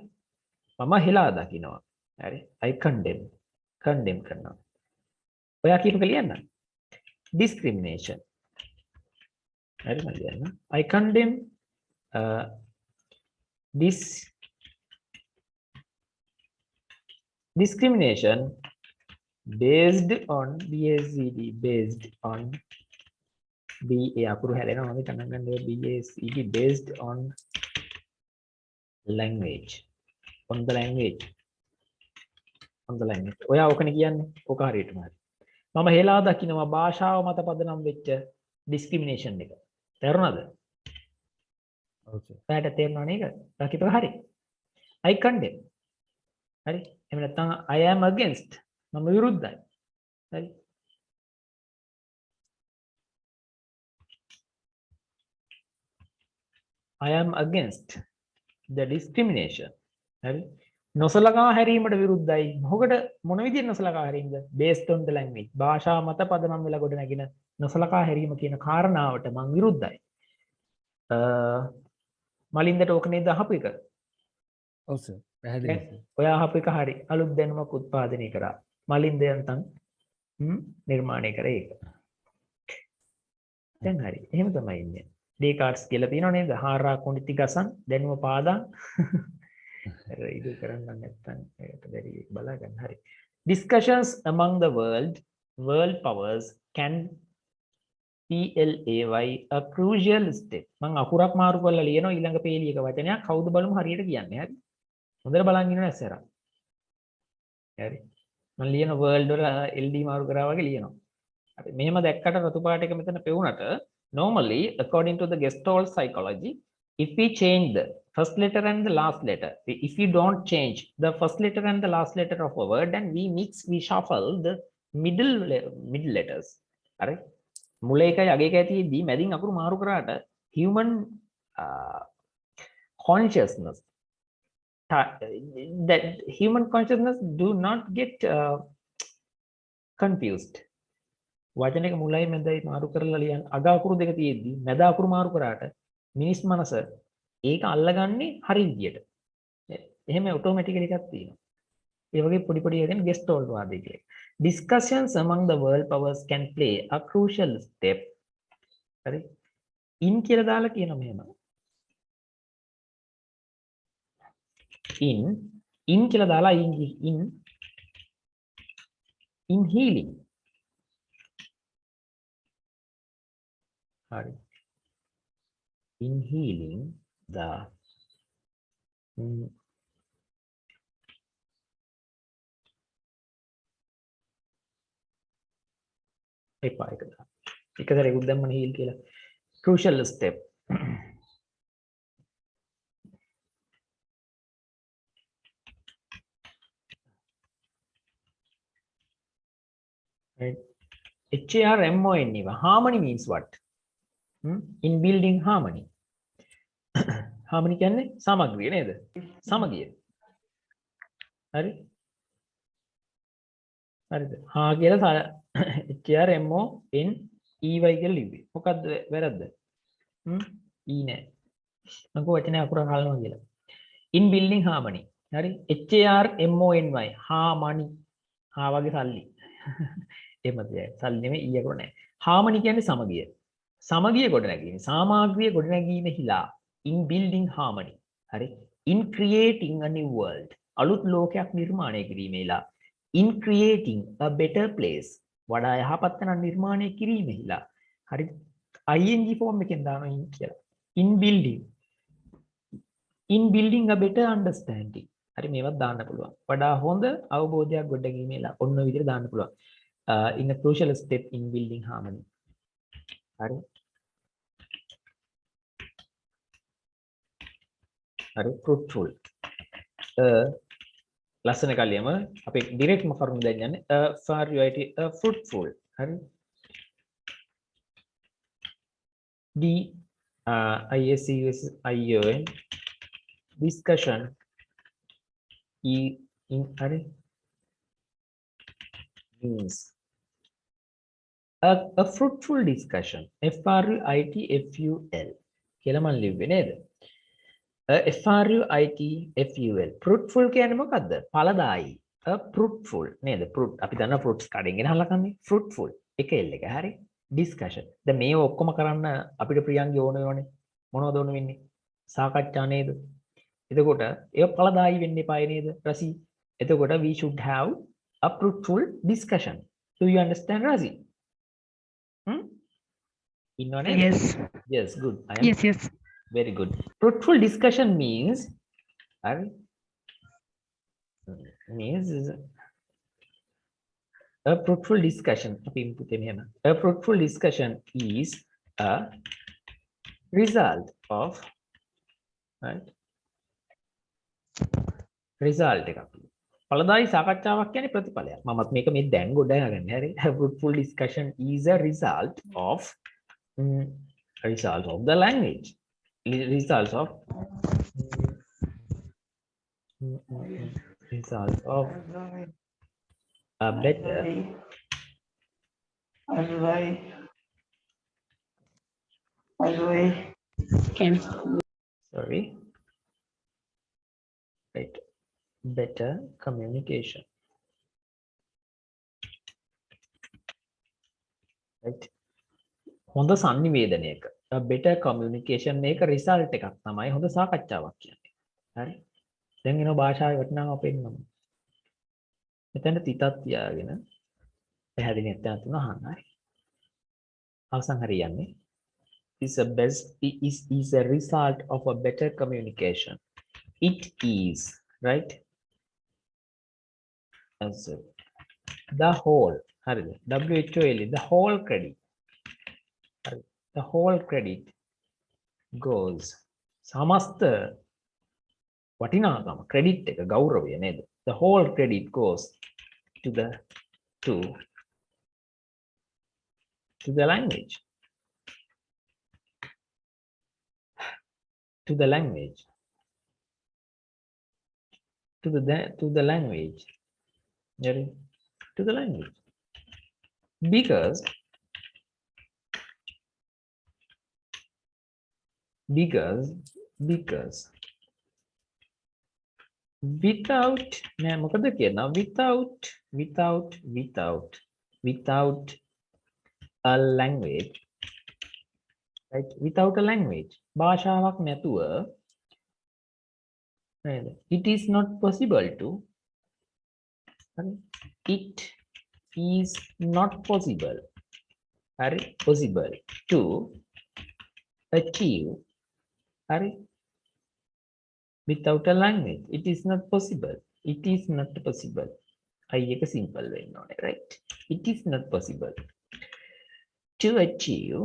මම හෙලා දකින්නවා හරි I condemn කරනවා ඔයා කියපු ලියන්න discrimination හරි මම ලියන්න I condemn discrimination based on based on අකුරු හැලෙනවා මම ගණන් ගන්න BACD based on language on the language ඔයා ඔකනේ කියන්නේ ඔක හරියටම හරි මම හෙලා දකින්නවා භාෂාව මත පදනම් වෙච්ච discrimination එක තේරුණාද ඔයාට තේරෙනව නේද දකිපක හරි I condemn හරි එහෙම නැත්නම් I am against මම විරුද්ධයි හරි I am against the discrimination හරි නොසලකා හැරීමට විරුද්ධයි. මොකද මොන විදිහට නොසලකා හැරීමද? based on the language. භාෂා මත පදනම් වෙලා ගොඩ නැගින නොසලකා හැරීම කියන කාරණාවට මම විරුද්ධයි. මලින්දට ඕක නේද අහපු එක? ඔව් සර්. පැහැදිලි සර්. ඔයා අහපු එක හරි. අලුත් දැනුමක් උත්පාදනය කරා. මලින්ද යන්තම් නිර්මාණය කරේ ඒක. දැන් හරි. එහෙම තමයි ඉන්නේ. ඩේකාර්ට්ස් කියලා තියෙනව නේද? හාරා කුණිති ගසන් දැනුම පාදන්. ඒක කරන්න නැත්නම් ඒකට බැරි බලා ගන්න. හරි. Discussions among the world powers can PLAY a crucial step. මම අකුරක් මාරු කරලා ලියනවා ඊළඟ පේලියක වචනයක් කවුද බලමු හරියට කියන්නේ. හරි. හොඳට බලන් ඉන්න ඇස්සර. හරි. මම ලියන world වල LD මාරු කරා වගේ ලියනවා. හරි. මෙහෙම දැක්කට රතු පාට එක මෙතන පෙවුනට normally according to the Gestalt psychology if we change the first letter and the last letter, if we don't change the first letter and the last letter of a word and we shuffle the middle letters. හරි. මුල එකයි අග එකයි තියෙද්දි මැදින් අකුරු මාරු කරාට human consciousness that human consciousness do not get confused. වචන එක මුලයි මැදයි මාරු කරලා ලියන අග අකුරු දෙක තියෙද්දි මැද අකුරු මාරු කරාට මිනිස් මනස ඒක අල්ලගන්නේ හරි විදියට. එහෙම ඔටෝමැටිකලි එකක් තියෙනවා. ඒ වගේ පොඩි පොඩි එකෙන් Gestalt වාදය කියලා. Discussions among the world powers can play a crucial step. හරි. in කියලා දාලා කියනවා මෙහෙම. in කියලා දාලා in healing. හරි. in healing the එපා එක දාන්න. එක සැරේකුත් දැම්මනේ heal කියලා. crucial step. right. HARMONE. Harmony means what? In building harmony. harmony කියන්නේ සමගිය නේද? සමගිය. හරි. හරිද? හා කියලා HRMONEY කියලා ලිව්වේ. මොකද්ද වැරද්ද? E නෑ. මම කෝ වචනේ අකුර හලනවා කියලා. In building harmony. හරි. HARMONY harmony. හා වගේ සල්ලි. එහෙමද? සල්ලි නෙමෙයි E අකුර නෑ. harmony කියන්නේ සමගිය. සමගිය ගොඩනැගීම. සාමාග්‍රිය ගොඩනැගීමෙහිලා in building harmony. හරි. In creating a new world. අලුත් ලෝකයක් නිර්මාණය කිරීමේලා in creating a better place. වඩා යහපත් තැනක් නිර්මාණය කිරීමෙහිලා. හරි. ing form එකෙන් දානවා in කියලා. in building a better understanding. හරි මේවත් දාන්න පුළුවන්. වඩා හොඳ අවබෝධයක් ගොඩනැගීමේලා ඔන්න ඔය විදිහට දාන්න පුළුවන්. In a crucial step in building harmony. හරි. හරි fruitful. ලස්සන කලියම අපි ඩිරෙක්ට්ම කරුණු දැන් යන්නේ fruit fruitful. හරි. D ISCUSION discussion in hurry means a fruitful discussion. FRUITFUL කියලා මම ලිව්වේ නේද? FRUITFUL fruitful කියන්නේ මොකද්ද? ඵලදායි. fruitful නේද? fruit අපි දන්නා fruits කඩෙන් ගෙන අහලා කන්නේ fruitful එක L එක. හරි. discussion. දැන් මේ ඔක්කොම කරන්න අපිට ප්‍රියංගේ ඕන වෙනවනේ. මොනවද ඕන වෙන්නේ? සාකච්ඡා නේද? එතකොට ඒක ඵලදායි වෙන්න එපායි නේද? රසි. එතකොට we should have a fruitful discussion. Do you understand, Razi? Yes. Yes, good. I am Yes. very good. Fruitful discussion means a fruitful discussion. A fruitful discussion is a result of result එකක්. ඵලදායි සාකච්ඡාවක් කියන්නේ ප්‍රතිඵලයක්. මමත් මේක මේ දැන් ගොඩ ගන්න. හරි. A fruitful discussion is a result of the language. Results of Result of a better Can sorry right better communication right හොඳ සංනිවේදනයක a better communication මේක result එකක් තමයි හොඳ සාකච්ඡාවක් කියන්නේ හරි දැන් එනවා භාෂාවේ වටිනාකම පෙන්නනවා මෙතන තිතක් තියාගෙන පැහැදිලි නැත්නම් තුන අහන්න හරි අවසන් හරියන්නේ is a result of a better communication it is right as the whole හරිද WHOL the whole credit හරි the whole credit goes සමස්ත වටිනාකම credit එක ගෞරවය නේද the whole credit goes to the to the language to the language to the language Ready? To the language because without නෑ මොකද කියනවා without a language right without a language භාෂාවක් නැතුව නේද it is not possible to it is not possible හරි possible to achieve හරි without a language it is not possible I එක simple වෙන්න ඕනේ right it is not possible to achieve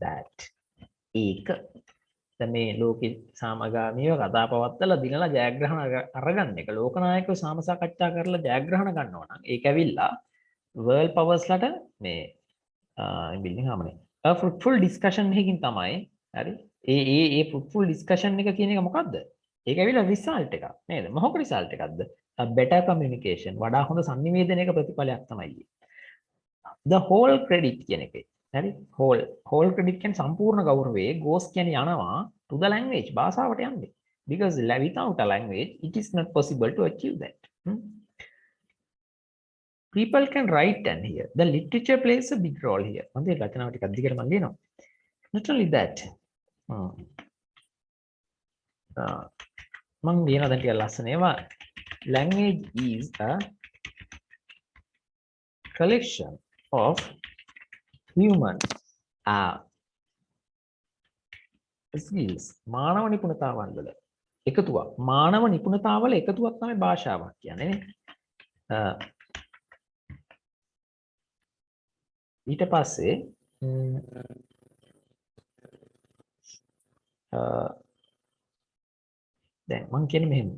that ඒක දැන් මේ ලෝකේ සාමගාමීව කතා පවත්තලා දිනලා ජයග්‍රහණ අරගන්න එක ලෝකනායකව සාමසාකච්ඡා කරලා ජයග්‍රහණ ගන්නවා නම් ඒක ඇවිල්ලා world powers ලට මේ බිල්ඩින් හාමනේ a fruitful discussion එකකින් තමයි හරි ඒ fruitful discussion එක කියන එක මොකද්ද ඒක ඇවිල්ලා result එකක් නේද මොකක් result එකක්ද a better communication වඩා හොඳ sannivedanayක ප්‍රතිඵලයක් තමයි the whole credit කියන එකේ හරි whole credit කියන්නේ සම්පූර්ණ ගෞරවයේ goes කියන්නේ යනවා to the language භාෂාවට යන්නේ because without a language it is not possible to achieve that people can write and hear the literature plays a big role here මම රචනාව ටිකක් දිගට මම ලියනවා not only that මම ලියන දැන් ටිකක් ලස්සන ඒවා language is a collection of human skills මානව නිපුණතාවන් වල එකතුවක් මානව නිපුණතාවල එකතුවක් තමයි භාෂාවක් කියන්නේ නේ ඊට පස්සේ දැන් මම කියන්නේ මෙහෙම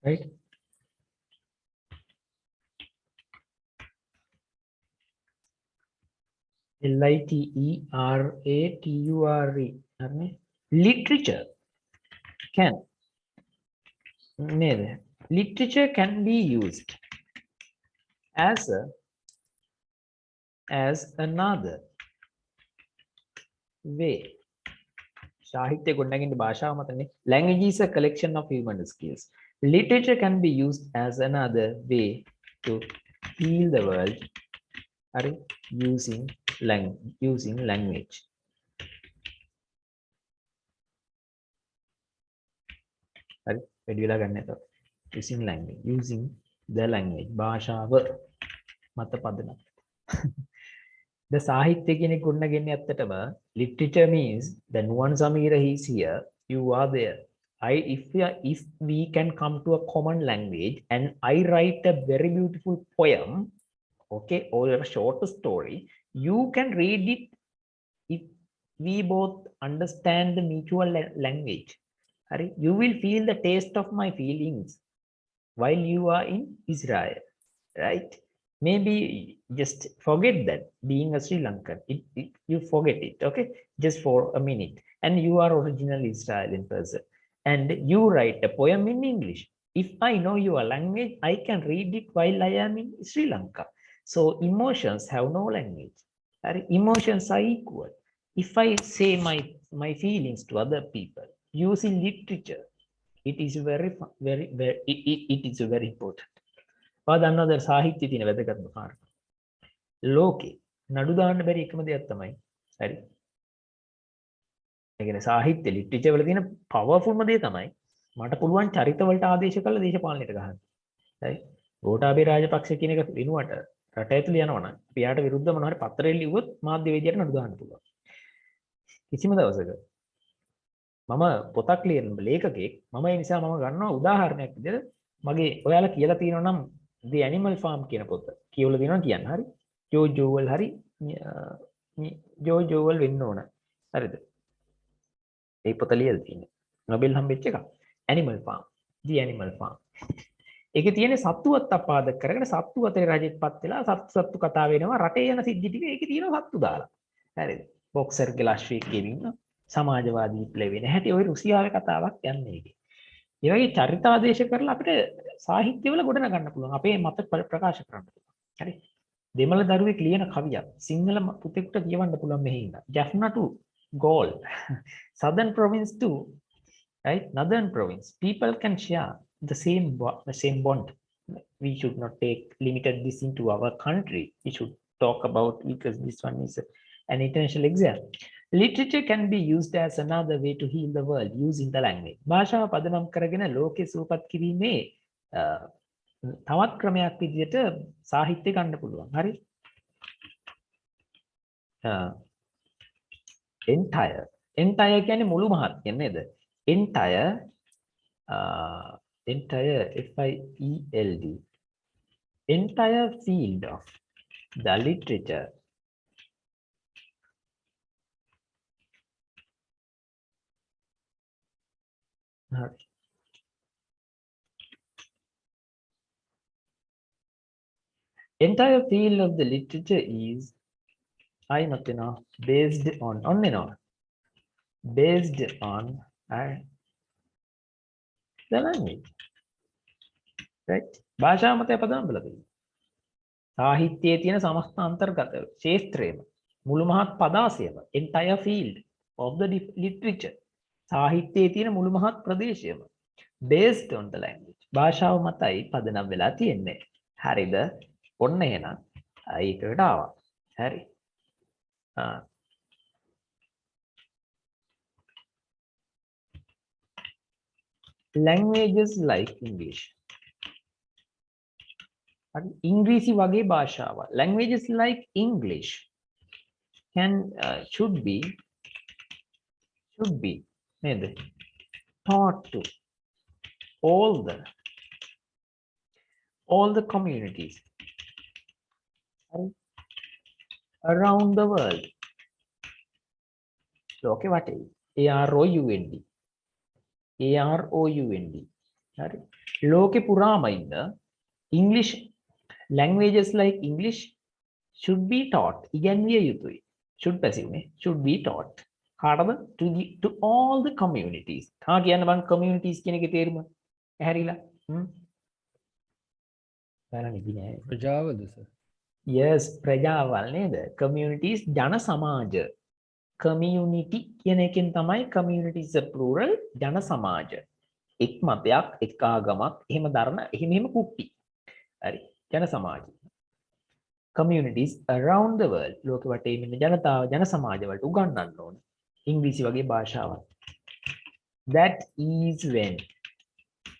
right literature හරිනේ literature can නේද literature can be used as another way සාහිත්‍ය ගොඩනගින්න භාෂාව මතනේ language is a collection of human skills literature can be used as another way to heal the world are using language හරි වැඩි වෙලා ගන්න එතකොට using the language භාෂාව මත පදනම the සාහිත්‍ය කියන එක ගොඩනගන්නේ ඇත්තටම literature means then once Amira is here you are there if we can come to a common language and I write a very beautiful poem okay or a short story you can read it if we both understand the mutual language you will feel the taste of my feelings while you are in Israel right maybe just forget that being a Sri Lankan. You forget it, okay? Just for a minute. And you are originally Israeli person. And you write a poem in English. If I know your language, I can read it while I am in Sri Lanka. So emotions have no language. Emotions are equal. If I say my feelings to other people using literature, it is very it is very important. දන්නවද සාහිත්‍යයේ තියෙන වැදගත්ම කාරණා. ලෝකේ නඩු දාන්න බැරි එකම දෙයක් තමයි. හරි. ඒ කියන්නේ සාහිත්‍ය ලිටරචර් වල තියෙන පවර්ෆුල්ම දේ තමයි මට පුළුවන් චරිත වලට ආදේශ කරලා දේශපාලනයට ගහන්න. හරි. ගෝඨාභය රාජපක්ෂ කියන එක වෙනුවට රට ඇතුළේ යනවනම් අපි යාට විරුද්ධව මොනවා හරි පත්‍රය ලියුවොත් මාධ්‍යවේදියාට නඩු දාන්න පුළුවන්. කිසිම දවසක මම පොතක් ලියන ලේඛකෙක් මම ඒ නිසා මම ගන්නවා උදාහරණයක් විදිහට මගේ ඔයාලා කියලා තියෙනවා නම් The Animal Farm කියන පොත කියවලා දෙනවා කියන්න හරි ජෝජෝවල් හරි ජෝජෝවල් වෙන්න ඕන හරිද ඒ පොත ලියලා තියෙන්නේ නොබෙල් හම්බෙච්ච එක Animal Farm The Animal Farm ඒකේ තියෙන්නේ සත්තුවත් අපපාදක කරගෙන සත්තු අතරේ රජෙක්පත් වෙලා සත්තු කතා වෙනවා රටේ යන සිද්ධි ටික ඒකේ තියෙනවා සත්තු දාලා හරිද බොක්සර් ගලාස්වික් කියන ඉන්න සමාජවාදී විප්ලවය වෙන හැටි ওই රුසියාවේ කතාවක් යන්නේ ඒකේ ඒ වගේ චරිත ආදේශ කරලා අපිට සාහිත්‍යවල ගොඩ නගන්න පුළුවන් අපේ මත ප්‍රකාශ කරන්න පුළුවන් හරි දෙමළ දරුවෙක් ලියන කවියක් සිංහල පුතෙකුට කියවන්න පුළුවන් මෙහි ඉන්න Jaffna to Gaul southern province to right northern province people can share the same bond we should not take limited this into our country we should talk about because this one is an international exam literature can be used as another way to heal the world using the language භාෂාව පදනම් කරගෙන ලෝකේ සුවපත් කිරීමේ තවත් ක්‍රමයක් විදිහට සාහිත්‍ය ගන්න පුළුවන් හරි entire කියන්නේ මුළු මහත් කියන්නේ නේද entire FIELD entire field of the literature entire field of the literature is based on the language right භාෂාව මත පදනම් බලලා තියෙනවා සාහිත්‍යයේ තියෙන සමස්ත අන්තර්ගත ක්ෂේත්‍රයම මුළු මහත් පදාසයම entire field of the literature සාහිත්‍යයේ තියෙන මුළු මහත් ප්‍රදේශයම based on the language භාෂාව මතයි පදනම් වෙලා තියෙන්නේ හරිද ඔන්න එහෙනම් ඒකට ආවා හරි languages like English ඉංග්‍රීසි වගේ භාෂාව languages like English should be නේද taught to all the communities around the world ලෝකෙ වටේ AROUND හරි ලෝකෙ පුරාම ඉන්න English languages like English should be taught ඉගැන්විය යුතුයි should passive නේ should be taught කාටද to all the communities කියන්න බං communities කියන එකේ තේරුම ඇහැරිලා බලන්න ඉන්නේ නෑ ප්‍රජාවද සර් yes ප්‍රජාවල් නේද communities ජන සමාජ community කියන එකෙන් තමයි community is a plural ජන සමාජ එක් මතයක් එක් ආගමක් එහෙම දරන එහෙම කුට්ටි හරි ජන සමාජ communities around the world ලෝකෙ වටේ ඉන්න ජනතාව ජන සමාජ වලට උගන්වන්න ඕන ඉංග්‍රීසි වගේ භාෂාවක් that is when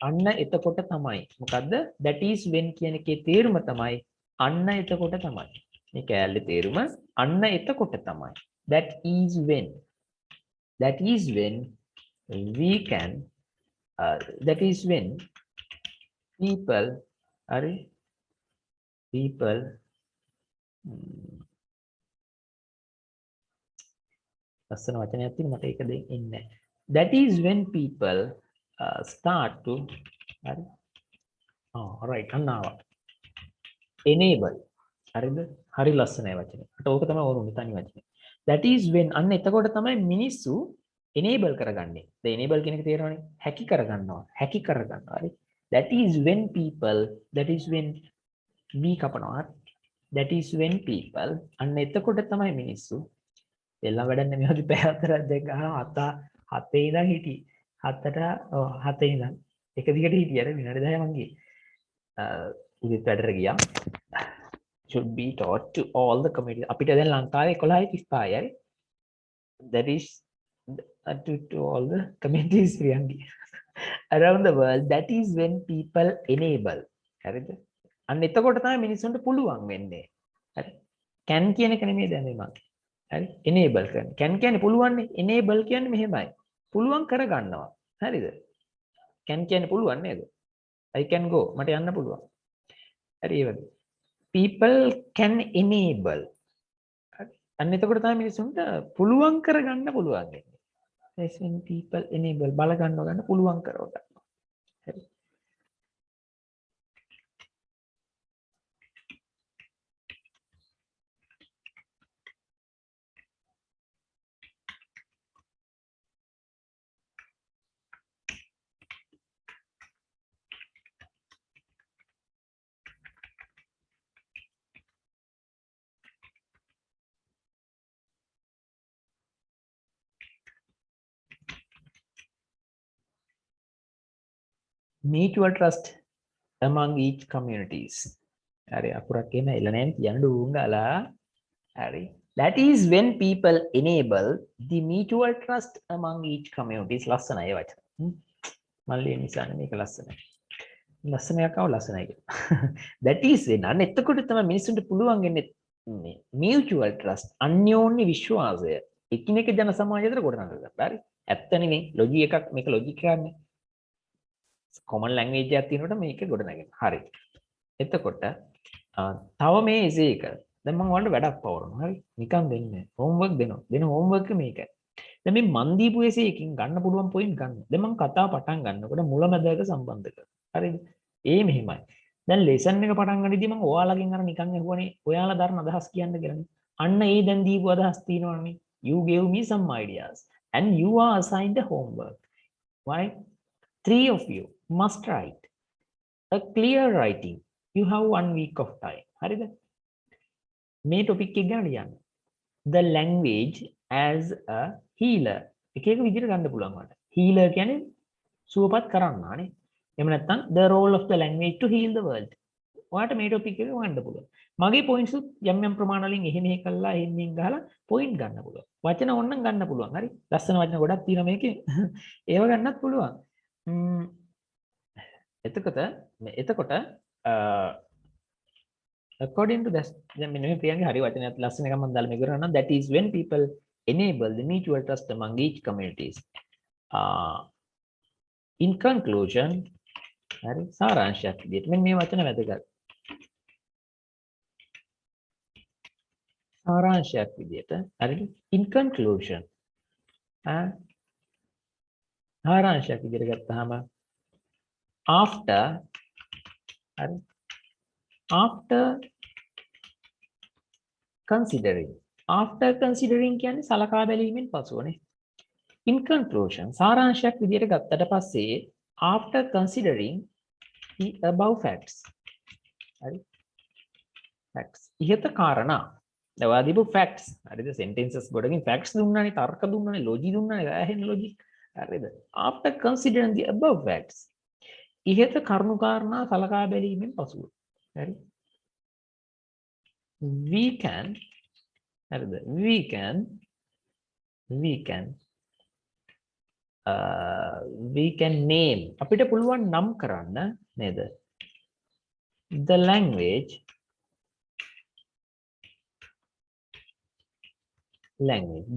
අන්න එතකොට තමයි මොකද්ද that is when කියන එකේ තේරුම තමයි අන්න එතකොට තමයි මේ කැලේ තේරුම අන්න එතකොට තමයි that is when we can that is when people ලස්සන වචනයක් තියෙන මට ඒක දෙන්න ඉන්නේ that is when people start to right අන්නාවා enable හරිද හරි ලස්සනයි වචනේ මට ඕක තමයි ඕන උනේ තනි වචනේ that is when අන්න එතකොට තමයි මිනිස්සු enable කරගන්නේ the enable කියන එක තේරෙනවනේ හැකි කරගන්නවා හරි that is when people that is when we කපනවා that is when people අන්න එතකොට තමයි මිනිස්සු එල්ලම් වැඩක් නෙමෙයි හරි පැය හතරක් දෙක ගහනවා හතේ ඉඳන් හිටි හතට හතේ ඉඳන් එක දිගට හිටියර විනාඩි 10 මං ගියේ උදේට වැඩට ගියා should be taught to all the communities අපිට දැන් ලංකාවේ 11:35යි හරි that is to all the communities ප්‍රියංගි around the world that is when people enable හරිද අන්න එතකොට තමයි මිනිස්සුන්ට පුළුවන් වෙන්නේ හරි can කියන එක නෙමෙයි දැන් මේ මම හරි enable කරන can කියන්නේ පුළුවන් නේ enable කියන්නේ මෙහෙමයි පුළුවන් කරගන්නවා හරිද can කියන්නේ පුළුවන් නේද I can go මට යන්න පුළුවන් හරි ඒ වගේ people can enable අන්න එතකොට තමයි මිනිස්සුන්ට පුළුවන් කරගන්න පුළුවන් වෙන්නේ that's when people enable බල ගන්න පුළුවන් කරව ගන්නවා හරි mutual trust among each communities හරි අකුරක් එහෙම එළ නැහැ කියන්න දුංගලා හරි that is when people enable the mutual trust among each communities ලස්සනයි ඒ වචන මල්ලි නිසා මේක ලස්සනයක් ආව ලස්සනයි that is when අන්න එතකොට තමයි මිනිස්සුන්ට පුළුවන් වෙන්නේ මේ mutual trust අන්‍යෝන්‍ය විශ්වාසය එකිනෙක ජන සමාජය අතර ගොඩනගා ගන්න හරි ඇත්ත නෙමෙයි ලොජි එකක් මේක ලොජික් එකක්නේ common language එකක් තියෙනකොට මේක ගොඩ නැගෙනවා. හරි. එතකොට තව මේ එසේ එක. දැන් මම ඔයාලට වැඩක් පවරනවා. හරි. නිකන් දෙන්නේ. homework දෙනවා. දෙන homework මේකයි. දැන් මේ මන් දීපු එසේ එකකින් ගන්න පුළුවන් point ගන්න. දැන් මම කතාව පටන් ගන්නකොට මුලමැදක සම්බන්ධ කරනවා. හරිද? ඒ මෙහෙමයි. දැන් lesson එක පටන් ගන්නදී මම ඔයාලගෙන් අර නිකන් අහුවනේ ඔයාලා දරන අදහස් කියන්න කියලානේ. අන්න ඒ දැන් දීපු අදහස් තියෙනවනේ. You gave me some ideas and you are assigned a homework. Why? 3 of you must write a clear writing. You have 1 week of time. හරිද? මේ topic එක ගැන ලියන්න. The language as a healer. එක එක විදිහට ගන්න පුළුවන් වලට. Healer කියන්නේ සුවපත් කරන්නානේ. එහෙම නැත්නම් the role of the language to heal the world. ඔයාලට මේ topic එක ගන්න පුළුවන්. මගේ points උත් යම් ප්‍රමාණ වලින් එහෙ මෙහෙ කළා එහෙන් ගහලා point ගන්න පුළුවන්. වචන ඕනනම් ගන්න පුළුවන්. හරි? ලස්සන වචන ගොඩක් තියෙනවා මේකේ. ඒව ගන්නත් පුළුවන්. එතකොට according to that දැන් මෙන්න මේ ප්‍රියන්ගේ හරි වචනයක් ලස්සන එකක් මම දාලා මේක කරනවා that is when people enable the mutual trust among each communities in conclusion හරි සාරාංශයක් විදිහට මෙන්න මේ වචන වැදගත් සාරාංශයක් විදිහට හරිද in conclusion සාරාංශයක් විදිහට ගත්තාම after considering කියන්නේ සලකා බැලීමෙන් පසුවනේ in conclusion සාරාංශයක් විදිහට ගත්තට පස්සේ after considering the above facts හරි facts ඉහත කාරණා දවා දීපු facts හරිද sentences ගොඩකින් facts දුන්නානේ තර්ක දුන්නානේ logic දුන්නානේ වැහෙන logic හරිද after considering the above facts ඉහත කරුණු කාරණා සලකා බැලීමෙන් පසුව හරි we can name අපිට පුළුවන් නම් කරන්න නේද the language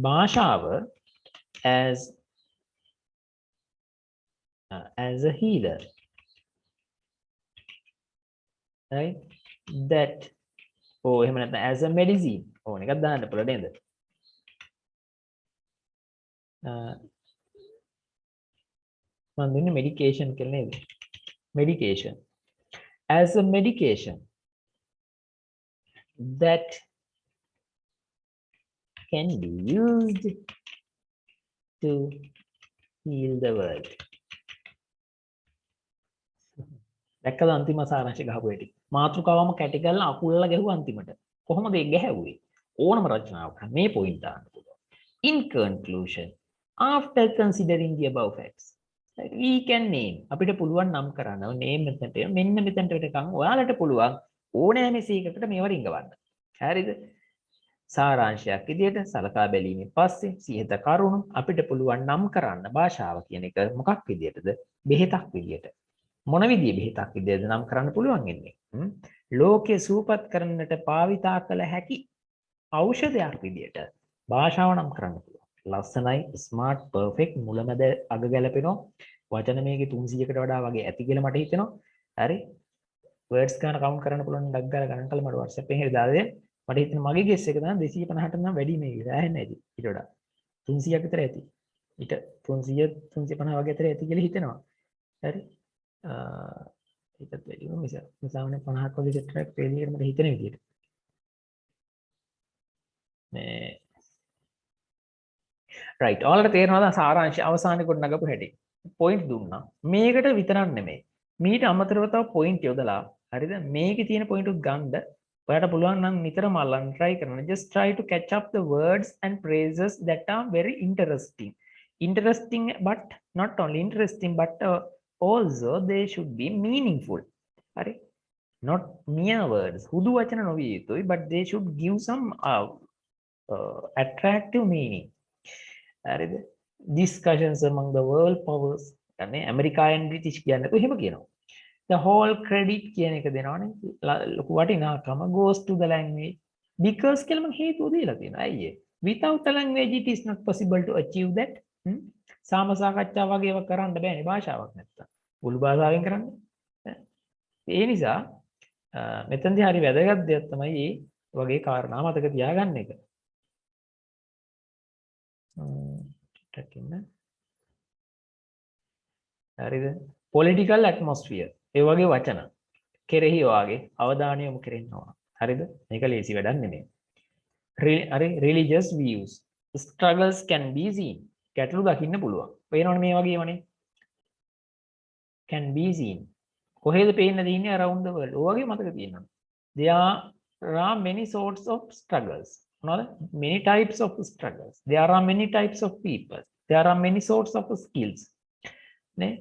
භාෂාව as a healer right that එහෙම නැත්නම් as a medicine ඕන එකක් දාන්න පුළුවන් නේද මම දුන්නේ medication කියලා නේද medication as a medication that can be used to heal the world. දැක්කද අන්තිම සාරාංශය ගහපු හැටි. මාතෘකාවම කැටි කරලා අකුල්ලා ගැහුවා අන්තිමට. කොහොමද ඒක ගැහුවේ? ඕනම රචනාවක මේ පොයින්ට් දාන්න පුළුවන්. In conclusion, after considering the above facts, we can name අපිට පුළුවන් නම් කරන්න name මෙතනට මෙන්න මෙතනට වෙනකන් ඔයාලට පුළුවන් ඕනෑම එකකට මේව රිංගවන්න. හරිද? සාරාංශයක් විදිහට සලකා බැලීමෙන් පස්සේ සියත කරුණු අපිට පුළුවන් නම් කරන්න භාෂාව කියන එක මොකක් විදිහටද? බෙහෙතක් විදිහට. මොන විදිහේ බෙහෙතක් විදිහද නම් කරන්න පුළුවන් ඉන්නේ? ලෝකයේ සූපත් කරන්නට භාවිතා කළ හැකි ඖෂධයක් විදිහට භාෂාව නම් කරන්න පුළුවන්. ලස්සනයි, ස්මාර්ට්, පර්ෆෙක්ට්, මුලමැද අග ගැලපෙනවා. වචන මේකේ 300කට වඩා වගේ ඇති කියලා මට හිතෙනවා. හරි. words ගන්න කවුන්ට් කරන්න පුළුවන් ඩක් ගාලා ගණන් කළා මට WhatsApp එකෙන් හරි දාලා දෙන්න. මට හිතෙනවා මගේ guess එක තමයි 250ට නම් වැඩි මේක. ඇහෙන්නේ නැති. ඊට වඩා 300ක් විතර ඇති. ඊට 300 350 වගේ අතර ඇති කියලා හිතෙනවා. හරි. ඒකත් වැඩි වුණා මිසාවනේ 50ක් වගේ සෙට් පේජ් එකට මට හිතෙන විදිහට. මේ right ඔයාලට තේරෙනවද සාරාංශය අවසානයේ කොට නගපු හැටි? පොයින්ට් දුන්නා. මේකට විතරක් නෙමෙයි. මීට අමතරව තව පොයින්ට් යොදලා හරිද? මේකේ තියෙන පොයින්ට් උත් ගන්න ඔයාලට පුළුවන් නම් නිතරම අල්ලන්න try කරන්න. Just try to catch up the words and phrases that are very interesting. Interesting but not only interesting but also they should be meaningful. Hari? Not mere words. Hudu වචන නොවිය යුතුයි but they should give some attractive meaning. හරිද? Discussions among the world powers. يعني ඇමරිකාව and British කියන්නේ කොහොම කියනවා? The whole credit කියන එක දෙනවනේ. ලොකු වටිනාකම goes to the language because කියලා මම හේතුව දීලා තියෙනවා. අයියේ. Without a language it is not possible to achieve that. සාම සාකච්ඡා වගේ ඒවා කරන්න බෑනේ භාෂාවක් නැත්තම්. මුළු භාෂාවෙන් කරන්නේ. ඒ නිසා මෙතනදී හරි වැදගත් දෙයක් තමයි මේ වගේ කාරණා මතක තියාගන්න එක. හරිද? political atmosphere ඒ වගේ වචන කෙරෙහි වාගේ අවධානය යොමු කරනවා. හරිද? මේක ලේසි වැඩක් නෙමෙයි. හරි religious views struggles can be seen. ගැටලු දකින්න පුළුවන්. පේනවනේ මේ වගේමනේ. Can be seen. කොහෙද පේන්න දෙන්නේ around the world. ඔය වගේ මතක තියෙනවා. There are many sorts of struggles. මොනවද? Many types of struggles. There are many types of people. There are many sorts of skills. නේ?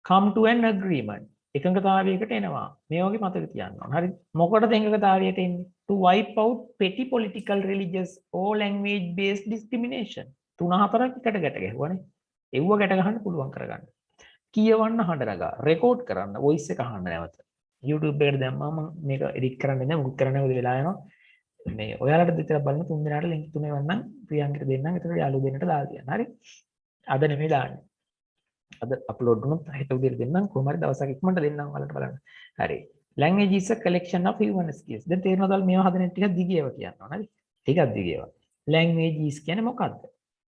Come to an agreement. එකඟතාවයකට එනවා. මේ වගේ මතක තියාගන්න ඕන. හරි? මොකටද එකඟතාවයට එන්නේ? To wipe out petty political, religious or language based discrimination. 3-4ක් එකට ගැට ගැහුවානේ. එව්ව ගැට ගහන්න පුළුවන් කරගන්න. කියවන්න හඬ නගා, රෙකෝඩ් කරන්න, වොයිස් එක අහන්න නැවත. YouTube එකට දැම්මම මේක එඩිට් කරන්න නෑ, මුකුත් කරන්න නැවත වෙලා යනවා. මේ ඔයාලට විතර බලන්න 3 දිනකට link 3 වන්නම් ප්‍රියංකට දෙන්නම්. ඒතකොට යාළුවෝ දෙන්නට දාලා තියන්න. හරි? අද නෙමෙයි දාන්නේ. අද අප්ලෝඩ් වුණොත් හෙට උදේට දෙන්නම්. කොහොම හරි දවසක් ඉක්මනට දෙන්නම් ඔයාලට බලන්න. හරි. Language is a collection of human skills. දැන් තේරෙනවද මේවා හදන ටිකක් දිගේව කියනවා. හරි? ටිකක් දිගේව. Language is කියන්නේ මොකද්ද?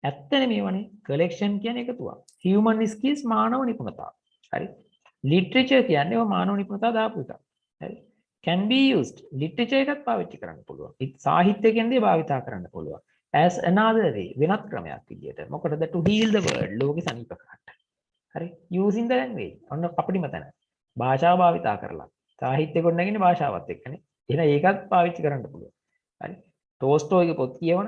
ඇත්තනේ මේවනේ. collection කියන්නේ එකතුවක්. human skills මානව නිපුණතාව. හරි? literature කියන්නේ ඔය මානව නිපුණතාව දාපු එකක්. හරි? can be used. literature එකත් පාවිච්චි කරන්න පුළුවන්. සාහිත්‍ය කියන්නේ භාවිතා කරන්න පුළුවන්. as another way වෙනත් ක්‍රමයක් විදියට. මොකටද? to heal the world. ලෝකෙ සනීප කරන්න. හරි? using the language. ඔන්න අපිටම තන. භාෂාව භාවිතා කරලා. සාහිත්‍ය ගොඩනගන්නේ භාෂාවත් එක්කනේ. එහෙනම් ඒකත් පාවිච්චි කරන්න පුළුවන්. හරි? ටෝස්ටෝයිගේ පොත් කියවන,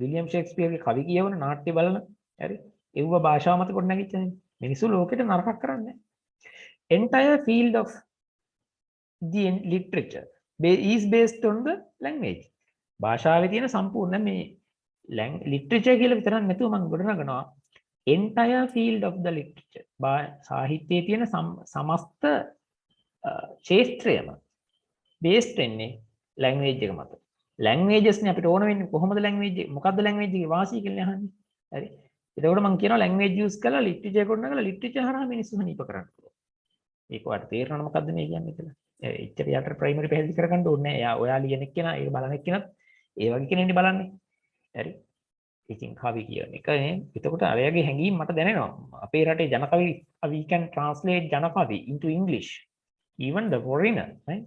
විලියම් ෂේක්ස්පියර්ගේ කවි කියවන, නාට්‍ය බලන, හරි? ඒව භාෂාව මත ගොඩනගිච්චනේ. මිනිස්සු ලෝකෙට නරකක් කරන්නේ නැහැ. Entire field of the literature is based on the language. භාෂාවේ තියෙන සම්පූර්ණ මේ literature කියලා විතරක් නැතුව මම ගොඩනගනවා entire field of the literature. සාහිත්‍යයේ තියෙන සමස්ත ශාස්ත්‍රයම based වෙන්නේ language එක මත. languages නේ අපිට ඕන වෙන්නේ කොහොමද language මොකද්ද language එකේ වාසිය කියලා අහන්නේ. හරි. එතකොට මම කියනවා language use කරලා literature ගොඩනගලා literature හරහා මිනිස්සු හනීප කරන්න පුළුවන්. ඒක ඔයාලට තේරෙනවද මොකද්ද මේ කියන්නේ කියලා? එච්චර යට ප්‍රයිමරි පැහැදිලි කරගන්න ඕනේ නෑ. ඔයා ලියන එක්කෙනා ඒක බලන එක්කෙනත් ඒ වගේ කෙනෙක්නේ බලන්නේ. හරි. ඉතින් කවි කියන එක නේ. එතකොට අරයාගේ හැඟීම් මට දැනෙනවා. අපේ රටේ ජනකවි we can translate ජනකවි into English. Even the foreigner, right,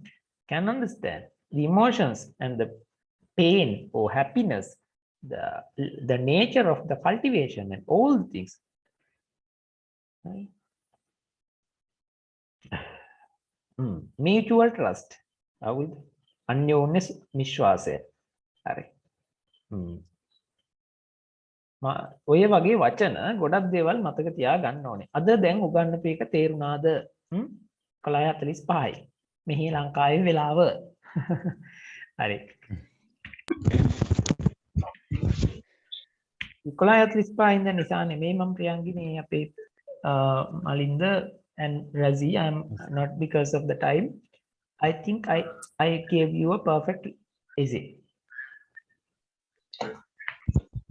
can understand. the emotions and the pain or happiness, the nature of the cultivation and all the things. Right? Mutual trust. With අන්‍යෝන්‍ය විශ්වාසය. හරි. ඔය වගේ වචන ගොඩක් දේවල් මතක තියාගන්න ඕනේ. අද දැන් උගන්නපු එක තේරුණාද? කලය 45යි. මෙහි ලංකාවේ වෙලාව. හරි. 45 ඉඳ නිසා නෙමෙයි මම ප්‍රියංගිනේ අපේ Malinda and Razi, I'm not because of the time. I think I gave you a perfect essay.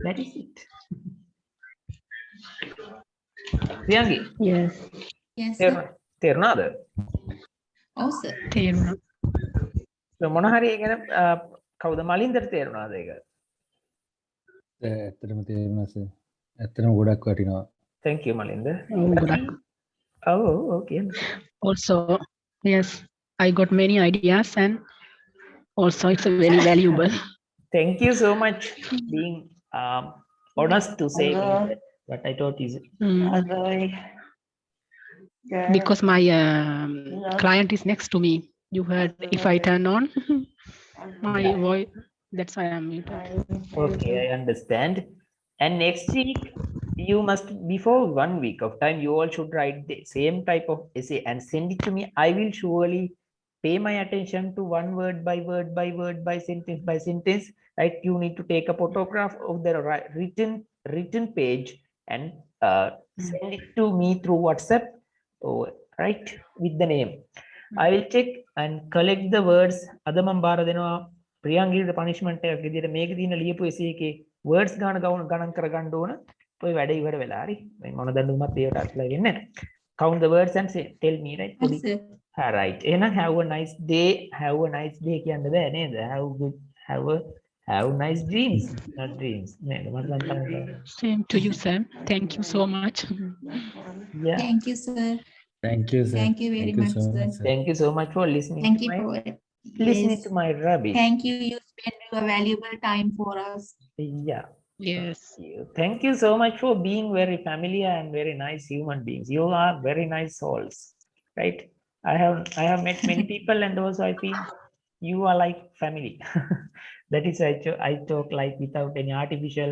That is it. Priyangi, Yes. Yes, sir. තේරුණාද? Oh, sir. තේරුණා. මොන හරි ඒ ගැන කවුද මලින්දට තේරුණාද ඒක? ඇත්තටම තේරුණා සර්. ඇත්තටම ගොඩක් වටිනවා. Thank you Malinda. Oh, ගොඩක්. Oh, okay. Also, yes, I got many ideas and also it's a very valuable. Thank you so much being honest to say me that what I thought is Because my client is next to me. You heard if I turn on my voice, that's why I'm muted. okay, I understand. And next week you must, before 1 week of time, you all should write the same type of essay and send it to me. I will surely pay my attention to one word by word by word by sentence. Right, you need to take a photograph of the written page and send it to me through WhatsApp, right, with the name. I will check and collect the words. අද මම බාර දෙනවා ප්‍රියංගිට punishment එකක් විදියට මේක දින ලියපු essay එකේ words ගණන් කරගන්න ඕන. ඔය වැඩ ඉවර වෙලා හරි. මේ මොන දඬුවමත් ඒකට apply වෙන්නේ නැහැ. Count the words and say, tell me, right? Yes, sir. Right. එහෙනම් have a nice day. Have a nice day කියන්න බෑ නේද? Have nice dreams. Not dreams. නේද? මම තමයි. Same to you, Sam. Thank you so much. Yeah. Thank you, sir. Thank you sir. Thank you very much, sir. Thank you so much for listening. Thank to you my, for listening yes. to my rubbish. Thank you. You spent your valuable time for us. Yeah. Yes. Thank you so much for being very familiar and very nice human beings. You are very nice souls, right? I have met many people and also I feel you are like family. That is why I talk like without any artificial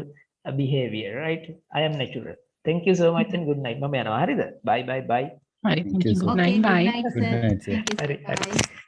behavior, right? I am natural. Thank you so much and good night. Mama, bye bye bye. Thank you. sir. Good Okay, night. good Bye. night, Good sir. night, sir. Thank you, sir. Hari, hari. Bye.